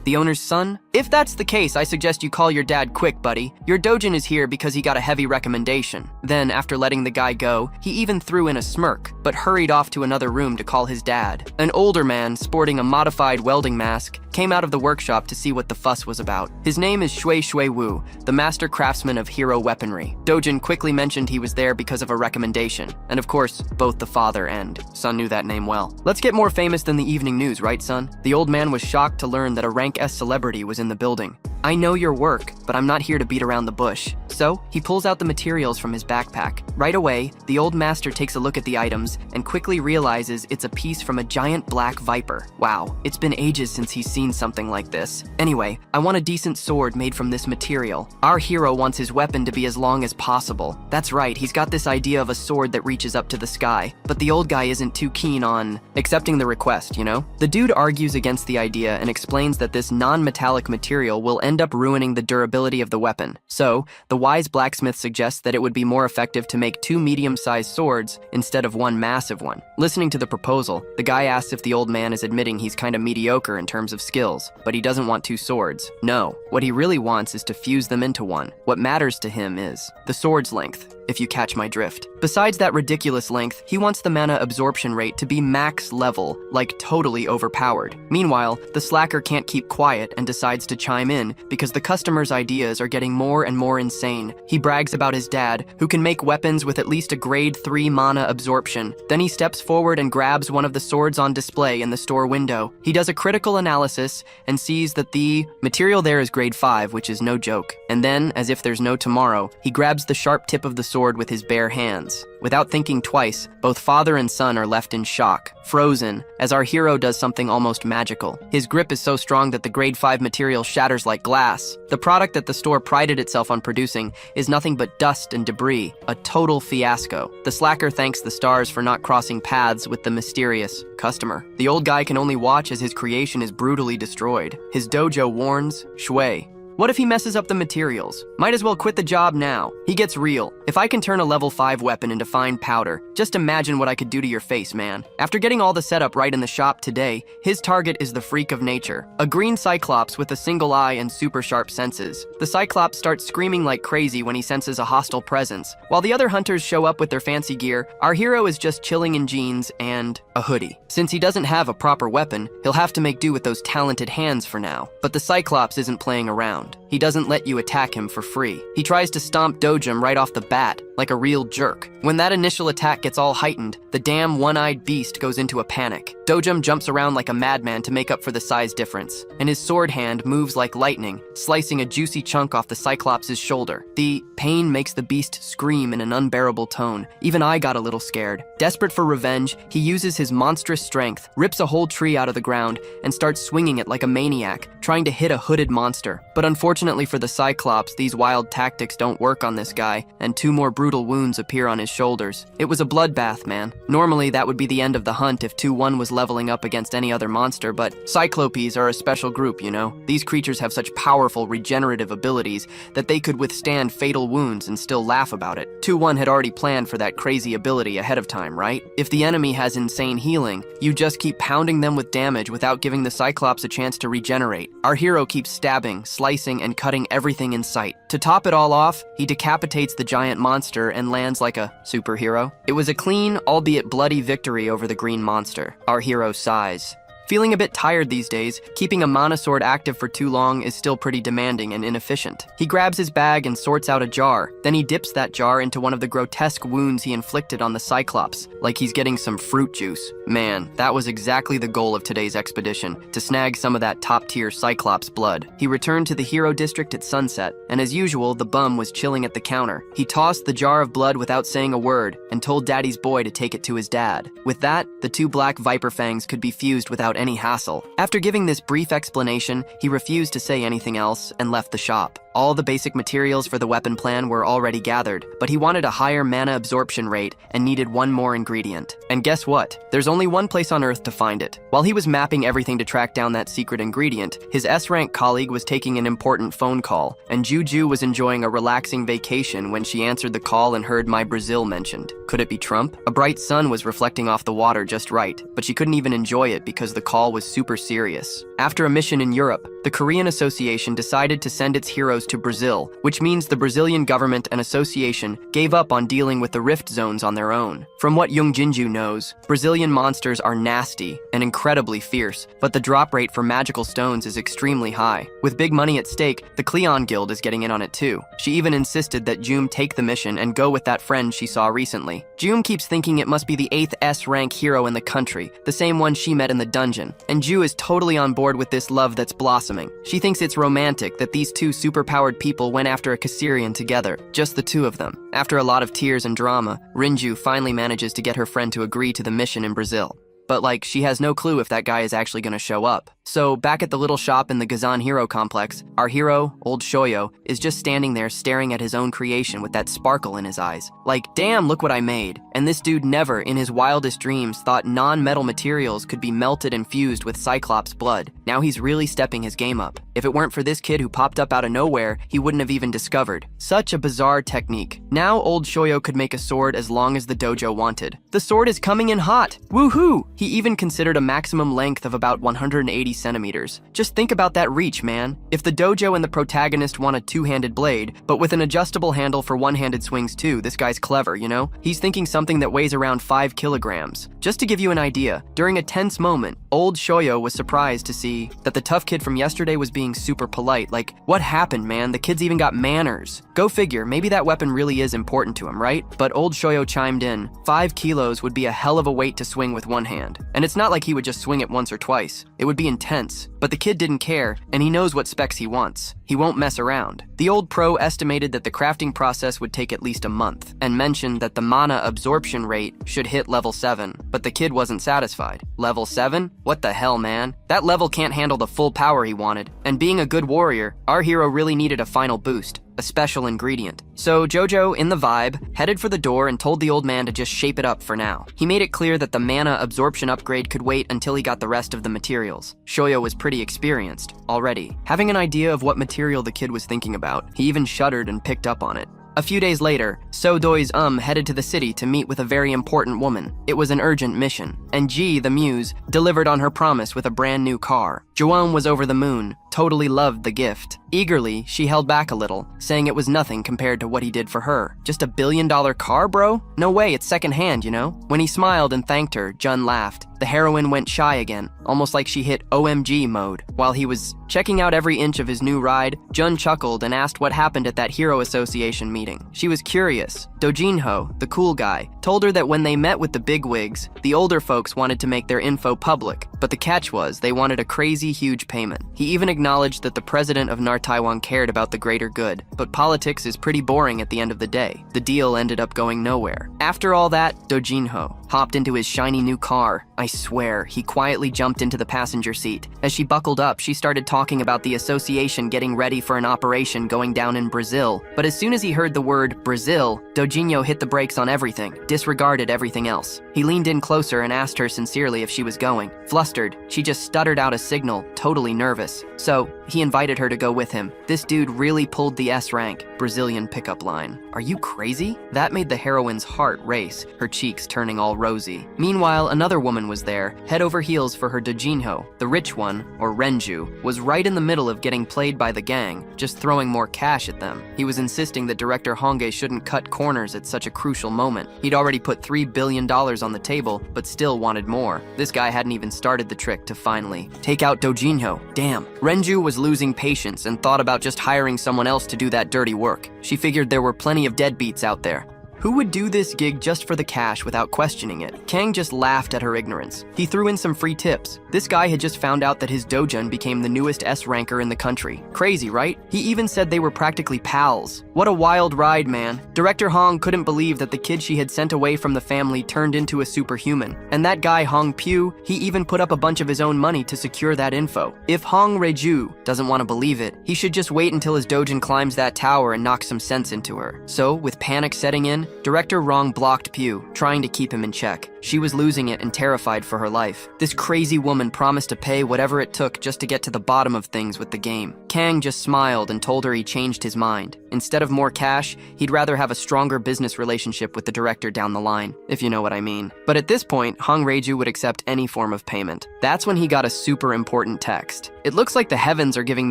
the owner's son? If that's the case, I suggest you call your dad quick, buddy. Your dojin is here because he got a heavy recommendation. Then, after letting the guy go, he even threw in a smirk, but hurried off to another room to call his dad. An older man, sporting a modified welding mask, came out of the workshop to see what the fuss was about. His name is Shui Shui Wu, the master craftsman of hero weaponry. Dojin quickly mentioned he was there because of a recommendation, and of course, both the father and son knew that name well. Let's get more famous than the evening news, right, son? The old man was shocked to learn that a rank S celebrity was in the building. I know your work, but I'm not here to beat around the bush. So, he pulls out the materials from his backpack. Right away, the old master takes a look at the items and quickly realizes it's a piece from a giant black viper. Wow, it's been ages since he's seen something like this. Anyway, I want a decent sword made from this material. Our hero wants his weapon to be as long as possible. That's right, he's got this idea of a sword that reaches up to the sky, but the old guy isn't too keen on accepting the request, you know? The dude argues against the idea and explains that this non-metallic material will end up ruining the durability of the weapon. So, the wise blacksmith suggests that it would be more effective to make 2 medium-sized swords instead of 1 massive one. Listening to the proposal, the guy asks if the old man is admitting he's kind of mediocre in terms of skills, but he doesn't want 2 swords. No, what he really wants is to fuse them into one. What matters to him is the sword's length, if you catch my drift. Besides that ridiculous length, he wants the mana absorption rate to be max level, like totally overpowered. Meanwhile, the slacker can't keep quiet and decides to chime in because the customer's ideas are getting more and more insane. He brags about his dad, who can make weapons with at least a grade 3 mana absorption. Then he steps forward and grabs one of the swords on display in the store window. He does a critical analysis and sees that the material there is grade 5, which is no joke. And then, as if there's no tomorrow, he grabs the sharp tip of the sword with his bare hands. Without thinking twice, both father and son are left in shock, frozen, as our hero does something almost magical. His grip is so strong that the grade 5 material shatters like glass. The product that the store prided itself on producing is nothing but dust and debris, a total fiasco. The slacker thanks the stars for not crossing paths with the mysterious customer. The old guy can only watch as his creation is brutally destroyed. His dojo warns, Shui, what if he messes up the materials? Might as well quit the job now. He gets real. If I can turn a level 5 weapon into fine powder, just imagine what I could do to your face, man. After getting all the setup right in the shop today, his target is the freak of nature, a green cyclops with a single eye and super sharp senses. The cyclops starts screaming like crazy when he senses a hostile presence. While the other hunters show up with their fancy gear, our hero is just chilling in jeans and a hoodie. Since he doesn't have a proper weapon, he'll have to make do with those talented hands for now. But the cyclops isn't playing around. He he doesn't let you attack him for free. He tries to stomp Dojum right off the bat, like a real jerk. When that initial attack gets all heightened, the damn one-eyed beast goes into a panic. Dojum jumps around like a madman to make up for the size difference, and his sword hand moves like lightning, slicing a juicy chunk off the Cyclops' shoulder. The pain makes the beast scream in an unbearable tone. Even I got a little scared. Desperate for revenge, he uses his monstrous strength, rips a whole tree out of the ground, and starts swinging it like a maniac, trying to hit a hooded monster. But unfortunately for the Cyclops, these wild tactics don't work on this guy, and 2 more brutal wounds appear on his shoulders. It was a bloodbath, man. Normally, that would be the end of the hunt if 2-1 was leveling up against any other monster, but Cyclopes are a special group, you know? These creatures have such powerful regenerative abilities that they could withstand fatal wounds and still laugh about it. 2-1 had already planned for that crazy ability ahead of time, right? If the enemy has insane healing, you just keep pounding them with damage without giving the Cyclops a chance to regenerate. Our hero keeps stabbing, slicing, and cutting everything in sight. To top it all off, he decapitates the giant monster and lands like a superhero. It was a clean, albeit bloody victory over the green monster. Our hero sighs. Feeling a bit tired these days, keeping a mana sword active for too long is still pretty demanding and inefficient. He grabs his bag and sorts out a jar. Then he dips that jar into one of the grotesque wounds he inflicted on the Cyclops, like he's getting some fruit juice. Man, that was exactly the goal of today's expedition, to snag some of that top-tier Cyclops blood. He returned to the Hero District at sunset, and as usual, the bum was chilling at the counter. He tossed the jar of blood without saying a word, and told Daddy's boy to take it to his dad. With that, the 2 black viper fangs could be fused without any hassle. After giving this brief explanation, he refused to say anything else and left the shop. All the basic materials for the weapon plan were already gathered, but he wanted a higher mana absorption rate and needed 1 more ingredient. And guess what? There's only one place on Earth to find it. While he was mapping everything to track down that secret ingredient, his S-rank colleague was taking an important phone call, and Juju was enjoying a relaxing vacation when she answered the call and heard "My Brazil" mentioned. Could it be Trump? A bright sun was reflecting off the water just right, but she couldn't even enjoy it because the call was super serious. After a mission in Europe, the Korean Association decided to send its heroes to Brazil, which means the Brazilian government and association gave up on dealing with the rift zones on their own. From what Young Jinju knows, Brazilian monsters are nasty and incredibly fierce, but the drop rate for magical stones is extremely high. With big money at stake, the Cleon Guild is getting in on it too. She even insisted that Jum take the mission and go with that friend she saw recently. Jum keeps thinking it must be the 8th S-rank hero in the country, the same one she met in the dungeon, and Ju is totally on board with this love that's blossoming. She thinks it's romantic that these 2 superpowered people went after a Caesarian together, just the 2 of them. After a lot of tears and drama, Rinju finally manages to get her friend to agree to the mission in Brazil. But like, she has no clue if that guy is actually gonna show up. So back at the little shop in the Gazan Hero Complex, our hero, old Shoyo, is just standing there staring at his own creation with that sparkle in his eyes. Like, damn, look what I made. And this dude never, in his wildest dreams, thought non-metal materials could be melted and fused with Cyclops blood. Now he's really stepping his game up. If it weren't for this kid who popped up out of nowhere, he wouldn't have even discovered. Such a bizarre technique. Now old Shoyo could make a sword as long as the dojo wanted. The sword is coming in hot! Woohoo! He even considered a maximum length of about 180 centimeters. Just think about that reach, man. If the dojo and the protagonist want a 2-handed blade, but with an adjustable handle for 1-handed swings too, this guy's clever, you know? He's thinking something that weighs around 5 kilograms. Just to give you an idea, during a tense moment, old Shoyo was surprised to see that the tough kid from yesterday was being super polite. Like, what happened, man? The kid's even got manners. Go figure, maybe that weapon really is important to him, right? But old Shoyo chimed in, 5 kilos would be a hell of a weight to swing with one hand. And it's not like he would just swing it once or twice. It would be intense. But the kid didn't care, and he knows what specs he wants. He won't mess around. The old pro estimated that the crafting process would take at least a month, and mentioned that the mana absorption rate should hit level 7. But the kid wasn't satisfied. Level 7? What the hell, man? That level can't handle the full power he wanted. And being a good warrior, our hero really needed a final boost. A special ingredient. So Jojo, in the vibe, headed for the door and told the old man to just shape it up for now. He made it clear that the mana absorption upgrade could wait until he got the rest of the materials. Shoyo was pretty experienced already. Having an idea of what material the kid was thinking about, he even shuddered and picked up on it. A few days later, So-doi's headed to the city to meet with a very important woman. It was an urgent mission, and Ji, the muse, delivered on her promise with a brand new car. Joan was over the moon, totally loved the gift. Eagerly, she held back a little, saying it was nothing compared to what he did for her. Just $1 billion car, bro? No way, it's secondhand, you know? When he smiled and thanked her, Jun laughed. The heroine went shy again, almost like she hit OMG mode. While he was checking out every inch of his new ride, Jun chuckled and asked what happened at that Hero Association meeting. She was curious. Dojinho, the cool guy, told her that when they met with the bigwigs, the older folks wanted to make their info public, but the catch was they wanted a crazy huge payment. He even acknowledged that the president of Nar Taiwan cared about the greater good, but politics is pretty boring at the end of the day. The deal ended up going nowhere. After all that, Dojinho hopped into his shiny new car. I swear, he quietly jumped into the passenger seat. As she buckled up, she started talking about the association getting ready for an operation going down in Brazil. But as soon as he heard the word Brazil, Dojinho hit the brakes on everything, disregarded everything else. He leaned in closer and asked her sincerely if she was going. Flustered, she just stuttered out a signal, totally nervous. So, he invited her to go with him. This dude really pulled the S rank, Brazilian pickup line. Are you crazy? That made the heroine's heart race, her cheeks turning all rosy. Meanwhile, another woman was there, head over heels for her Dojinho. The rich one, or Renju, was right in the middle of getting played by the gang, just throwing more cash at them. He was insisting that director Honge shouldn't cut corners at such a crucial moment. He'd already put $3 billion on the table, but still wanted more. This guy hadn't even started the trick to finally take out Dojinho. Damn. Renju was losing patience and thought about just hiring someone else to do that dirty work. She figured there were plenty of deadbeats out there. Who would do this gig just for the cash without questioning it? Kang just laughed at her ignorance. He threw in some free tips. This guy had just found out that his dojin became the newest S-ranker in the country. Crazy, right? He even said they were practically pals. What a wild ride, man. Director Hong couldn't believe that the kid she had sent away from the family turned into a superhuman. And that guy Hong Pyu, he even put up a bunch of his own money to secure that info. If Hong Reju doesn't want to believe it, he should just wait until his dojin climbs that tower and knocks some sense into her. So, with panic setting in, Director Wrong blocked Pugh, trying to keep him in check. She was losing it and terrified for her life. This crazy woman promised to pay whatever it took just to get to the bottom of things with the game. Kang just smiled and told her he changed his mind. Instead of more cash, he'd rather have a stronger business relationship with the director down the line, if you know what I mean. But at this point, Hong Reiju would accept any form of payment. That's when he got a super important text. It looks like the heavens are giving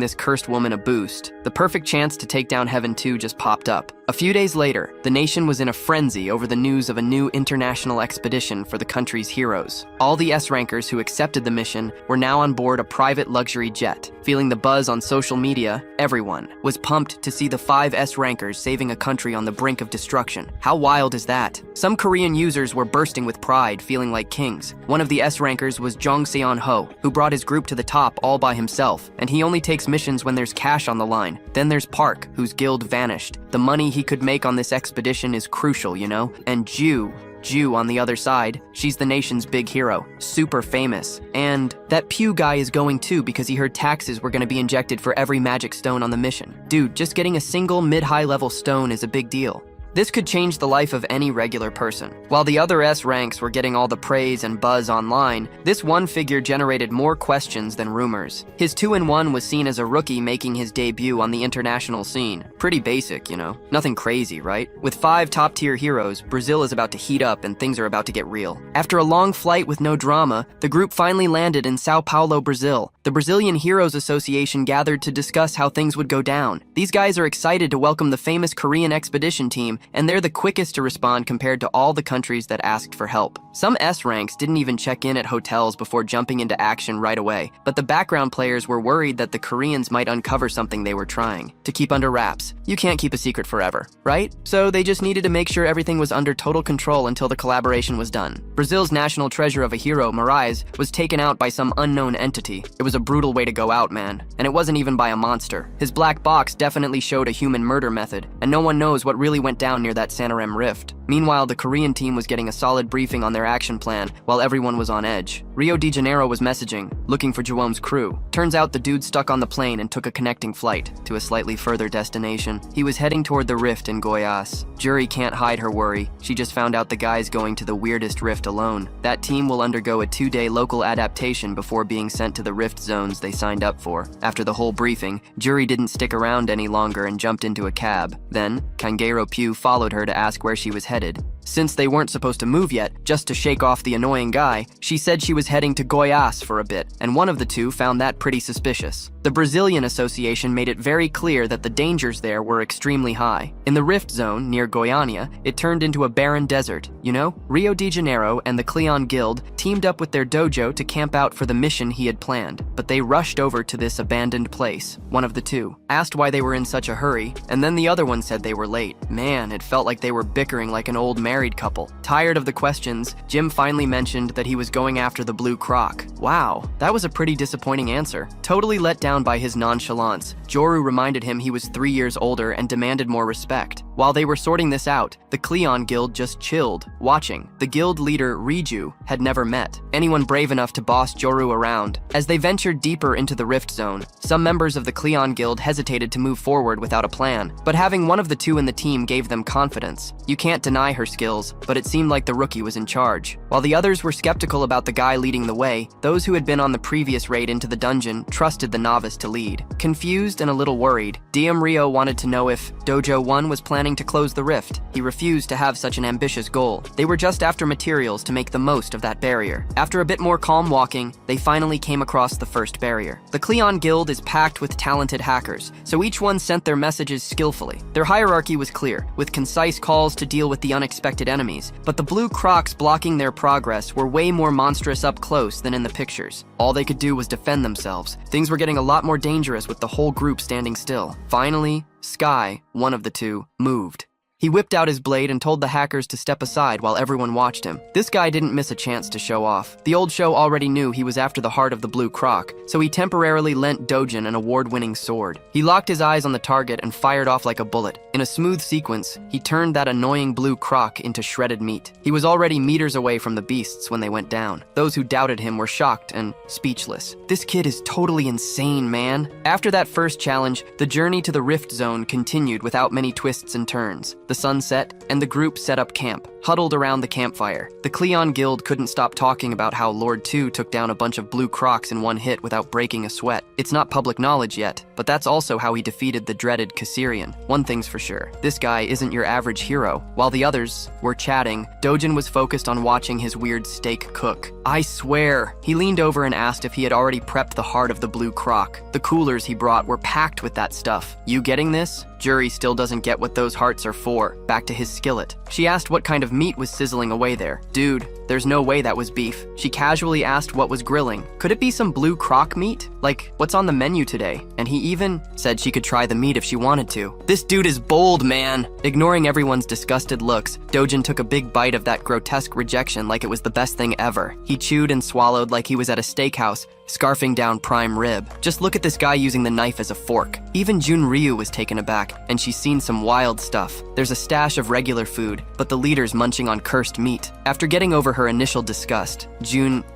this cursed woman a boost. The perfect chance to take down Heaven 2 just popped up. A few days later, the nation was in a frenzy over the news of a new international expedition for the country's heroes. All the S-rankers who accepted the mission were now on board a private luxury jet. Feeling the buzz on social media, everyone was pumped to see the 5 S-rankers saving a country on the brink of destruction. How wild is that? Some Korean users were bursting with pride, feeling like kings. One of the S-rankers was Jong Seon-ho, who brought his group to the top all by himself, and he only takes missions when there's cash on the line. Then there's Park, whose guild vanished. The money he could make on this expedition is crucial, you know? And Ju on the other side, she's the nation's big hero, super famous. And that Pew guy is going too because he heard taxes were gonna be injected for every magic stone on the mission. Dude, just getting a single mid-high level stone is a big deal. This could change the life of any regular person. While the other S ranks were getting all the praise and buzz online, this one figure generated more questions than rumors. His 2-in-1 was seen as a rookie making his debut on the international scene. Pretty basic, you know? Nothing crazy, right? With 5 top-tier heroes, Brazil is about to heat up and things are about to get real. After a long flight with no drama, the group finally landed in Sao Paulo, Brazil. The Brazilian Heroes Association gathered to discuss how things would go down. These guys are excited to welcome the famous Korean expedition team, and they're the quickest to respond compared to all the countries that asked for help. Some S ranks didn't even check in at hotels before jumping into action right away, but the background players were worried that the Koreans might uncover something they were trying to keep under wraps. You can't keep a secret forever, right? So they just needed to make sure everything was under total control until the collaboration was done. Brazil's national treasure of a hero, Moraes, was taken out by some unknown entity. It was a brutal way to go out, man. And it wasn't even by a monster. His black box definitely showed a human murder method, and no one knows what really went down near that Santarem rift. Meanwhile, the Korean team was getting a solid briefing on their action plan while everyone was on edge. Rio de Janeiro was messaging, looking for Jerome crew. Turns out the dude stuck on the plane and took a connecting flight to a slightly further destination. He was heading toward the rift in Goiás. Jury can't hide her worry. She just found out the guy's going to the weirdest rift alone. That team will undergo a 2-day local adaptation before being sent to the rift zones they signed up for. After the whole briefing, Jury didn't stick around any longer and jumped into a cab. Then, Kangeiro Pugh followed her to ask where she was headed. Since they weren't supposed to move yet, just to shake off the annoying guy, she said she was heading to Goiás for a bit, and one of the two found that pretty suspicious. The Brazilian Association made it very clear that the dangers there were extremely high. In the Rift Zone, near Goiânia, it turned into a barren desert. You know, Rio de Janeiro and the Cleon Guild teamed up with their dojo to camp out for the mission he had planned, but they rushed over to this abandoned place. One of the two asked why they were in such a hurry, and then the other one said they were late. Man, it felt like they were bickering like an old married couple. Tired of the questions, Jim finally mentioned that he was going after the Blue Croc. Wow, that was a pretty disappointing answer. Totally let down by his nonchalance, Joru reminded him he was 3 years older and demanded more respect. While they were sorting this out, the Cleon Guild just chilled, watching. The guild leader, Riju, had never met anyone brave enough to boss Joru around. As they ventured deeper into the Rift Zone, some members of the Cleon Guild hesitated to move forward without a plan, but having one of the two in the team gave them confidence. You can't deny her skills, but it seemed like the rookie was in charge. While the others were skeptical about the guy leading the way, those who had been on the previous raid into the dungeon trusted the novice to lead. Confused and a little worried, DM Rio wanted to know if Dojo 1 was planning to close the rift. He refused to have such an ambitious goal. They were just after materials to make the most of that barrier. After a bit more calm walking, they finally came across the first barrier. The Cleon Guild is packed with talented hackers, so each one sent their messages skillfully. Their hierarchy was clear, with concise calls to deal with the unexpected enemies, but the Blue Crocs blocking their progress were way more monstrous up close than in the pictures. All they could do was defend themselves. Things were getting a lot more dangerous with the whole group standing still. Finally, Sky, one of the two, moved. He whipped out his blade and told the hackers to step aside while everyone watched him. This guy didn't miss a chance to show off. The old show already knew he was after the heart of the Blue Croc, so he temporarily lent Dojin an award-winning sword. He locked his eyes on the target and fired off like a bullet. In a smooth sequence, he turned that annoying Blue Croc into shredded meat. He was already meters away from the beasts when they went down. Those who doubted him were shocked and speechless. This kid is totally insane, man. After that first challenge, the journey to the Rift Zone continued without many twists and turns. The sun set, and the group set up camp, huddled around the campfire. The Cleon Guild couldn't stop talking about how Lord 2 took down a bunch of Blue Crocs in one hit without breaking a sweat. It's not public knowledge yet, but that's also how he defeated the dreaded Cassirian. One thing's for sure, this guy isn't your average hero. While the others were chatting, Dojin was focused on watching his weird steak cook. I swear, he leaned over and asked if he had already prepped the heart of the Blue Croc. The coolers he brought were packed with that stuff. You getting this? Jury still doesn't get what those hearts are for. Back to his skillet. She asked what kind of meat was sizzling away there. Dude, there's no way that was beef. She casually asked what was grilling. Could it be some Blue Croc meat? Like, what's on the menu today? And he even said she could try the meat if she wanted to. This dude is bold, man. Ignoring everyone's disgusted looks, Dojin took a big bite of that grotesque rejection like it was the best thing ever. He chewed and swallowed like he was at a steakhouse, scarfing down prime rib. Just look at this guy using the knife as a fork. Even Jun Ryu was taken aback, and she's seen some wild stuff. There's a stash of regular food, but the leader's munching on cursed meat. After getting over her initial disgust,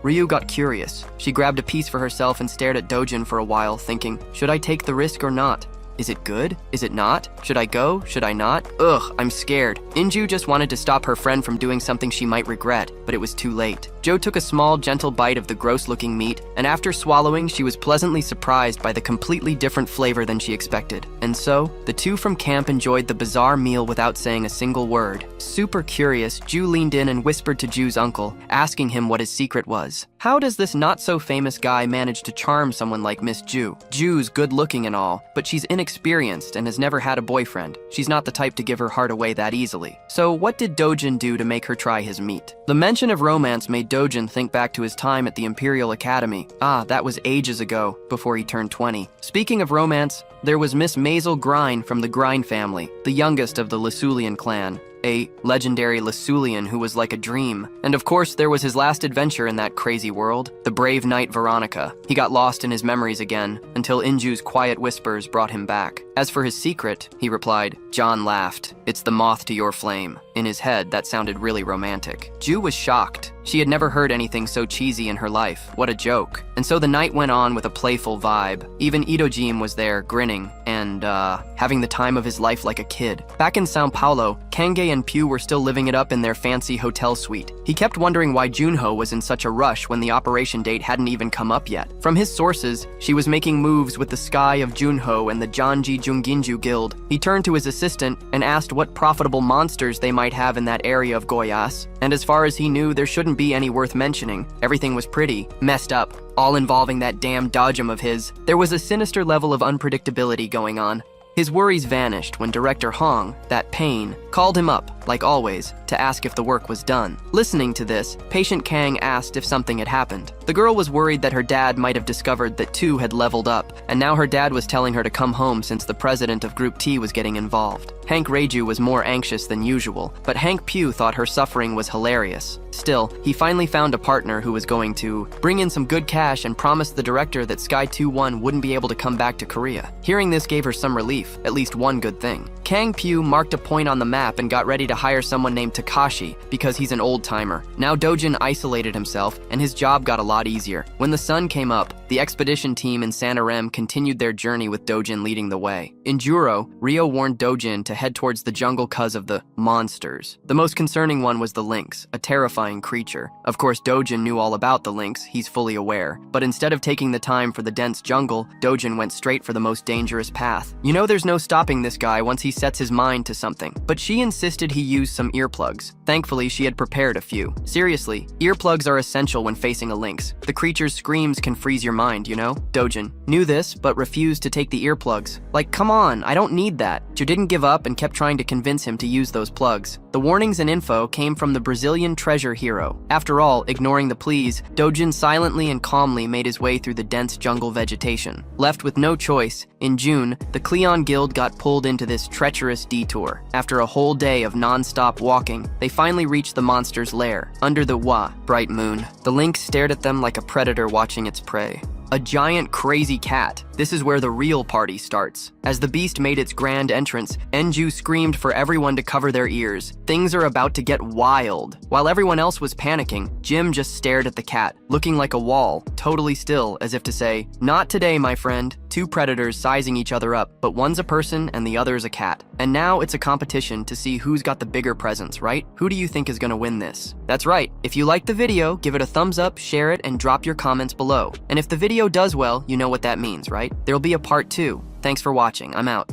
Ryu got curious. She grabbed a piece for herself and stared at Dojin for a while, thinking, should I take the risk or not? Is it good? Is it not? Should I go? Should I not? Ugh, I'm scared. Inju just wanted to stop her friend from doing something she might regret, but it was too late. Joe took a small, gentle bite of the gross-looking meat, and after swallowing, she was pleasantly surprised by the completely different flavor than she expected. And so, the two from camp enjoyed the bizarre meal without saying a single word. Super curious, Ju leaned in and whispered to Ju's uncle, asking him what his secret was. How does this not-so-famous guy manage to charm someone like Miss Ju? Ju's good-looking and all, but she's inexperienced and has never had a boyfriend. She's not the type to give her heart away that easily. So what did Dojin do to make her try his meat? The mention of romance made Dojin think back to his time at the Imperial Academy. Ah, that was ages ago, before he turned 20. Speaking of romance, there was Miss Maisel Grine from the Grine family, the youngest of the Lasulian clan. A legendary Lasulian who was like a dream. And of course, there was his last adventure in that crazy world, the brave knight Veronica. He got lost in his memories again, until Inju's quiet whispers brought him back. As for his secret, he replied. John laughed. It's the moth to your flame. In his head, that sounded really romantic. Ju was shocked. She had never heard anything so cheesy in her life. What a joke. And so the night went on with a playful vibe. Even Idojim was there, grinning, and, having the time of his life like a kid. Back in Sao Paulo, Kenge and Pew were still living it up in their fancy hotel suite. He kept wondering why Junho was in such a rush when the operation date hadn't even come up yet. From his sources, she was making moves with the Sky of Junho and the Janji Junginju Guild. He turned to his assistant and asked what profitable monsters they might have in that area of Goyas, and as far as he knew, there shouldn't be any worth mentioning. Everything was pretty messed up, all involving that damn dodgem of his. There was a sinister level of unpredictability going on. His worries vanished when Director Hong, that pain, called him up, like always, to ask if the work was done. Listening to this, Patient Kang asked if something had happened. The girl was worried that her dad might have discovered that Tu had leveled up, and now her dad was telling her to come home since the president of Group T was getting involved. Hank Reiju was more anxious than usual, but Hank Pugh thought her suffering was hilarious. Still, he finally found a partner who was going to bring in some good cash and promised the director that Sky 2-1 wouldn't be able to come back to Korea. Hearing this gave her some relief, at least one good thing. Kang Pugh marked a point on the map and got ready to hire someone named Takashi because he's an old-timer. Now Dojin isolated himself and his job got a lot easier. When the sun came up, the expedition team in Santarem continued their journey with Dojin leading the way. In Juro, Rio warned Dojin to head towards the jungle cause of the monsters. The most concerning one was the lynx, a terrifying creature. Of course, Dojin knew all about the lynx, he's fully aware. But instead of taking the time for the dense jungle, Dojin went straight for the most dangerous path. You know there's no stopping this guy once he sets his mind to something. But she insisted he use some earplugs. Thankfully, she had prepared a few. Seriously, earplugs are essential when facing a lynx. The creature's screams can freeze your mind, you know? Dojin knew this, but refused to take the earplugs. Like, come on, I don't need that. She didn't give up and kept trying to convince him to use those plugs. The warnings and info came from the Brazilian treasure hero. After all, ignoring the pleas, Dojin silently and calmly made his way through the dense jungle vegetation. Left with no choice, in June, the Cleon Guild got pulled into this treacherous detour. After a whole day of non-stop walking, they finally reached the monster's lair, under the bright moon. The lynx stared at them like a predator watching its prey. A giant crazy cat. This is where the real party starts. As the beast made its grand entrance, Enju screamed for everyone to cover their ears. Things are about to get wild. While everyone else was panicking, Jim just stared at the cat, looking like a wall, totally still, as if to say, "Not today, my friend." Two predators sizing each other up, but one's a person and the other's a cat. And now it's a competition to see who's got the bigger presence, right? Who do you think is gonna win this? That's right. If you liked the video, give it a thumbs up, share it, and drop your comments below. And if the video does well, you know what that means, right? There'll be a part 2. Thanks for watching. I'm out.